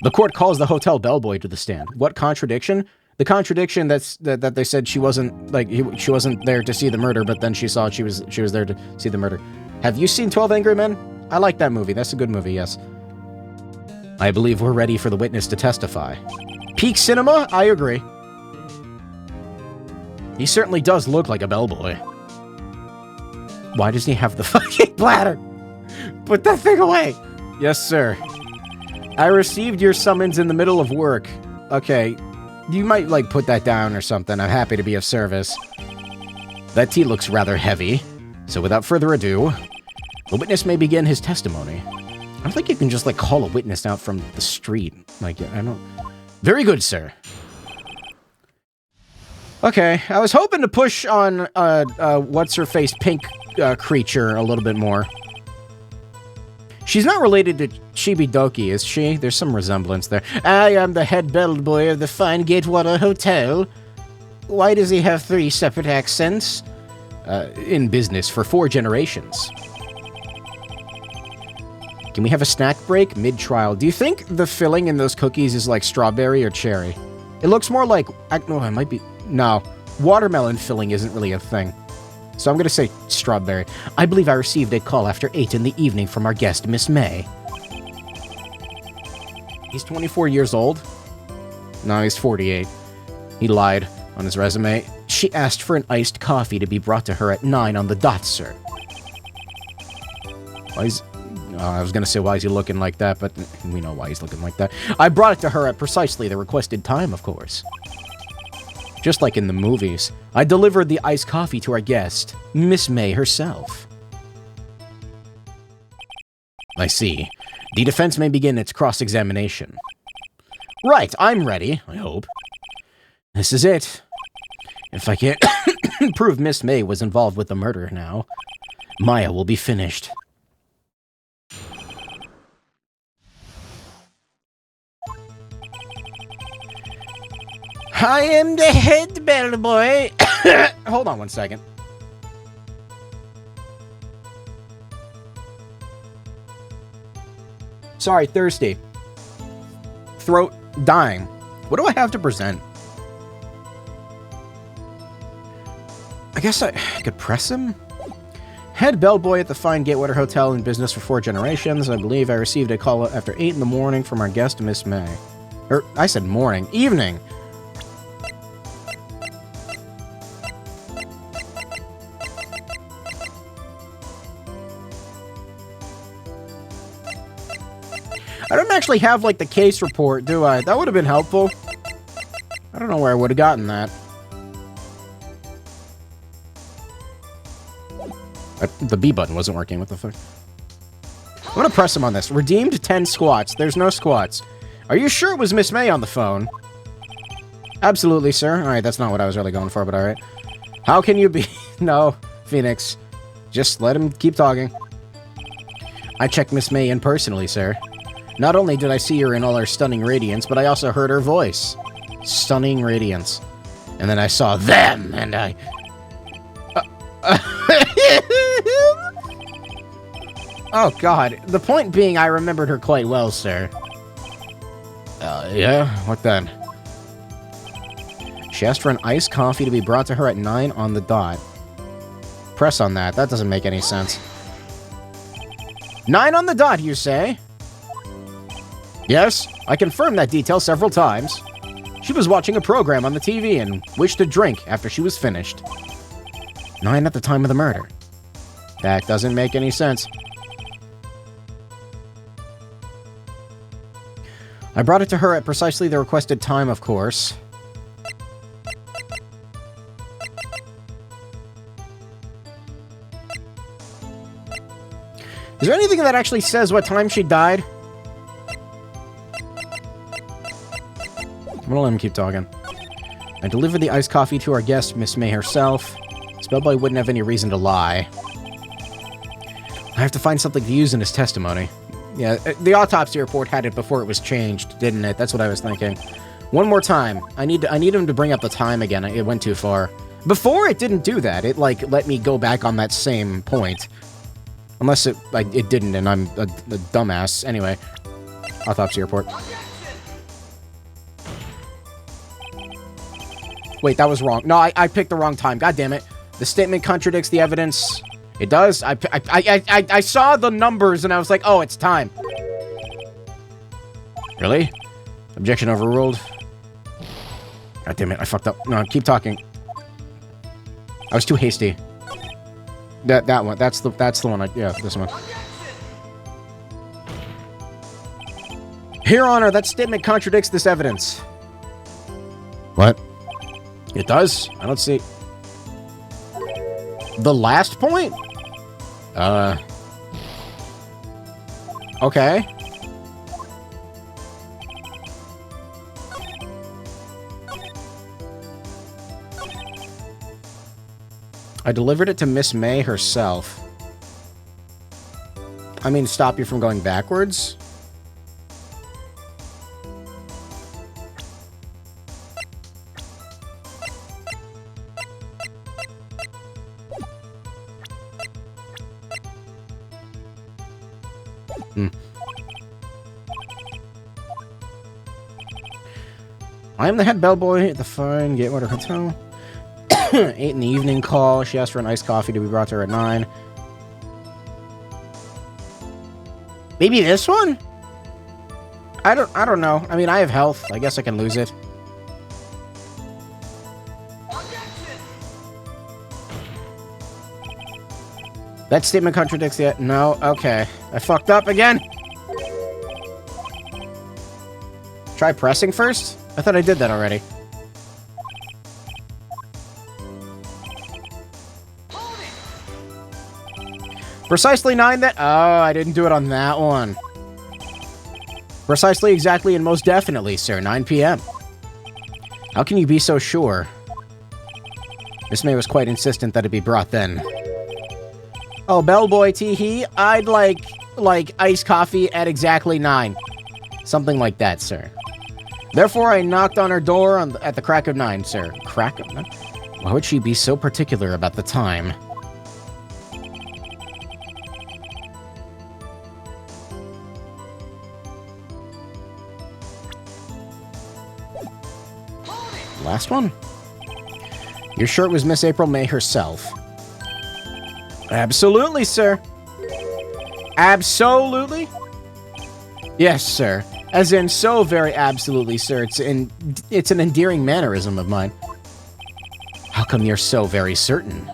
The court calls the hotel bellboy to the stand. What contradiction? The contradiction that they said she wasn't she wasn't there to see the murder, but then she saw she was there to see the murder. Have you seen 12 Angry Men? I like that movie. That's a good movie, yes. I believe we're ready for the witness to testify. Peak cinema? I agree. He certainly does look like a bellboy. Why does he have the fucking bladder? Put that thing away! Yes, sir. I received your summons in the middle of work. Okay, you might, put that down or something. I'm happy to be of service. That tea looks rather heavy. So without further ado, the witness may begin his testimony. I don't think you can just, call a witness out from the street. I don't... Very good, sir. Okay, I was hoping to push on, what's-her-face pink creature a little bit more. She's not related to Chibidoki, is she? There's some resemblance there. I am the head bellboy of the fine Gatewater Hotel. Why does he have 3 separate accents? In business for 4 generations. Can we have a snack break mid-trial? Do you think the filling in those cookies is like strawberry or cherry? It looks more like... No, it might be... No. Watermelon filling isn't really a thing. So I'm going to say strawberry. I believe I received a call after 8 in the evening from our guest, Miss May. He's 24 years old? No, he's 48. He lied on his resume. She asked for an iced coffee to be brought to her at 9 on the dot, sir. Why is... I was going to say, why is he looking like that, but we know why he's looking like that. I brought it to her at precisely the requested time, of course. Just like in the movies, I delivered the iced coffee to our guest, Miss May herself. I see. The defense may begin its cross-examination. Right, I'm ready, I hope. This is it. If I can't prove Miss May was involved with the murder now, Maya will be finished. I am the head bellboy. Hold on one second. Sorry, thirsty. Throat dying. What do I have to present? I guess I could press him? Head bellboy at the fine Gatewater Hotel in business for 4 generations. I believe I received a call after 8 in the morning from our guest, Miss May. I said morning. Evening. I don't actually have, the case report, do I? That would have been helpful. I don't know where I would have gotten that. The B button wasn't working. What the fuck? I'm gonna press him on this. Redeemed 10 squats. There's no squats. Are you sure it was Miss May on the phone? Absolutely, sir. Alright, that's not what I was really going for, but alright. How can you be... No, Phoenix. Just let him keep talking. I checked Miss May in personally, sir. Not only did I see her in all her stunning radiance, but I also heard her voice. Stunning radiance. And then I saw them, and I... Oh, God. The point being, I remembered her quite well, sir. Yeah? What then? She asked for an iced coffee to be brought to her at 9 on the dot. Press on that. That doesn't make any sense. 9 on the dot, you say? Yes, I confirmed that detail several times. She was watching a program on the TV and wished to drink after she was finished. 9 at the time of the murder. That doesn't make any sense. I brought it to her at precisely the requested time, of course. Is there anything that actually says what time she died? I'm gonna let him keep talking. I delivered the iced coffee to our guest, Miss May herself. This bellboy wouldn't have any reason to lie. I have to find something to use in his testimony. Yeah, the autopsy report had it before it was changed, didn't it? That's what I was thinking. One more time. I need him to bring up the time again. It went too far. Before, it didn't do that. It, like, let me go back on that same point. Unless it, like, it didn't, and I'm a dumbass. Anyway, autopsy report. Wait, that was wrong. No, I picked the wrong time. God damn it. The statement contradicts the evidence. It does. I saw the numbers, and I was like, oh, it's time. Really? Objection overruled. God damn it, I fucked up. No, keep talking. I was too hasty. That one. That's the one. Yeah, this one. Your Honor, that statement contradicts this evidence. What? It does? I don't see. The last point? Okay. I delivered it to Miss May herself. I mean, stop you from going backwards? I am the head bellboy at the fine Gatewater Hotel. 8 in the evening call. She asked for an iced coffee to be brought to her at 9. Maybe this one? I don't know. I mean, I have health. I guess I can lose it. That statement contradicts the... No, okay. I fucked up again. Try pressing first? I thought I did that already. Precisely 9 that... Oh, I didn't do it on that one. Precisely, exactly, and most definitely, sir. 9 p.m. How can you be so sure? Miss May was quite insistent that it be brought then. Oh, bellboy tee-hee, I'd like iced coffee at exactly 9. Something like that, sir. Therefore, I knocked on her door at the crack of 9, sir. Crack of 9? Why would she be so particular about the time? Last one? You're sure it was Miss April May herself? Absolutely, sir. Absolutely? Yes, sir. As in, so very absolutely, sir. It's an endearing mannerism of mine. How come you're so very certain?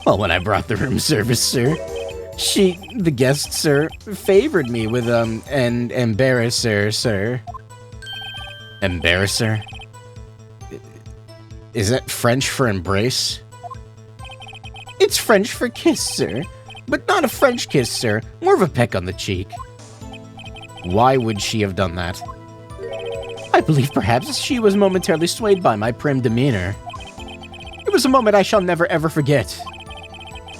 Well, when I brought the room service, sir, the guest, sir, favored me with, an embarrasser, sir. Embarrasser? Is that French for embrace? It's French for kiss, sir. But not a French kiss, sir. More of a peck on the cheek. Why would she have done that? I believe perhaps she was momentarily swayed by my prim demeanor. It was a moment I shall never ever forget.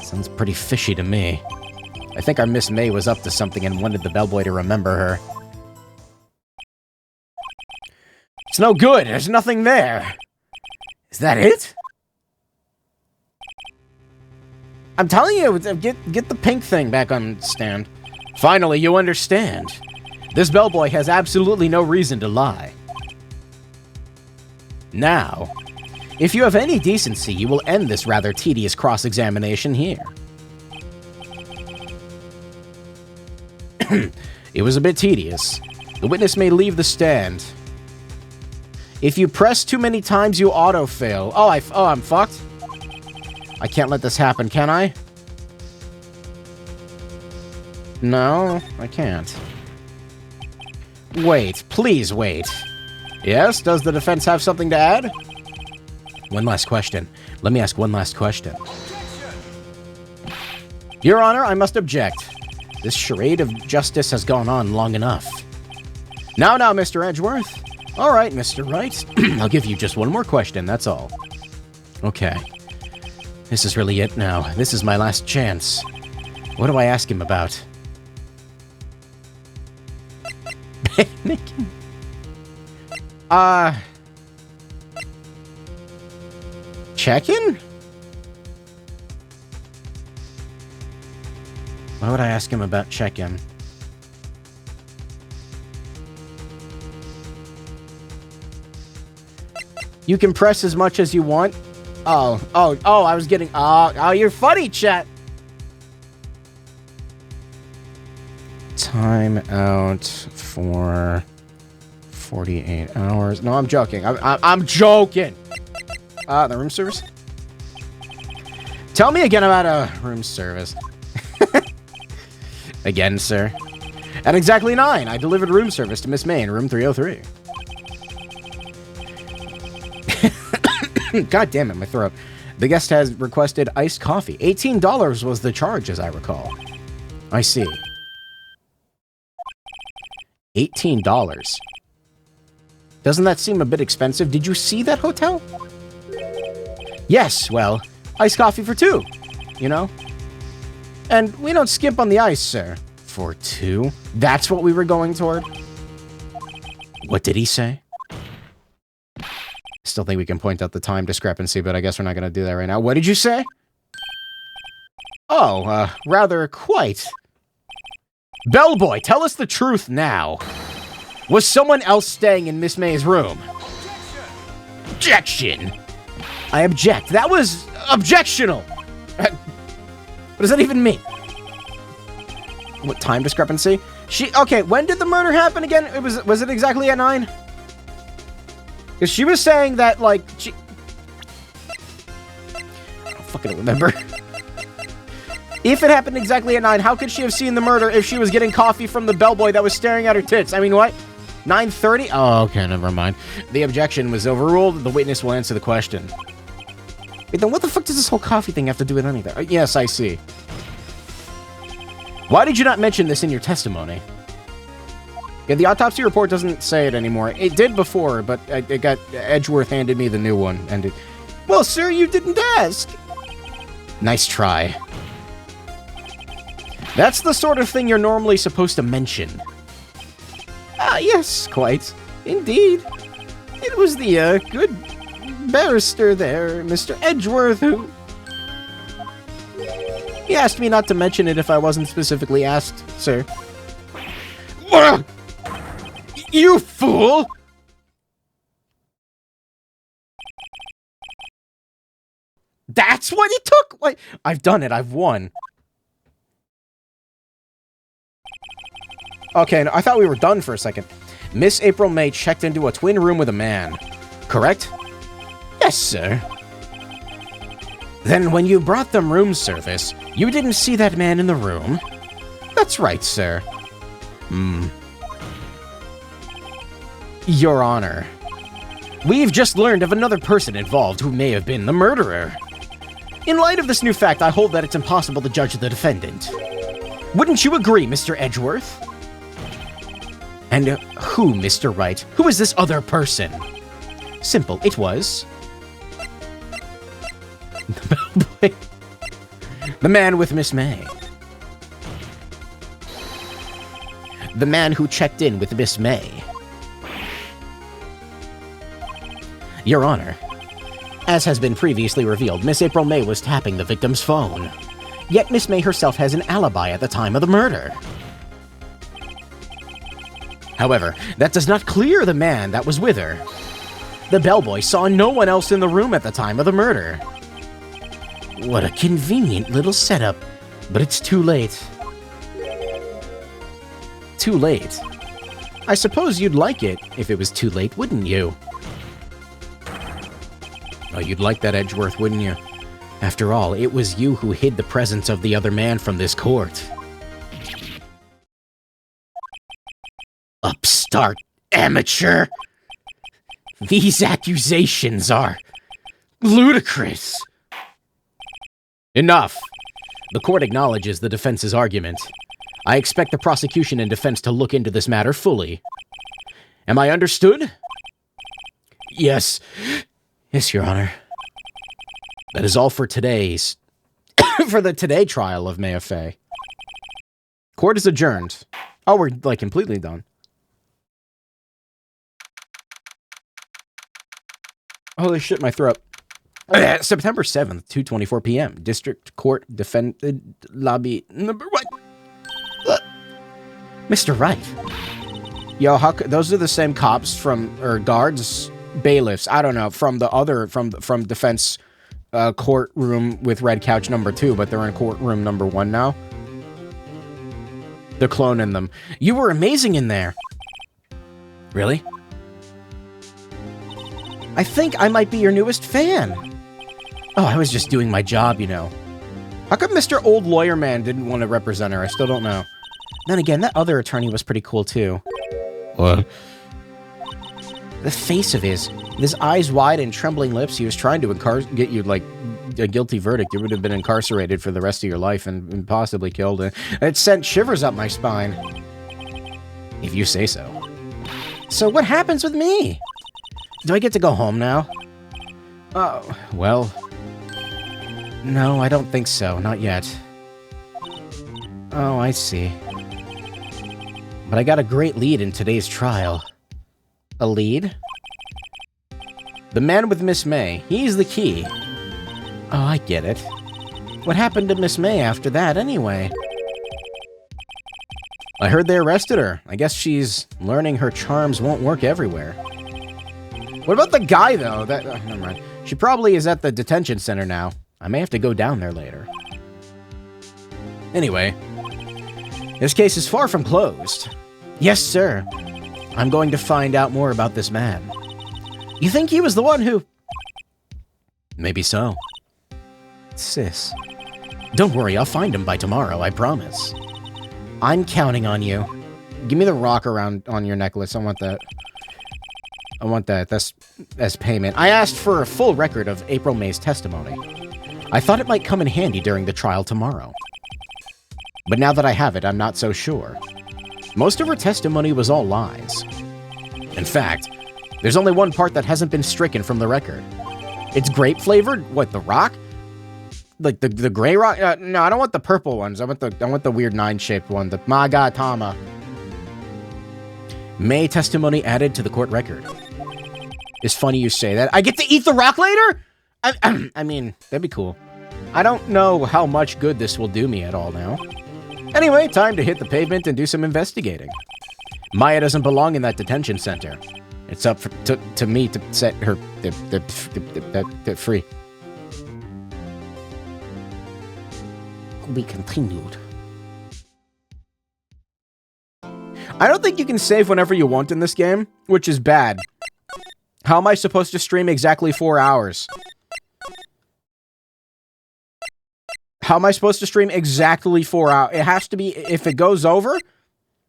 Sounds pretty fishy to me. I think our Miss May was up to something and wanted the bellboy to remember her. It's no good. There's nothing there. Is that it? I'm telling you, get the pink thing back on stand. Finally, you understand. This bellboy has absolutely no reason to lie. Now, if you have any decency, you will end this rather tedious cross-examination here. It was a bit tedious. The witness may leave the stand. If you press too many times, you auto-fail. Oh, I'm fucked? I can't let this happen, can I? No, I can't. Wait, please wait. Yes, does the defense have something to add? One last question. Let me ask one last question. Your Honor, I must object. This charade of justice has gone on long enough. Now, Mr. Edgeworth. All right, Mr. Wright. I'll give you just one more question, that's all. Okay. This is really it now. This is my last chance. What do I ask him about? Check-in? Why would I ask him about check-in? You can press as much as you want. Oh, I was getting... Oh, you're funny, chat. Time out for 48 hours. No, I'm joking. I'm joking. The room service? Tell me again about room service. Again, sir. At exactly 9, I delivered room service to Miss May in room 303. God damn it, my throat. The guest has requested iced coffee. $18 was the charge, as I recall. I see. $18. Doesn't that seem a bit expensive? Did you see that hotel? Yes, well, iced coffee for 2, you know? And we don't skimp on the ice, sir. For 2? That's what we were going toward? What did he say? Still think we can point out the time discrepancy, but I guess we're not going to do that right now. What did you say? Oh, rather quite. Bellboy, tell us the truth now. Was someone else staying in Miss May's room? Objection! I object. That was objectional! What does that even mean? What time discrepancy? Okay, when did the murder happen again? Was it exactly at 9? Because she was saying that, like, I don't fucking remember. If it happened exactly at 9, how could she have seen the murder if she was getting coffee from the bellboy that was staring at her tits? I mean, what? 9:30? Oh, okay, never mind. The objection was overruled. The witness will answer the question. Wait, then what the fuck does this whole coffee thing have to do with anything? Yes, I see. Why did you not mention this in your testimony? Yeah, the autopsy report doesn't say it anymore. It did before, but Edgeworth handed me the new one, and it... Well, sir, you didn't ask. Nice try. That's the sort of thing you're normally supposed to mention. Ah, yes, quite. Indeed. It was the, good barrister there, Mr. Edgeworth, who... He asked me not to mention it if I wasn't specifically asked, sir. You fool! That's what it took? Like, I've done it. I've won. Okay, I thought we were done for a second. Miss April May checked into a twin room with a man. Correct? Yes, sir. Then when you brought them room service, you didn't see that man in the room? That's right, sir. Your Honor, we've just learned of another person involved who may have been the murderer. In light of this new fact, I hold that it's impossible to judge the defendant. Wouldn't you agree, Mr. Edgeworth? And who, Mr. Wright? Who is this other person? Simple, it was... the bellboy. The man with Miss May. The man who checked in with Miss May. Your Honor, as has been previously revealed, Miss April May was tapping the victim's phone. Yet Miss May herself has an alibi at the time of the murder. However, that does not clear the man that was with her. The bellboy saw no one else in the room at the time of the murder. What a convenient little setup, but it's too late. Too late? I suppose you'd like it if it was too late, wouldn't you? Oh, you'd like that, Edgeworth, wouldn't you? After all, it was you who hid the presence of the other man from this court. Upstart amateur! These accusations are ludicrous! Enough! The court acknowledges the defense's argument. I expect the prosecution and defense to look into this matter fully. Am I understood? Yes. Yes, Your Honor. That is all for today's... for the today trial of Maya Fey. Court is adjourned. Oh, we're, like, completely done. Holy shit, my throat. September 7th, 2:24 p.m. District Court Defendant Lobby number 1. Mr. Wright. Yo, those are the same cops from, or guards, bailiffs, I don't know, from the other, from defense courtroom with red couch number 2, but they're in courtroom number 1 now. They're cloning them. You were amazing in there. Really? I think I might be your newest fan. Oh, I was just doing my job, you know. How come Mr. Old Lawyer Man didn't want to represent her? I still don't know. Then again, that other attorney was pretty cool, too. What? The face of his, with his eyes wide and trembling lips, he was trying to get you, like, a guilty verdict. You would have been incarcerated for the rest of your life and possibly killed. It sent shivers up my spine. If you say so. So what happens with me? Do I get to go home now? Oh, well... No, I don't think so. Not yet. Oh, I see. But I got a great lead in today's trial. A lead? The man with Miss May. He's the key. Oh, I get it. What happened to Miss May after that, anyway? I heard they arrested her. I guess she's learning her charms won't work everywhere. What about the guy, though? Never mind. She probably is at the detention center now. I may have to go down there later. Anyway, this case is far from closed. Yes, sir. I'm going to find out more about this man. You think he was the one who... Maybe so. Sis. Don't worry, I'll find him by tomorrow, I promise. I'm counting on you. Give me the rock around on your necklace. I want that. I want that. That's as payment. I asked for a full record of April May's testimony. I thought it might come in handy during the trial tomorrow. But now that I have it, I'm not so sure. Most of her testimony was all lies. In fact, there's only one part that hasn't been stricken from the record. It's grape-flavored? What, the rock? Like the gray rock? No, I don't want the purple ones. I want the weird 9-shaped one. The Magatama. May testimony added to the court record. It's funny you say that. I get to eat the rock later? I mean, that'd be cool. I don't know how much good this will do me at all now. Anyway, time to hit the pavement and do some investigating. Maya doesn't belong in that detention center. It's up to me to set her free. Be continued. I don't think you can save whenever you want in this game, which is bad. How am I supposed to stream exactly 4 hours? How am I supposed to stream exactly 4 hours? It has to be, if it goes over,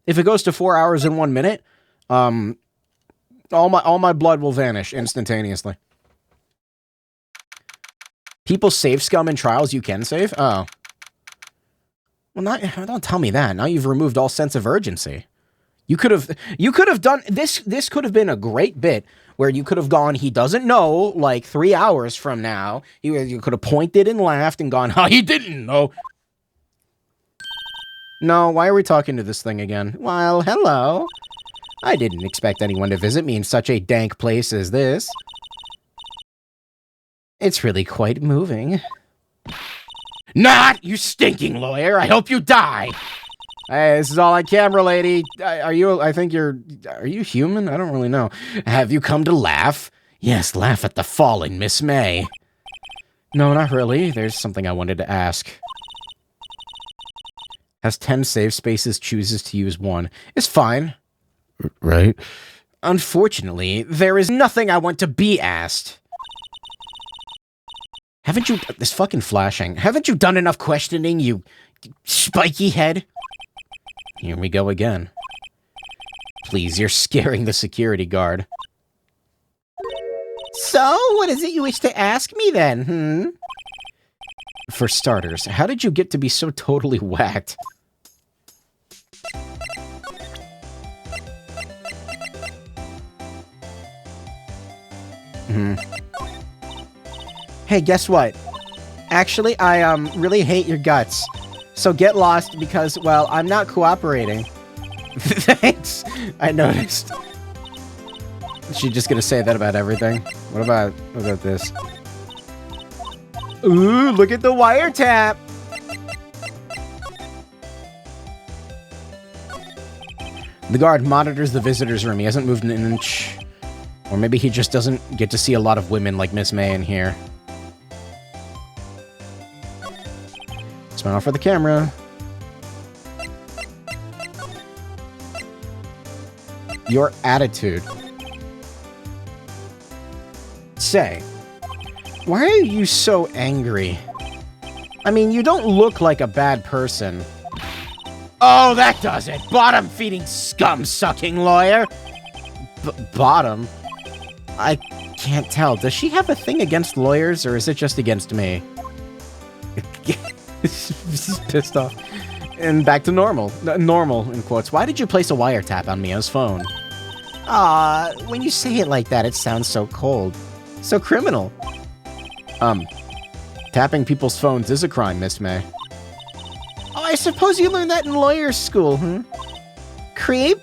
if it goes to 4 hours and 1 minute, all my blood will vanish instantaneously. People save scum in trials you can save? Oh. Well, don't tell me that. Now you've removed all sense of urgency. You could have done, this could have been a great bit where you could have gone, he doesn't know, like 3 hours from now. You could have pointed and laughed and gone, oh, he didn't know. No, why are we talking to this thing again? Well, hello. I didn't expect anyone to visit me in such a dank place as this. It's really quite moving. Not, you stinking lawyer! I hope you die! Hey, this is all on camera, lady. Are you human? I don't really know. Have you come to laugh? Yes, laugh at the fallen Miss May. No, not really. There's something I wanted to ask. Has 10 save spaces, chooses to use 1. It's fine. Right? Unfortunately, there is nothing I want to be asked. Haven't you... This fucking flashing. Haven't you done enough questioning, you spiky head? Here we go again. Please, you're scaring the security guard. So, what is it you wish to ask me then, For starters, how did you get to be so totally whacked? Hey, guess what? Actually, I really hate your guts. So get lost because, well, I'm not cooperating. Thanks. I noticed. Is she just gonna say that about everything? What about this? Ooh, look at the wiretap! The guard monitors the visitor's room. He hasn't moved an inch. Or maybe he just doesn't get to see a lot of women like Miss May in here. Smile for the camera. Your attitude. Say, why are you so angry? I mean, you don't look like a bad person. Oh, that does it! Bottom-feeding, scum-sucking lawyer! Bottom? I can't tell. Does she have a thing against lawyers, or is it just against me? She's pissed off. And back to normal. Normal, in quotes. Why did you place a wiretap on Mio's phone? When you say it like that, it sounds so cold. So criminal. Tapping people's phones is a crime, Miss May. Oh, I suppose you learned that in lawyer's school, hmm? Creep?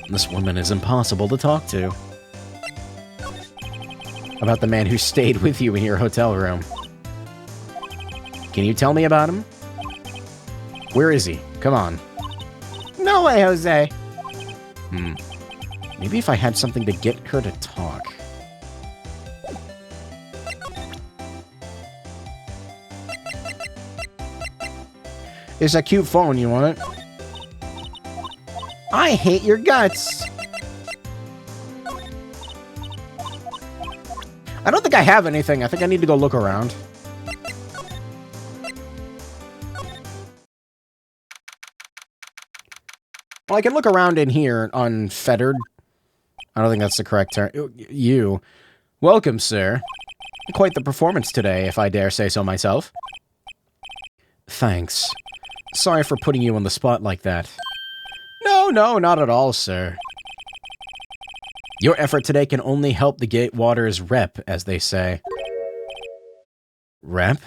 This woman is impossible to talk to. About the man who stayed with you in your hotel room. Can you tell me about him? Where is he? Come on. No way, Jose. Maybe if I had something to get her to talk. It's a cute phone, you want it? I hate your guts! I don't think I have anything. I think I need to go look around. Well, I can look around in here unfettered. I don't think that's the correct term. You. Welcome, sir. Quite the performance today, if I dare say so myself. Thanks. Sorry for putting you on the spot like that. No, not at all, sir. Your effort today can only help the Gatewaters rep, as they say. Rep?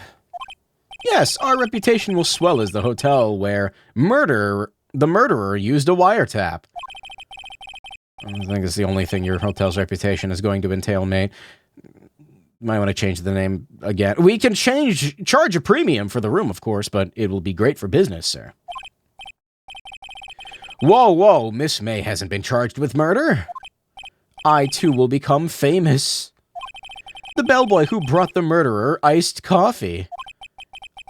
Yes, our reputation will swell as the hotel where the murderer used a wiretap. I think it's the only thing your hotel's reputation is going to entail, mate. Might want to change the name again. We can charge a premium for the room, of course, but it will be great for business, sir. Whoa, Miss May hasn't been charged with murder. I, too, will become famous. The bellboy who brought the murderer iced coffee.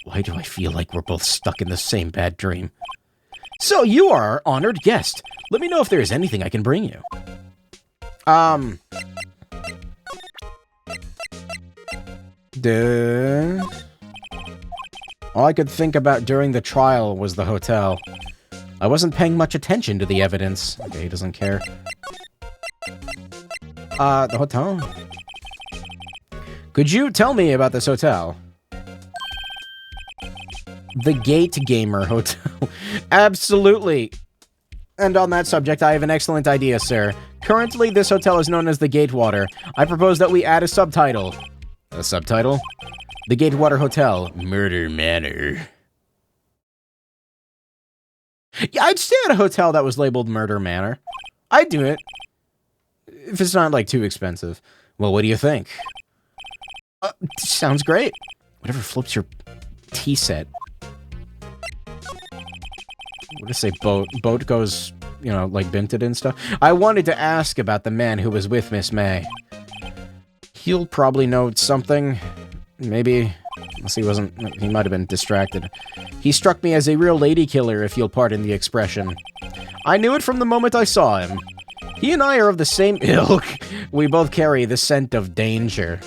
Why do I feel like we're both stuck in the same bad dream? So, you are our honored guest. Let me know if there is anything I can bring you. All I could think about during the trial was the hotel. I wasn't paying much attention to the evidence. Okay, he doesn't care. The hotel? Could you tell me about this hotel? The Gate Gamer Hotel. Absolutely. And on that subject, I have an excellent idea, sir. Currently, this hotel is known as the Gatewater. I propose that we add a subtitle. A subtitle? The Gatewater Hotel, Murder Manor. Yeah, I'd stay at a hotel that was labeled Murder Manor. I'd do it. If it's not, like, too expensive. Well, what do you think? Sounds great. Whatever floats your tea set. What did I say? Boat. Boat goes, you know, like, binted and stuff. I wanted to ask about the man who was with Miss May. He'll probably know something. Maybe. Unless he wasn't. He might have been distracted. He struck me as a real lady killer, if you'll pardon the expression. I knew it from the moment I saw him. He and I are of the same ilk. We both carry the scent of danger.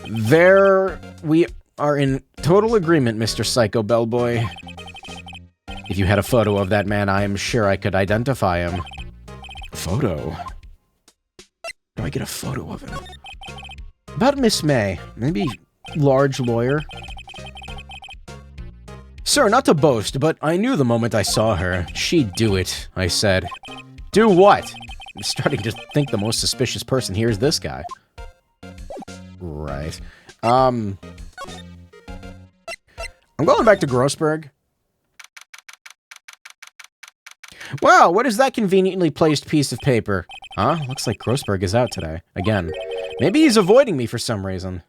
There we are in total agreement, Mr. Psycho Bellboy. If you had a photo of that man, I am sure I could identify him. Photo? How do I get a photo of him? About Miss May. Maybe large lawyer? Sir, not to boast, but I knew the moment I saw her. She'd do it, I said. Do what? I'm starting to think the most suspicious person here is this guy. Right. I'm going back to Grossberg. Wow, what is that conveniently placed piece of paper? Huh? Looks like Grossberg is out today. Again. Maybe he's avoiding me for some reason.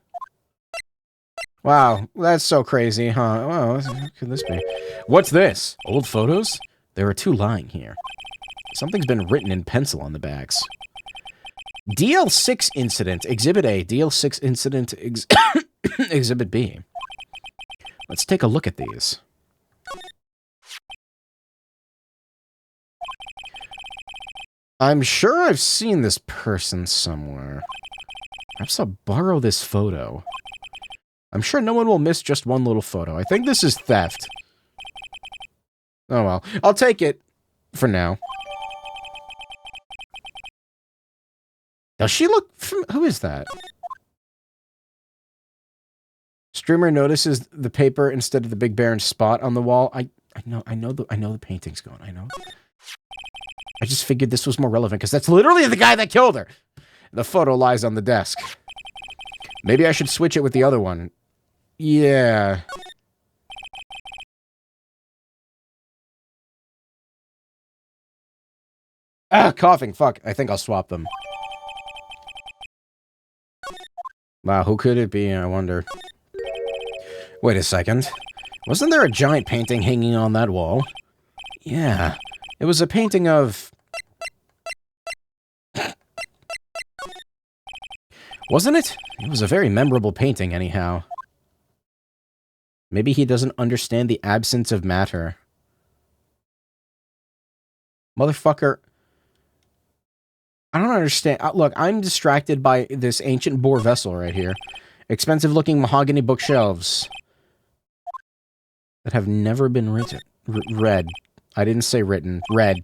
Wow, that's so crazy, huh? Wow, what could this be? What's this? Old photos? There are 2 lying here. Something's been written in pencil on the backs. DL6 incident, Exhibit A. DL6 incident, Exhibit B. Let's take a look at these. I'm sure I've seen this person somewhere. Perhaps I'll borrow this photo. I'm sure no one will miss just one little photo. I think this is theft. Oh well. I'll take it for now. Does she look who is that? Streamer notices the paper instead of the big barren spot on the wall. I know the painting's going. I know. I just figured this was more relevant because that's literally the guy that killed her. The photo lies on the desk. Maybe I should switch it with the other one. Yeah. Ah, coughing. Fuck. I think I'll swap them. Wow, who could it be? I wonder. Wait a second. Wasn't there a giant painting hanging on that wall? Yeah. It was a painting of... Wasn't it? It was a very memorable painting, anyhow. Maybe he doesn't understand the absence of matter. Motherfucker. I don't understand. Look, I'm distracted by this ancient boar vessel right here. Expensive-looking mahogany bookshelves that have never been read. I didn't say written. Read.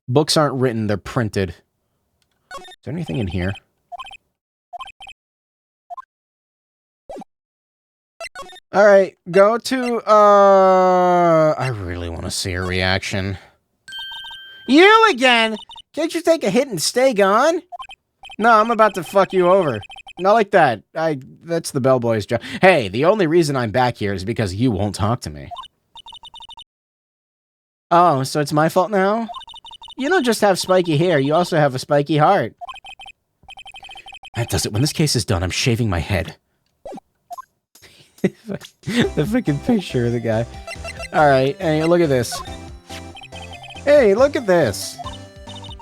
Books aren't written, they're printed. Is there anything in here? Alright, go to, I really want to see her reaction. You again? Can't you take a hit and stay gone? No, I'm about to fuck you over. Not like that. That's the bellboy's job. Hey, the only reason I'm back here is because you won't talk to me. Oh, so it's my fault now? You don't just have spiky hair, you also have a spiky heart. That does it. When this case is done, I'm shaving my head. The freaking picture of the guy. Alright, hey, look at this. Hey, look at this.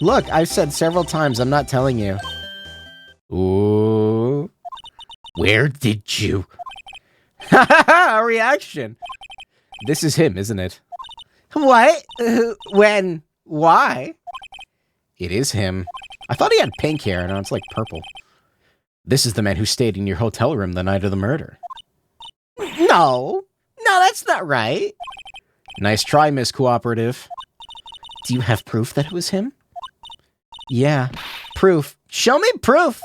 Look, I've said several times, I'm not telling you. Ooh. Where did you? A reaction. This is him, isn't it? What? When? Why? It is him. I thought he had pink hair, and now it's like purple. This is the man who stayed in your hotel room the night of the murder. No. No, that's not right. Nice try, Miss Cooperative. Do you have proof that it was him? Yeah. Proof. Show me proof!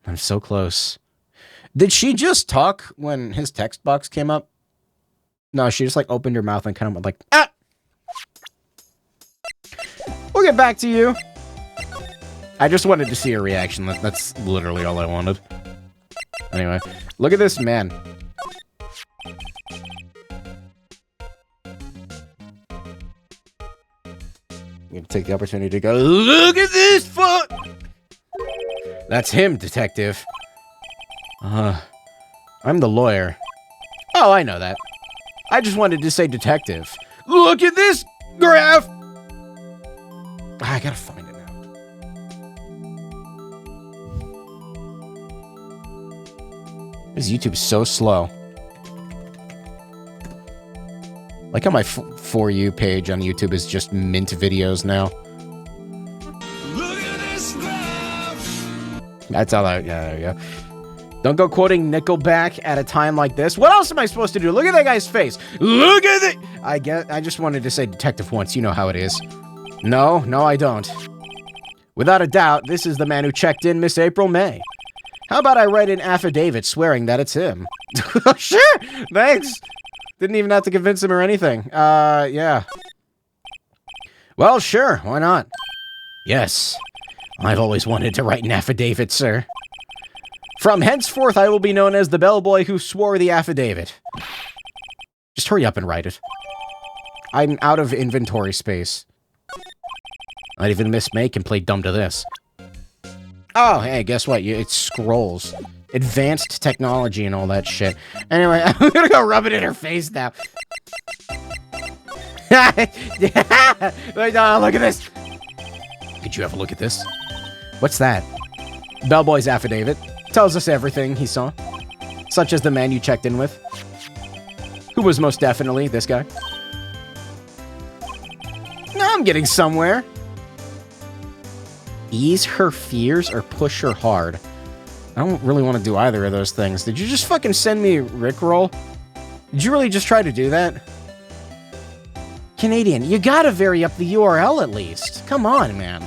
I'm so close. Did she just talk when his text box came up? No, she just like opened her mouth and kind of went like, ah! We'll get back to you. I just wanted to see her reaction. That's literally all I wanted. Anyway, look at this man. I'm gonna take the opportunity to go, look at this fuck! That's him, detective. I'm the lawyer. Oh, I know that. I just wanted to say detective. Look at this graph! I gotta find it now. This YouTube is so slow. Like how my For You page on YouTube is just mint videos now. Look at this graph. That's all I... Yeah, there you go. Don't go quoting Nickelback at a time like this. What else am I supposed to do? Look at that guy's face. Look at it! I just wanted to say detective once. You know how it is. No, I don't. Without a doubt, this is the man who checked in Miss April May. How about I write an affidavit swearing that it's him? Sure! Thanks! Didn't even have to convince him or anything. Yeah. Well, sure. Why not? Yes. I've always wanted to write an affidavit, sir. From henceforth, I will be known as the bellboy who swore the affidavit. Just hurry up and write it. I'm out of inventory space. Not even Miss May can play dumb to this. Oh, hey, guess what? It's scrolls. Advanced technology and all that shit. Anyway, I'm gonna go rub it in her face now. Look at this. Could you have a look at this? What's that? Bellboy's affidavit. Tells us everything he saw. Such as the man you checked in with. Who was most definitely this guy. No, I'm getting somewhere. Ease her fears or push her hard? I don't really want to do either of those things. Did you just fucking send me Rickroll? Did you really just try to do that? Canadian, you gotta vary up the URL at least. Come on, man.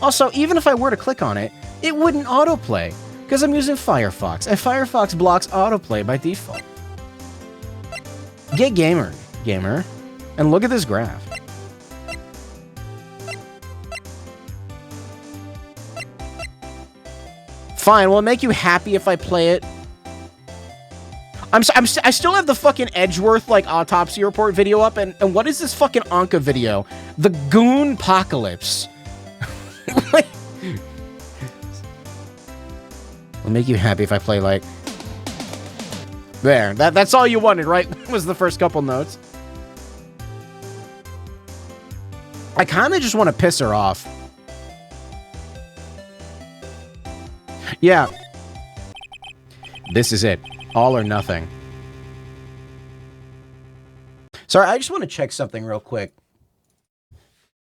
Also, even if I were to click on it, it wouldn't autoplay, because I'm using Firefox, and Firefox blocks autoplay by default. Get gamer, and look at this graph. Fine, will it make you happy if I play it? I still have the fucking Edgeworth, like, autopsy report video up, and what is this fucking Anka video? The Goon Apocalypse. Will make you happy if I play, like... There, that's all you wanted, right? Was the first couple notes. I kinda just want to piss her off. Yeah. This is it. All or nothing. Sorry, I just want to check something real quick.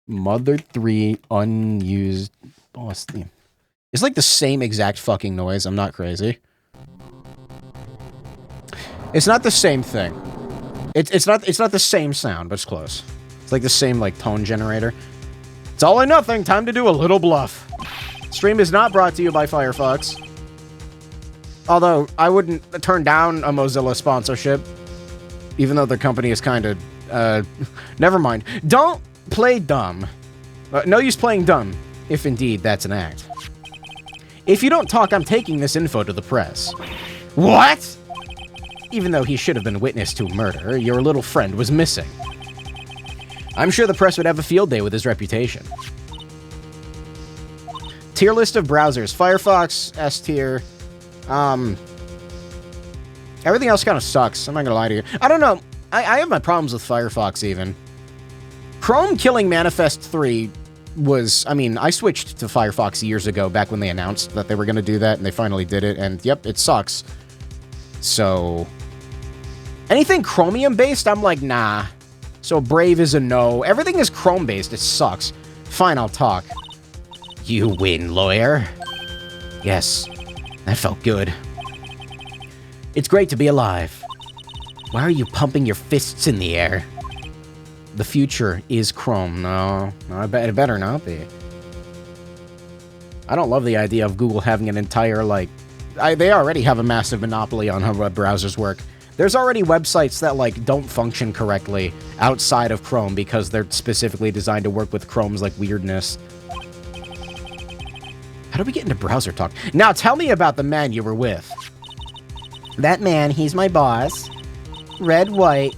Mother 3 unused boss theme. It's like the same exact fucking noise. I'm not crazy. It's not the same thing. It's not the same sound, but it's close. It's like the same like tone generator. It's all or nothing. Time to do a little bluff. Stream is not brought to you by Firefox. Although, I wouldn't turn down a Mozilla sponsorship. Even though the company is kind of, never mind. Don't play dumb. No use playing dumb, if indeed that's an act. If you don't talk, I'm taking this info to the press. What? Even though he should have been witness to a murder, your little friend was missing. I'm sure the press would have a field day with his reputation. Tier list of browsers. Firefox, S tier. Everything else kind of sucks. I'm not gonna lie to you. I don't know. I have my problems with Firefox, even. Chrome killing Manifest 3 was... I mean, I switched to Firefox years ago, back when they announced that they were gonna do that, and they finally did it, and yep, it sucks. So... anything Chromium-based, I'm like, nah. So Brave is a no. Everything is Chrome-based. It sucks. Fine, I'll talk. You win, lawyer. Yes. That felt good. It's great to be alive. Why are you pumping your fists in the air? The future is Chrome. No, it better not be. I don't love the idea of Google having an entire, like... they already have a massive monopoly on how web browsers work. There's already websites that, like, don't function correctly outside of Chrome because they're specifically designed to work with Chrome's, like, weirdness. How do we get into browser talk? Now, tell me about the man you were with. That man, he's my boss. Red White.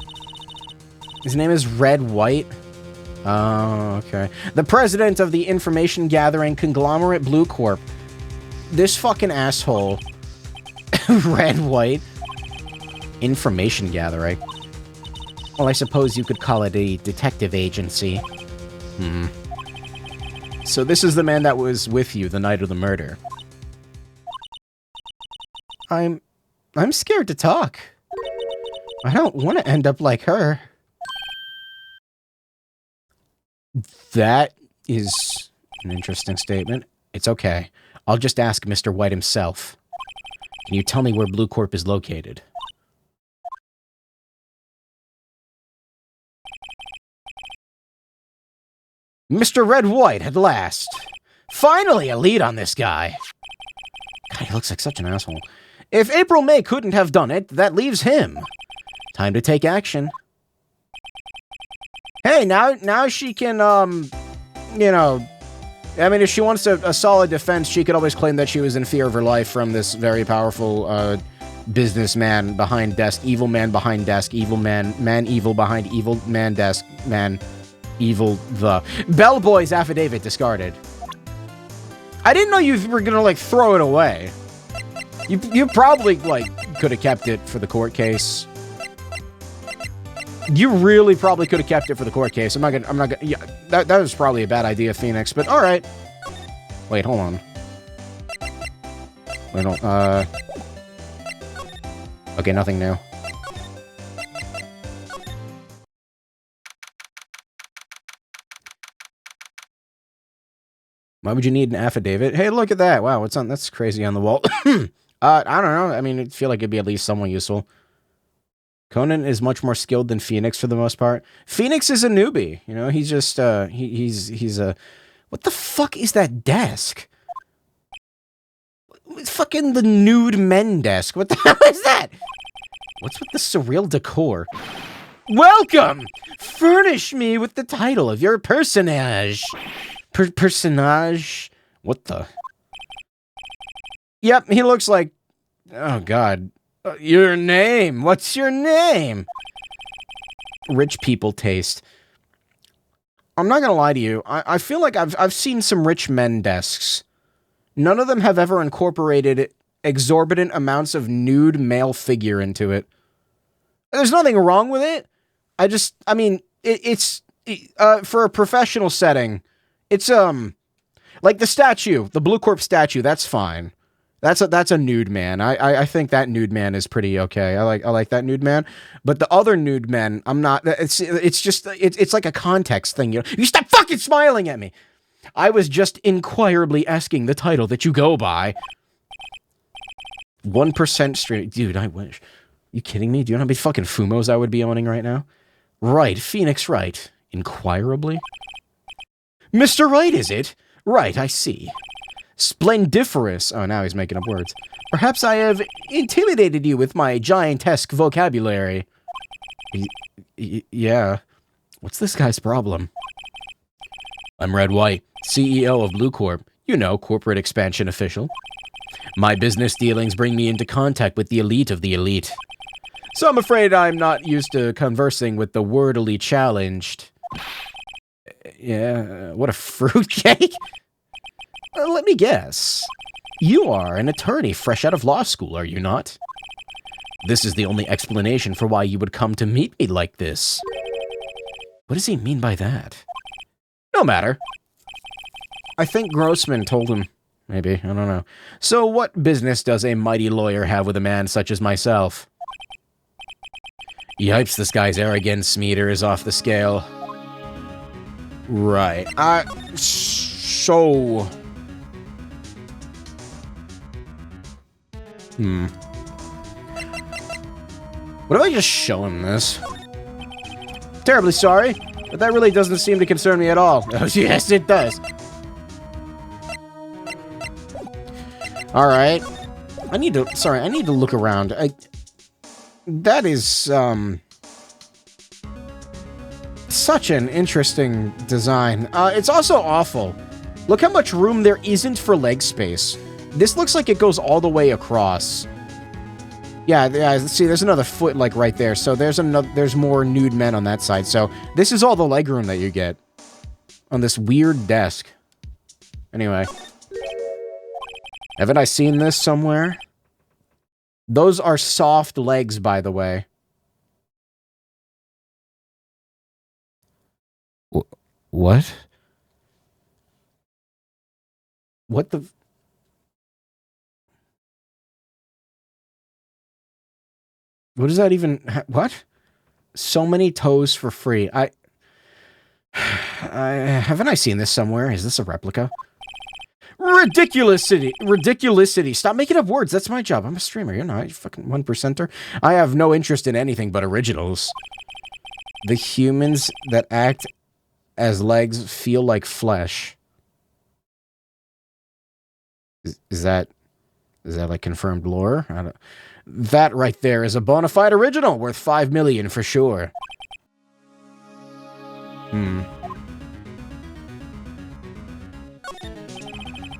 His name is Red White? Oh, okay. The president of the information gathering conglomerate Blue Corp. This fucking asshole. Red White. Information gathering. Well, I suppose you could call it a detective agency. So this is the man that was with you the night of the murder. I'm scared to talk. I don't want to end up like her. That is an interesting statement. It's okay. I'll just ask Mr. White himself. Can you tell me where Blue Corp is located? Mr. Red White, at last. Finally a lead on this guy. God, he looks like such an asshole. If April May couldn't have done it, that leaves him. Time to take action. Hey, now she can, you know... I mean, if she wants a solid defense, she could always claim that she was in fear of her life from this very powerful, Businessman behind desk, evil man behind desk, evil man, man evil behind evil man desk, man evil the... Bellboy's affidavit discarded. I didn't know you were gonna, like, throw it away. You probably, like, could have kept it for the court case. You really probably could have kept it for the court case. I'm not gonna, yeah, that was probably a bad idea, Phoenix, but alright. Wait, hold on. Wait, hold, okay, nothing new. Why would you need an affidavit? Hey, look at that. Wow, what's on? That's crazy on the wall. I don't know. I mean, I feel like it'd be at least somewhat useful. Conan is much more skilled than Phoenix for the most part. Phoenix is a newbie. You know, he's just, he's a... What the fuck is that desk? It's fucking the nude men desk. What the hell is that? What's with the surreal decor? Welcome! Furnish me with the title of your personage. Personage? What the? Yep, he looks like... Oh, God. Your name? What's your name? Rich people taste. I'm not gonna lie to you. I feel like I've seen some rich men desks. None of them have ever incorporated exorbitant amounts of nude male figure into it. There's nothing wrong with it. I mean, it's for a professional setting, it's, like the statue, the Blue Corp statue, that's fine. That's a nude man. I think that nude man is pretty okay. I like that nude man. But the other nude men, I'm not. It's just it's like a context thing. You know? You stop fucking smiling at me. I was just inquirably asking the title that you go by. 1% straight, dude. I wish. You kidding me? Do you know how many fucking Fumos I would be owning right now? Right, Phoenix Wright. Inquirably. Mr. Wright, is it? Right, I see. Splendiferous. Oh, now he's making up words. Perhaps I have intimidated you with my giantesque vocabulary. Yeah. What's this guy's problem? I'm Red White, CEO of Blue Corp. You know, corporate expansion official. My business dealings bring me into contact with the elite of the elite. So I'm afraid I'm not used to conversing with the wordily challenged. Yeah, what a fruitcake. Let me guess. You are an attorney fresh out of law school, are you not? This is the only explanation for why you would come to meet me like this. What does he mean by that? No matter. I think Grossman told him. Maybe, I don't know. So what business does a mighty lawyer have with a man such as myself? Yipes, this guy's arrogance meter is off the scale. Right. So... What if I just show him this? Terribly sorry, but that really doesn't seem to concern me at all. Oh, yes, it does. Alright. I need to look around. That is, such an interesting design. It's also awful. Look how much room there isn't for leg space. This looks like it goes all the way across. Yeah, see, there's another foot, like, right there. So there's more nude men on that side. So this is all the leg room that you get on this weird desk. Anyway. Haven't I seen this somewhere? Those are soft legs, by the way. What? What the... What does that even... What? So many toes for free. Haven't I seen this somewhere? Is this a replica? Ridiculousity! Ridiculousity! Stop making up words. That's my job. I'm a streamer. You're not. You fucking 1%er. I have no interest in anything but originals. The humans that act as legs feel like flesh. Is that like confirmed lore? I don't... That right there is a bona fide original worth 5 million for sure.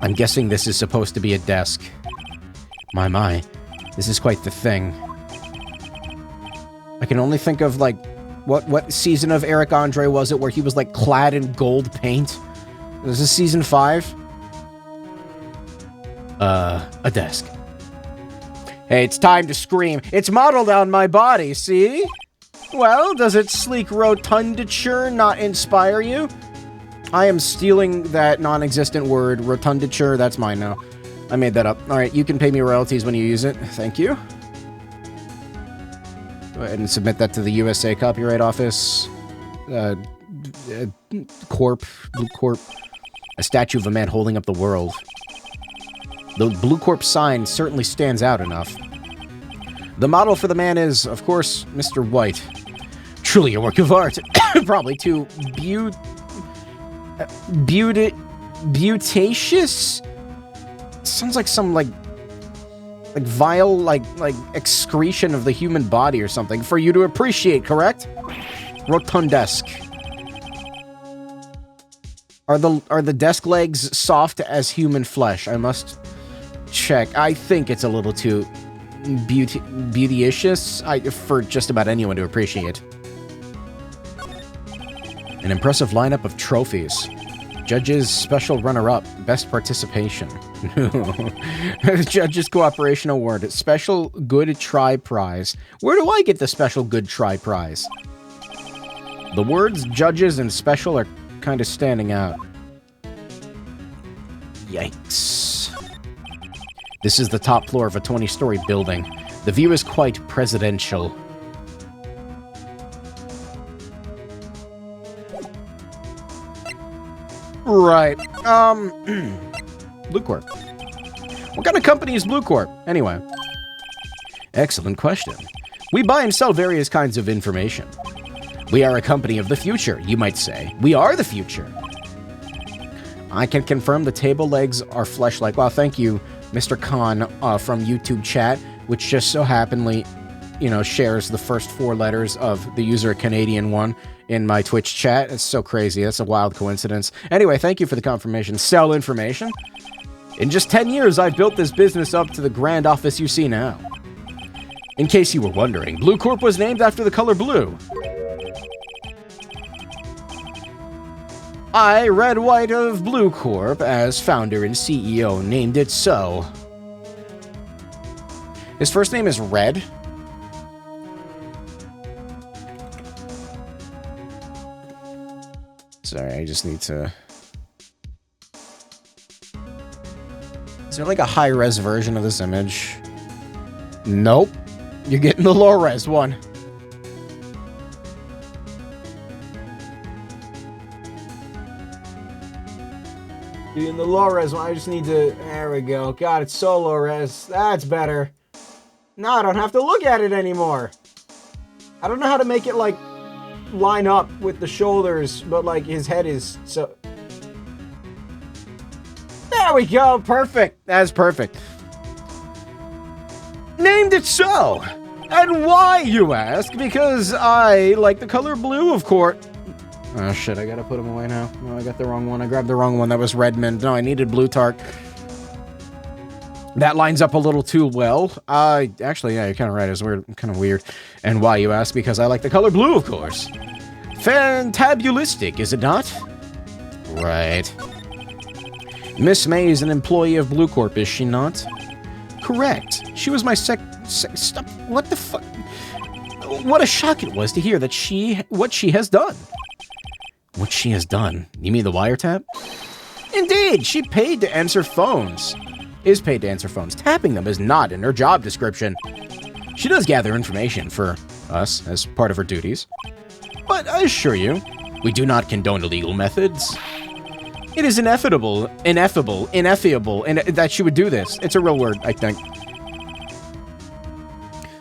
I'm guessing this is supposed to be a desk. My. This is quite the thing. I can only think of, like, what season of Eric Andre was it where he was, like, clad in gold paint? Was this season 5? A desk. Hey, it's time to scream. It's modeled on my body, see? Well, does its sleek rotunditure not inspire you? I am stealing that non-existent word, rotunditure. That's mine now. I made that up. Alright, you can pay me royalties when you use it. Thank you. Go ahead and submit that to the USA Copyright Office. Corp. Blue Corp. A statue of a man holding up the world. The Blue Corp sign certainly stands out enough. The model for the man is, of course, Mr. White. Truly a work of art. Probably too beautacious? Sounds like some, like vile, like excretion of the human body or something for you to appreciate, correct? Rotundesque. Are the desk legs soft as human flesh? I must check. I think it's a little too beauticious for just about anyone to appreciate. An impressive lineup of trophies. Judges special runner-up, best participation. Judges Cooperation Award, special good try prize. Where do I get the special good try prize? The words judges and special are kind of standing out. Yikes. This is the top floor of a 20-story building. The view is quite presidential. Right. Blue Corp. What kind of company is Blue Corp, anyway? Excellent question. We buy and sell various kinds of information. We are a company of the future, you might say. We are the future. I can confirm the table legs are flesh-like. Well, thank you, Mr. Khan, from YouTube chat, which just so happenly, you know, shares the first 4 letters of the user Canadian one in my Twitch chat. It's so crazy. That's a wild coincidence. Anyway, thank you for the confirmation. Sell information. In just 10 years, I've built this business up to the grand office you see now. In case you were wondering, Blue Corp was named after the color blue. I, Red White of Blue Corp, as founder and CEO, named it so. His first name is Red. Sorry, I just need to... Is there like a high-res version of this image? Nope. You're getting the low-res one. You're getting the low-res one. I just need to... There we go. God, it's so low-res. That's better. No, I don't have to look at it anymore. I don't know how to make it, like, line up with the shoulders, but, like, his head is so... There we go. Perfect. That's perfect. Named it so. And why, you ask? Because I like the color blue, of course. Oh, shit. I gotta put him away now. No, I got the wrong one. I grabbed the wrong one. That was Redmond. No, I needed Blutark. That lines up a little too well. Actually, yeah, you're kind of right. It's weird, kind of weird. And why, you ask? Because I like the color blue, of course. Fantabulistic, is it not? Right. Miss May is an employee of Blue Corp, is she not? Correct. She was my stop. What the fuck? What a shock it was to hear that what she has done. What she has done? You mean the wiretap? Indeed, she paid to answer phones. Is paid to answer phones. Tapping them is not in her job description. She does gather information for us as part of her duties. But I assure you, we do not condone illegal methods. It is ineffable, and that she would do this. It's a real word, I think.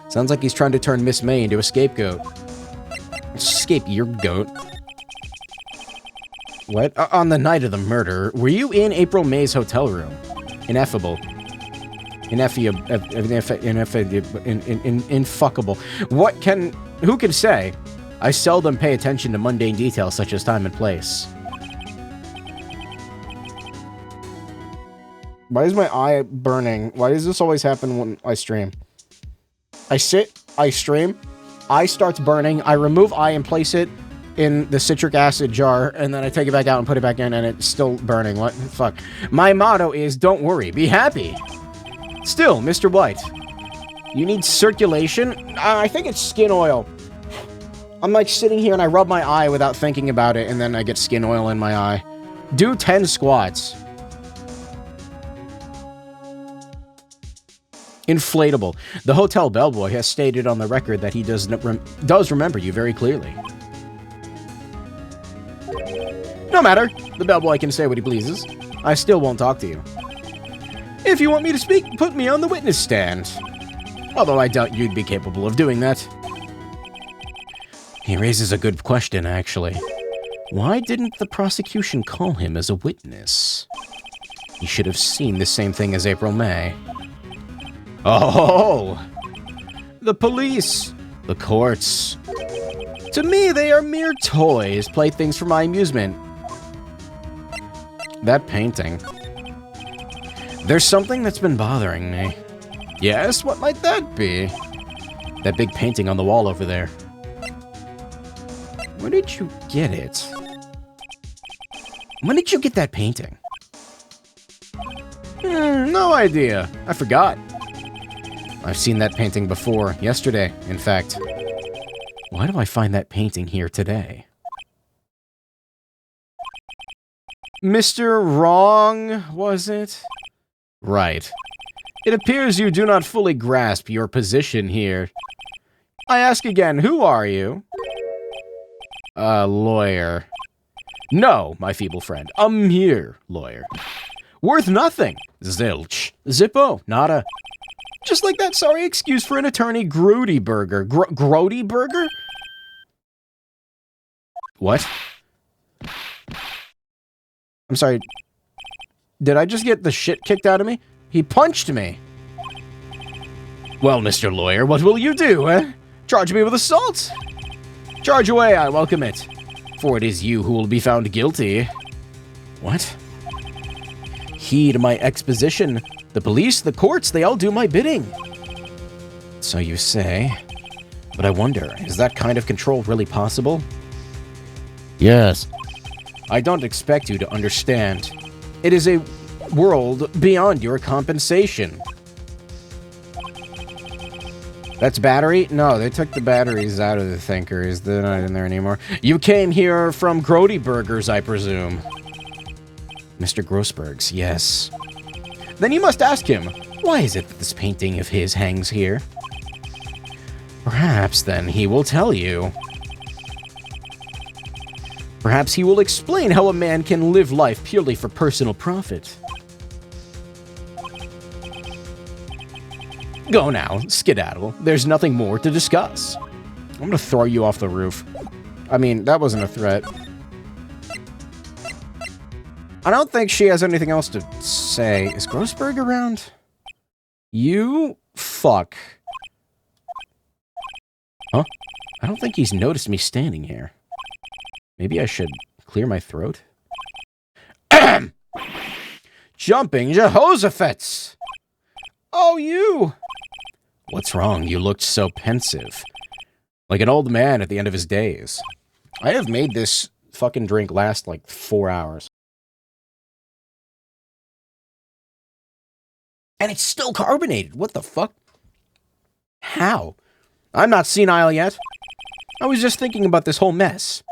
Sounds like he's trying to turn Miss May into a scapegoat. Escape your goat. What? On the night of the murder, were you in April May's hotel room? Ineffable. Infuckable. Who can say? I seldom pay attention to mundane details such as time and place. Why is my eye burning? Why does this always happen when I stream? I sit, I stream, eye starts burning, I remove eye and place it in the citric acid jar, and then I take it back out and put it back in, and it's still burning. What the fuck? My motto is, don't worry, be happy. Still, Mr. White, you need circulation? I think it's skin oil. I'm like sitting here and I rub my eye without thinking about it, and then I get skin oil in my eye. Do 10 squats. Inflatable. The hotel bellboy has stated on the record that he does remember you very clearly. No matter. The bellboy can say what he pleases. I still won't talk to you. If you want me to speak, put me on the witness stand. Although I doubt you'd be capable of doing that. He raises a good question, actually. Why didn't the prosecution call him as a witness? He should have seen the same thing as April May. Oh! The police! The courts! To me, they are mere toys, playthings for my amusement. That painting. There's something that's been bothering me. Yes, what might that be? That big painting on the wall over there. Where did you get it? When did you get that painting? No idea. I forgot. I've seen that painting before, yesterday, in fact. Why do I find that painting here today? Mr. Wrong, was it? Right. It appears you do not fully grasp your position here. I ask again, who are you? A lawyer. No, my feeble friend. A mere lawyer. Worth nothing. Zilch. Zippo. Nada. Just like that sorry excuse for an attorney, Grody Burger. Grody Burger? What? I'm sorry. Did I just get the shit kicked out of me? He punched me. Well, Mr. Lawyer, what will you do, eh? Charge me with assault? Charge away, I welcome it. For it is you who will be found guilty. What? Heed my exposition. The police, the courts, they all do my bidding. So you say. But I wonder, is that kind of control really possible? Yes. I don't expect you to understand. It is a world beyond your compensation. That's battery? No, they took the batteries out of the thinkers. They're not in there anymore. You came here from Grody Burgers, I presume. Mr. Grossberg's, yes. Then you must ask him, why is it that this painting of his hangs here? Perhaps, then, he will tell you. Perhaps he will explain how a man can live life purely for personal profit. Go now, skedaddle. There's nothing more to discuss. I'm gonna throw you off the roof. I mean, that wasn't a threat. I don't think she has anything else to say. Is Grossberg around? You fuck. Huh? I don't think he's noticed me standing here. Maybe I should clear my throat? Jumping Jehoshaphat! Oh, you! What's wrong? You looked so pensive. Like an old man at the end of his days. I have made this fucking drink last like 4 hours. And it's still carbonated. What the fuck? How? I'm not senile yet. I was just thinking about this whole mess.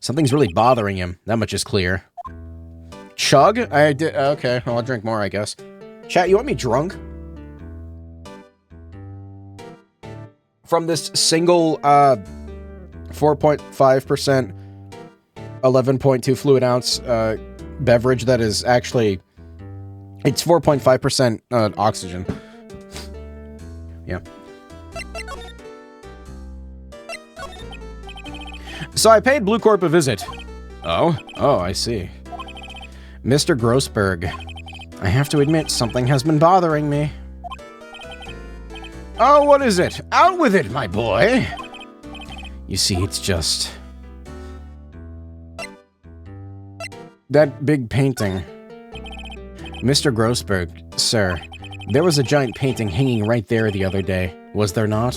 Something's really bothering him. That much is clear. Chug? I did. Okay, well, I'll drink more, I guess. Chat, you want me drunk? From this single, 4.5%, 11.2 fluid ounce, beverage that is actually... It's 4.5% oxygen. Yeah. So I paid Blue Corp a visit. Oh? Oh, I see. Mr. Grossberg, I have to admit, something has been bothering me. Oh, what is it? Out with it, my boy! You see, it's just... that big painting. Mr. Grossberg, sir, there was a giant painting hanging right there the other day. Was there not?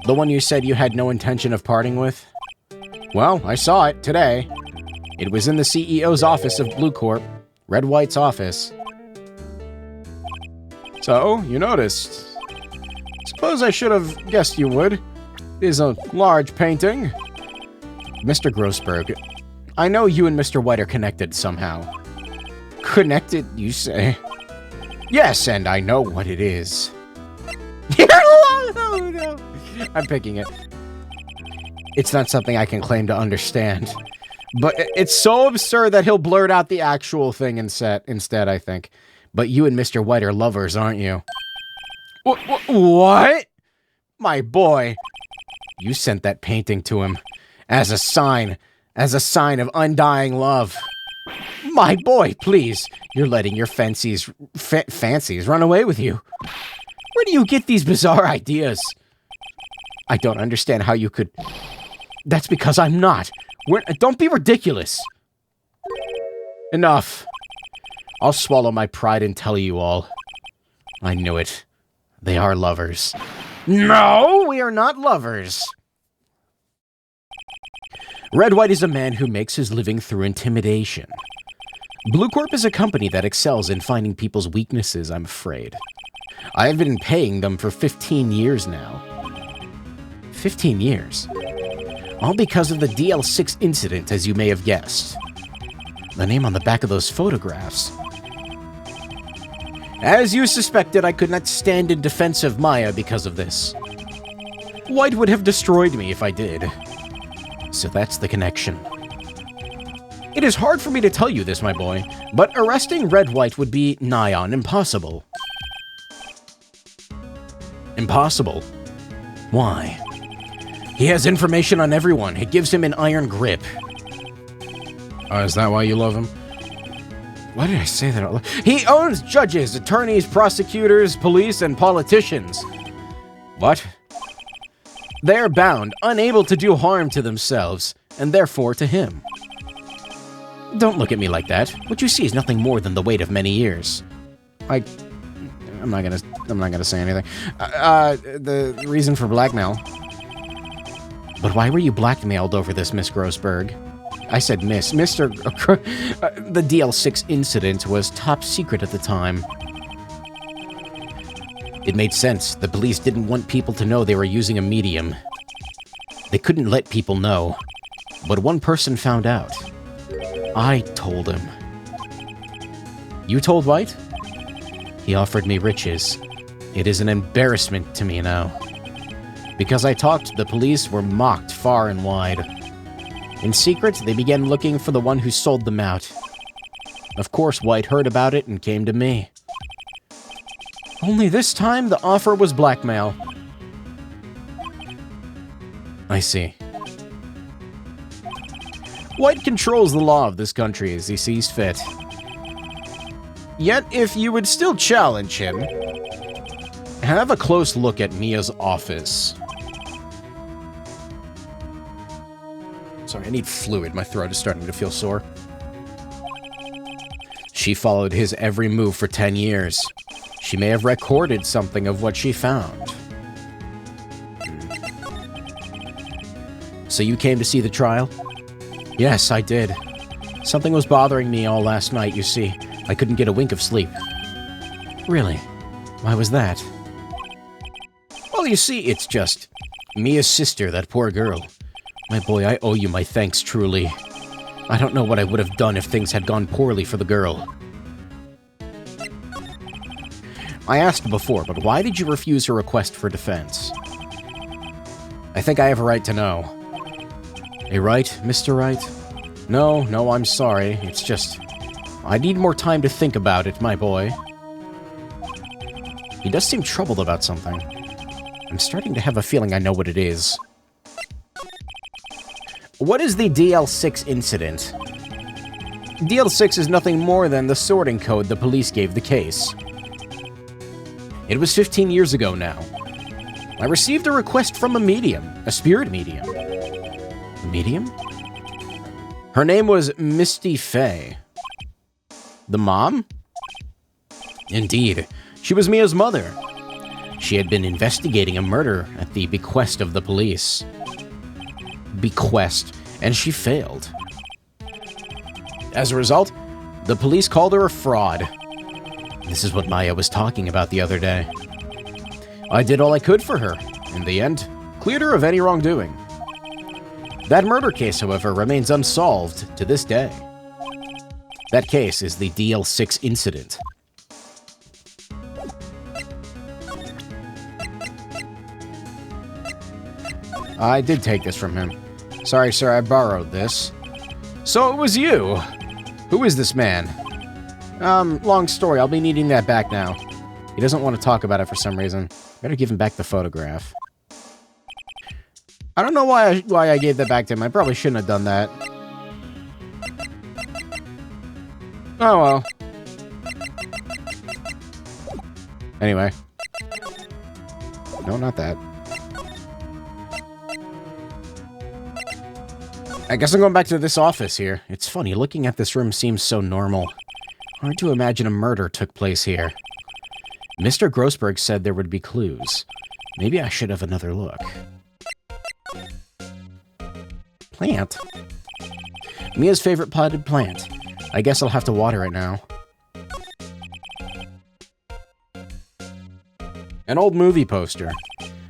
The one you said you had no intention of parting with? Well, I saw it today. It was in the CEO's office of Blue Corp, Red White's office. So, you noticed. Suppose I should have guessed you would. It is a large painting. Mr. Grossberg, I know you and Mr. White are connected somehow. Connected, you say? Yes, and I know what it is. No. I'm picking it. It's not something I can claim to understand. But it's so absurd that he'll blurt out the actual thing instead, I think. But you and Mr. White are lovers, aren't you? What? My boy. You sent that painting to him as a sign of undying love. My boy, please. You're letting your fancies run away with you. Where do you get these bizarre ideas? I don't understand how you could... That's because I'm not. Don't be ridiculous. Enough. I'll swallow my pride and tell you all. I knew it. They are lovers. No, we are not lovers. Red White is a man who makes his living through intimidation. Blue Corp is a company that excels in finding people's weaknesses, I'm afraid. I have been paying them for 15 years now. 15 years? All because of the DL6 incident, as you may have guessed. The name on the back of those photographs. As you suspected, I could not stand in defense of Maya because of this. White would have destroyed me if I did. So that's the connection. It is hard for me to tell you this, my boy, but arresting Red White would be nigh on impossible. Impossible? Why? He has information on everyone. It gives him an iron grip. Is that why you love him? Why did I say that? He owns judges, attorneys, prosecutors, police, and politicians. What? They are bound, unable to do harm to themselves, and therefore to him. Don't look at me like that. What you see is nothing more than the weight of many years. I'm not gonna say anything. The reason for blackmail. But why were you blackmailed over this, Miss Grossberg? I said Miss. Mr. The DL6 incident was top secret at the time. It made sense. The police didn't want people to know they were using a medium. They couldn't let people know. But one person found out. I told him. You told White? He offered me riches. It is an embarrassment to me now. Because I talked, the police were mocked far and wide. In secret, they began looking for the one who sold them out. Of course, White heard about it and came to me. Only this time, the offer was blackmail. I see. White controls the law of this country as he sees fit. Yet, if you would still challenge him, have a close look at Mia's office. Sorry, I need fluid. My throat is starting to feel sore. She followed his every move for 10 years. She may have recorded something of what she found. So you came to see the trial? Yes, I did. Something was bothering me all last night, you see. I couldn't get a wink of sleep. Really? Why was that? Well, you see, it's just Mia's sister, that poor girl. My boy, I owe you my thanks, truly. I don't know what I would have done if things had gone poorly for the girl. I asked before, but why did you refuse her request for defense? I think I have a right to know. A right, Mr. Wright? No, I'm sorry. It's just... I need more time to think about it, my boy. He does seem troubled about something. I'm starting to have a feeling I know what it is. What is the DL6 incident? DL6 is nothing more than the sorting code the police gave the case. It was 15 years ago now. I received a request from a medium, a spirit medium. A medium? Her name was Misty Fey. The mom? Indeed. She was Mia's mother. She had been investigating a murder at the bequest of the police. Bequest, and she failed. As a result, the police called her a fraud. This is what Maya was talking about the other day. I did all I could for her. In the end, cleared her of any wrongdoing. That murder case, however, remains unsolved to this day. That case is the DL6 incident. I did take this from him. Sorry, sir, I borrowed this. So it was you. Who is this man? Long story. I'll be needing that back now. He doesn't want to talk about it for some reason. Better give him back the photograph. I don't know why I gave that back to him. I probably shouldn't have done that. Oh well. Anyway. No, not that. I guess I'm going back to this office here. It's funny, looking at this room seems so normal. Hard to imagine a murder took place here. Mr. Grossberg said there would be clues. Maybe I should have another look. Plant? Mia's favorite potted plant. I guess I'll have to water it now. An old movie poster.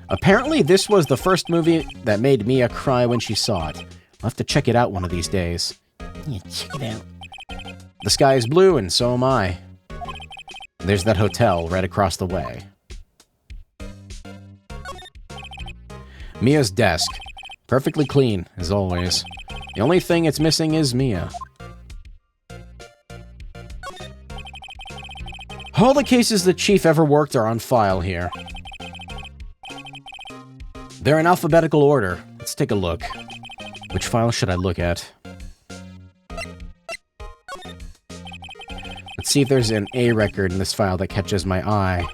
Apparently this was the first movie that made Mia cry when she saw it. I'll have to check it out one of these days. Yeah, check it out. The sky is blue, and so am I. There's that hotel right across the way. Mia's desk. Perfectly clean, as always. The only thing it's missing is Mia. All the cases the chief ever worked are on file here. They're in alphabetical order. Let's take a look. Which file should I look at? Let's see if there's an A record in this file that catches my eye.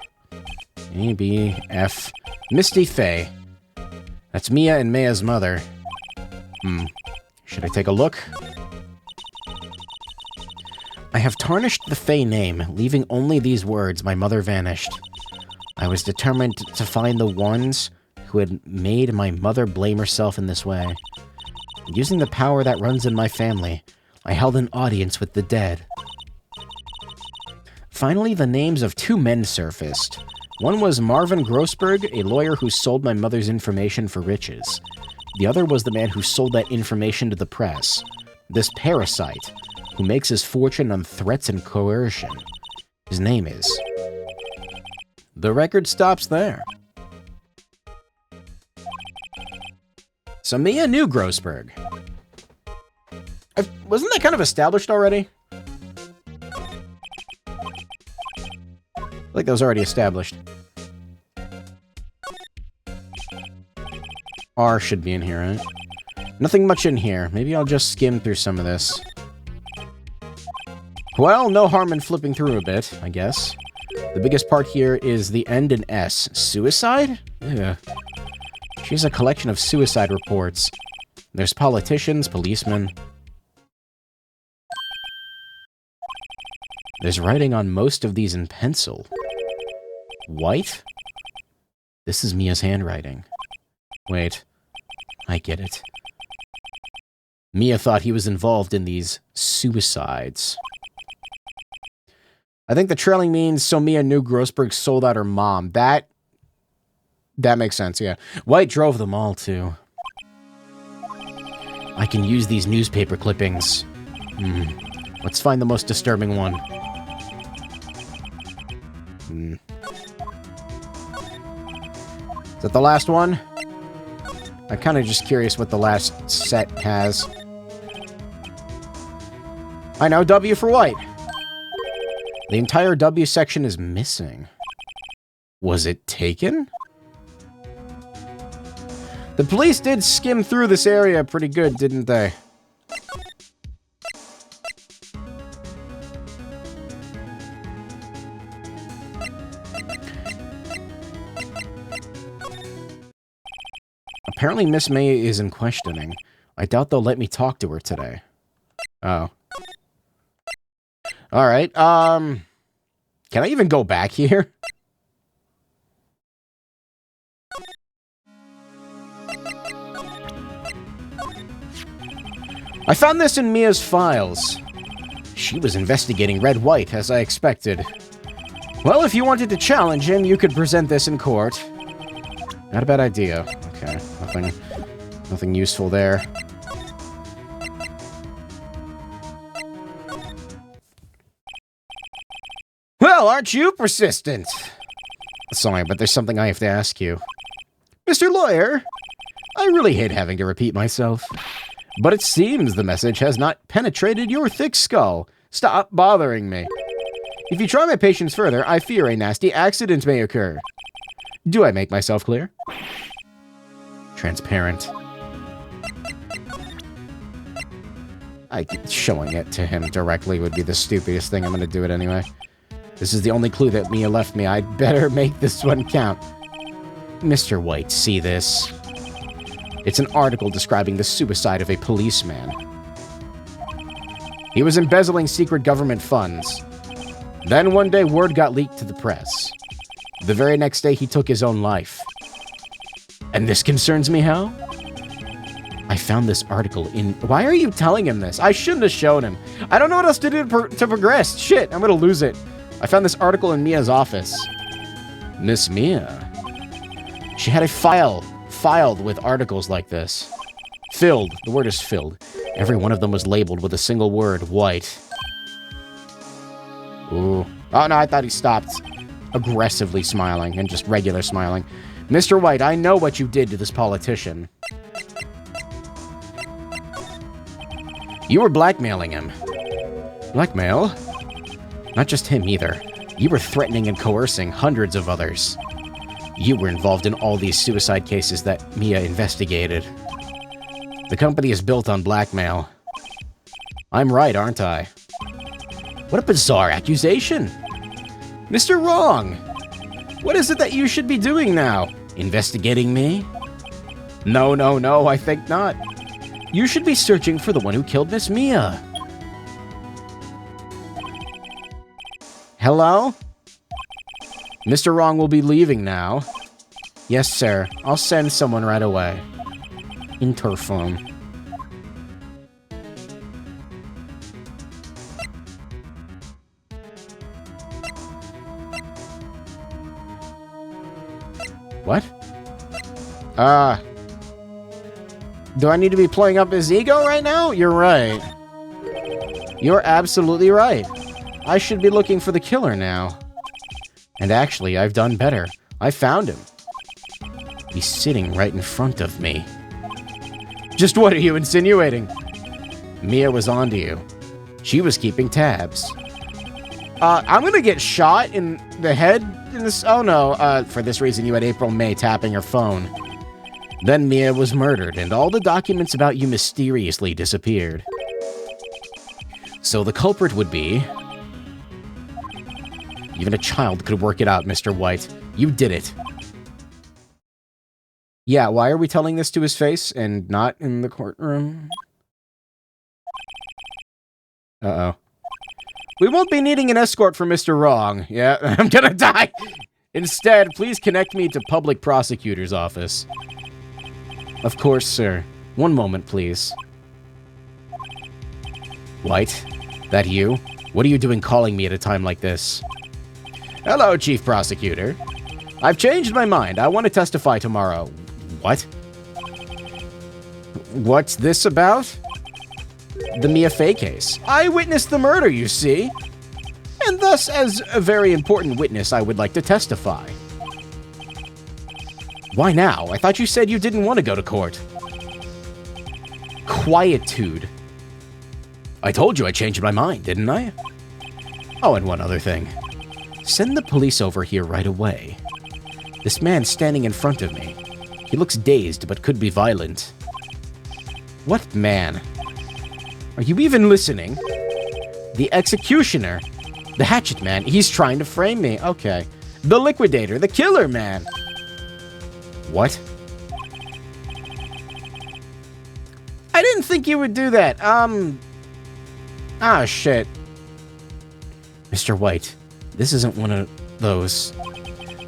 A, B, F. Misty Faye. That's Mia and Maya's mother. Should I take a look? I have tarnished the Faye name, leaving only these words, my mother vanished. I was determined to find the ones who had made my mother blame herself in this way. Using the power that runs in my family, I held an audience with the dead. Finally, the names of two men surfaced. One was Marvin Grossberg, a lawyer who sold my mother's information for riches. The other was the man who sold that information to the press. This parasite, who makes his fortune on threats and coercion. His name is... The record stops there. So Mia knew Grossberg. Wasn't that kind of established already? Like that was already established. R should be in here, right? Nothing much in here. Maybe I'll just skim through some of this. Well, no harm in flipping through a bit, I guess. The biggest part here is the end in S. Suicide? Yeah. She has a collection of suicide reports. There's politicians, policemen. There's writing on most of these in pencil. White? This is Mia's handwriting. Wait. I get it. Mia thought he was involved in these suicides. I think the trailing means so Mia knew Grossberg sold out her mom. That makes sense, yeah. White drove them all, too. I can use these newspaper clippings. Let's find the most disturbing one. Is that the last one? I'm kind of just curious what the last set has. I know, W for White. The entire W section is missing. Was it taken? The police did skim through this area pretty good, didn't they? Apparently Miss May is in questioning. I doubt they'll let me talk to her today. Oh. Alright, can I even go back here? I found this in Mia's files. She was investigating Red White, as I expected. Well, if you wanted to challenge him, you could present this in court. Not a bad idea. Okay, nothing useful there. Well, aren't you persistent? Sorry, but there's something I have to ask you. Mr. Lawyer, I really hate having to repeat myself, but it seems the message has not penetrated your thick skull. Stop bothering me. If you try my patience further, I fear a nasty accident may occur. Do I make myself clear? Transparent. Showing it to him directly would be the stupidest thing. I'm gonna do it anyway. This is the only clue that Mia left me. I'd better make this one count. Mr. White, see this? It's an article describing the suicide of a policeman. He was embezzling secret government funds. Then one day, word got leaked to the press. The very next day, he took his own life. And this concerns me how? I found this article in... Why are you telling him this? I shouldn't have shown him. I don't know what else to do to progress. Shit, I'm gonna lose it. I found this article in Mia's office. Miss Mia. She had a file filed with articles like this. Filled. The word is filled. Every one of them was labeled with a single word, White. Ooh. Oh, no, I thought he stopped aggressively smiling and just regular smiling. Mr. White, I know what you did to this politician. You were blackmailing him. Blackmail? Not just him either. You were threatening and coercing hundreds of others. You were involved in all these suicide cases that Mia investigated. The company is built on blackmail. I'm right, aren't I? What a bizarre accusation. Mr. Wrong. What is it that you should be doing now? Investigating me? No, I think not. You should be searching for the one who killed Miss Mia. Hello? Mr. Wrong will be leaving now. Yes, sir. I'll send someone right away. Interphone. What? Do I need to be playing up his ego right now? You're right. You're absolutely right. I should be looking for the killer now. And actually, I've done better. I found him. He's sitting right in front of me. Just what are you insinuating? Mia was onto you. She was keeping tabs. I'm gonna get shot in the head in this... Oh no, for this reason you had April May tapping her phone. Then Mia was murdered, and all the documents about you mysteriously disappeared. So the culprit would be... Even a child could work it out, Mr. White. You did it. Yeah, why are we telling this to his face and not in the courtroom? Uh-oh. We won't be needing an escort for Mr. Wrong. Yeah, I'm gonna die. Instead, please connect me to public prosecutor's office. Of course, sir. One moment, please. White? That you? What are you doing calling me at a time like this? Hello, Chief Prosecutor. I've changed my mind. I want to testify tomorrow. What? What's this about? The Mia Fey case. I witnessed the murder, you see. And thus, as a very important witness, I would like to testify. Why now? I thought you said you didn't want to go to court. Quietude. I told you I changed my mind, didn't I? Oh, and one other thing. Send the police over here right away. This man's standing in front of me. He looks dazed, but could be violent. What man? Are you even listening? The executioner. The hatchet man. He's trying to frame me. Okay. The liquidator. The killer man. What? I didn't think you would do that. Ah, shit. Mr. White, this isn't one of those.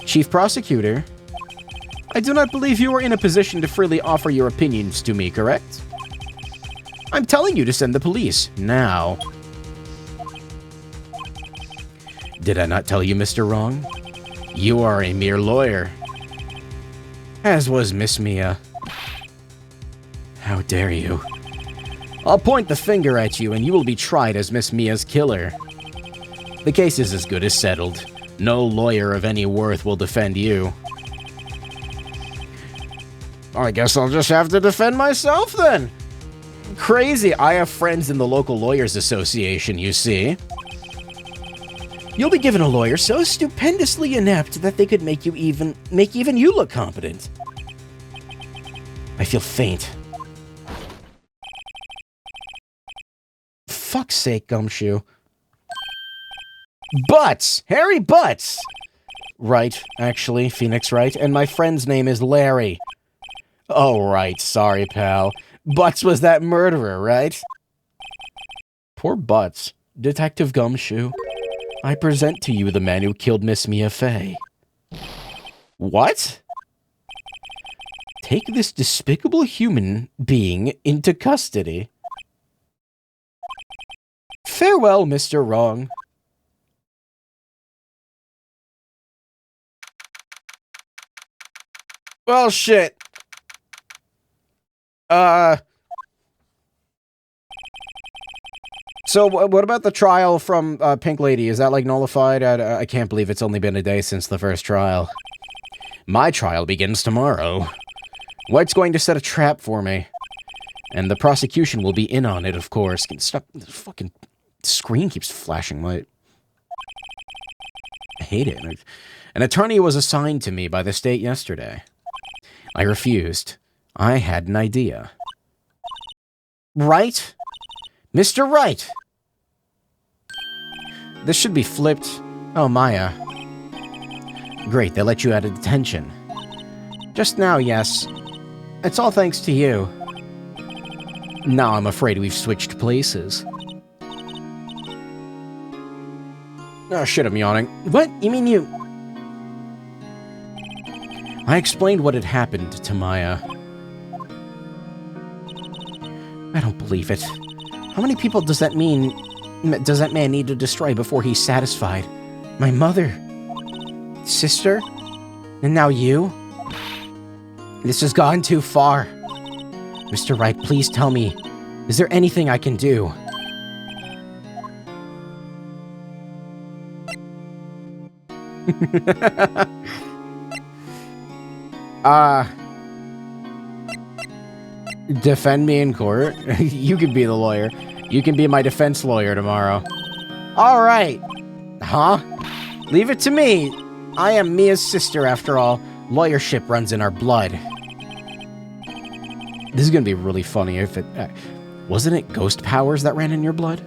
Chief Prosecutor, I do not believe you are in a position to freely offer your opinions to me, correct? I'm telling you to send the police, now. Did I not tell you, Mr. Wrong? You are a mere lawyer. As was Miss Mia. How dare you? I'll point the finger at you and you will be tried as Miss Mia's killer. The case is as good as settled. No lawyer of any worth will defend you. I guess I'll just have to defend myself then. Crazy, I have friends in the local lawyers association, you see. You'll be given a lawyer so stupendously inept that they could make even you look competent. I feel faint. Fuck's sake, Gumshoe. Butts! Harry Butts! Right, actually, Phoenix Wright, and my friend's name is Larry. Oh, right, sorry, pal. Butts was that murderer, right? Poor Butts. Detective Gumshoe, I present to you the man who killed Miss Mia Fey. What? Take this despicable human being into custody. Farewell, Mr. Wrong. Well, shit. So what about the trial from Pink Lady? Is that, like, nullified? I can't believe it's only been a day since the first trial. My trial begins tomorrow. White's going to set a trap for me. And the prosecution will be in on it, of course. Stop. The fucking screen keeps flashing white. I hate it. An attorney was assigned to me by the state yesterday. I refused. I had an idea. Right? Mr. Wright! This should be flipped. Oh, Maya. Great, they let you out of detention. Just now, yes. It's all thanks to you. Now I'm afraid we've switched places. Oh shit, I'm yawning. What? You mean you... I explained what had happened to Maya. I don't believe it. How many people does that man need to destroy before he's satisfied? My mother, sister, and now you? This has gone too far. Mr. Wright, please tell me, is there anything I can do? Defend me in court? You can be the lawyer. You can be my defense lawyer tomorrow. All right. Huh? Leave it to me. I am Mia's sister, after all. Lawyership runs in our blood. This is gonna be really funny if it... wasn't it ghost powers that ran in your blood?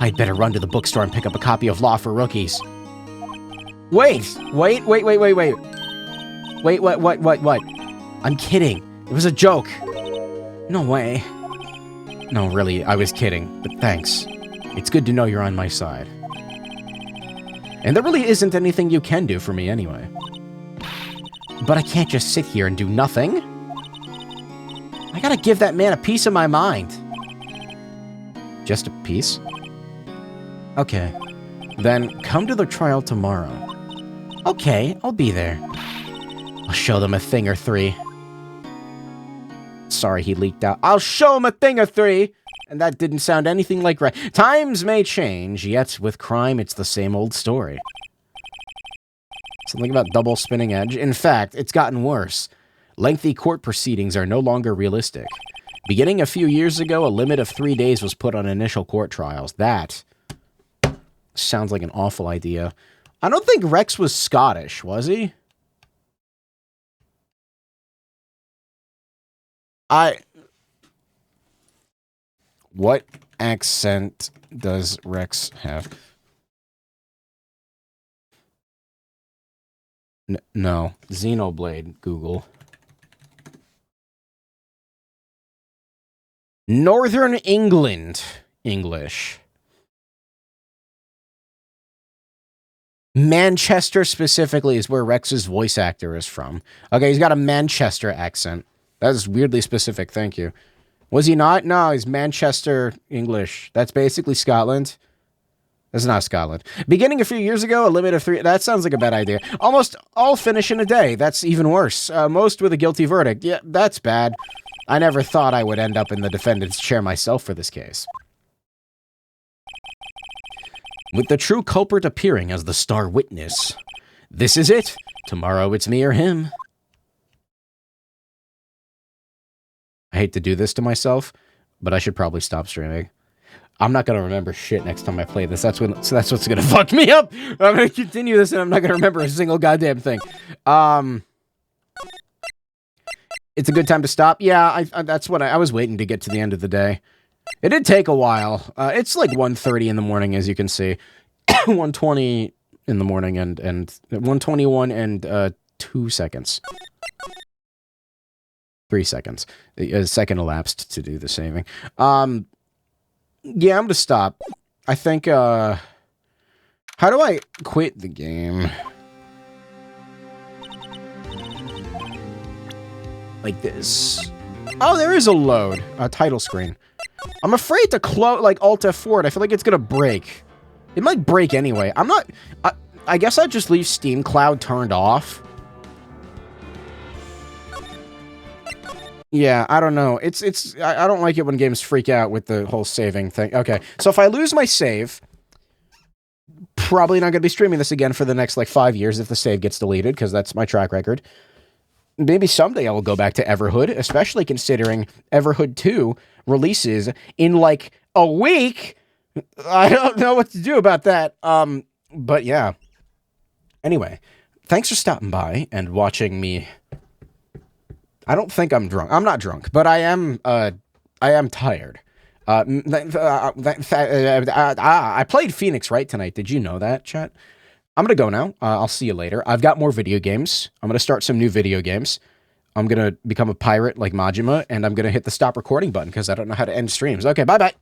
I'd better run to the bookstore and pick up a copy of Law for Rookies. Wait! Wait, what? I'm kidding. It was a joke. No way. No, really, I was kidding, but thanks. It's good to know you're on my side. And there really isn't anything you can do for me anyway. But I can't just sit here and do nothing. I gotta give that man a piece of my mind. Just a piece? Okay. Then come to the trial tomorrow. Okay, I'll be there. I'll show them a thing or three. Sorry he leaked out. I'll show him a thing or three! And that didn't sound anything like right. Times may change, yet with crime it's the same old story. Something about double spinning edge. In fact, it's gotten worse. Lengthy court proceedings are no longer realistic. Beginning a few years ago, a limit of 3 days was put on initial court trials. That sounds like an awful idea. I don't think Rex was Scottish, was he? What accent does Rex have? No. Xenoblade, Google. Northern England, English. Manchester specifically is where Rex's voice actor is from. Okay, he's got a Manchester accent. That is weirdly specific, thank you. Was he not? No, he's Manchester English. That's basically Scotland. That's not Scotland. Beginning a few years ago, a limit of 3... That sounds like a bad idea. Almost all finish in a day. That's even worse. Most with a guilty verdict. Yeah, that's bad. I never thought I would end up in the defendant's chair myself for this case. With the true culprit appearing as the star witness. This is it. Tomorrow it's me or him. I hate to do this to myself, but I should probably stop streaming. I'm not going to remember shit next time I play this. That's what's going to fuck me up. I'm going to continue this and I'm not going to remember a single goddamn thing. It's a good time to stop. Yeah, that's what I was waiting to get to the end of the day. It did take a while. It's like 1:30 in the morning, as you can see. 1:20 in the morning and 1:21 and 2 seconds. 3 seconds. A second elapsed to do the saving. Yeah, I'm gonna stop. I think, how do I quit the game? Like this. Oh, there is a load. A title screen. I'm afraid to Alt F4 it. I feel like it's gonna break. It might break anyway. I'm not... I guess I'd just leave Steam Cloud turned off. Yeah, I don't know. I don't like it when games freak out with the whole saving thing. Okay, so if I lose my save, probably not going to be streaming this again for the next, 5 years if the save gets deleted, because that's my track record. Maybe someday I will go back to Everhood, especially considering Everhood 2 releases in, a week. I don't know what to do about that. But yeah. Anyway, thanks for stopping by and watching me... I don't think I'm drunk. I'm not drunk, but I am tired. I played Phoenix Wright tonight. Did you know that, chat? I'm going to go now. I'll see you later. I've got more video games. I'm going to start some new video games. I'm going to become a pirate like Majima, and I'm going to hit the stop recording button because I don't know how to end streams. Okay, bye-bye.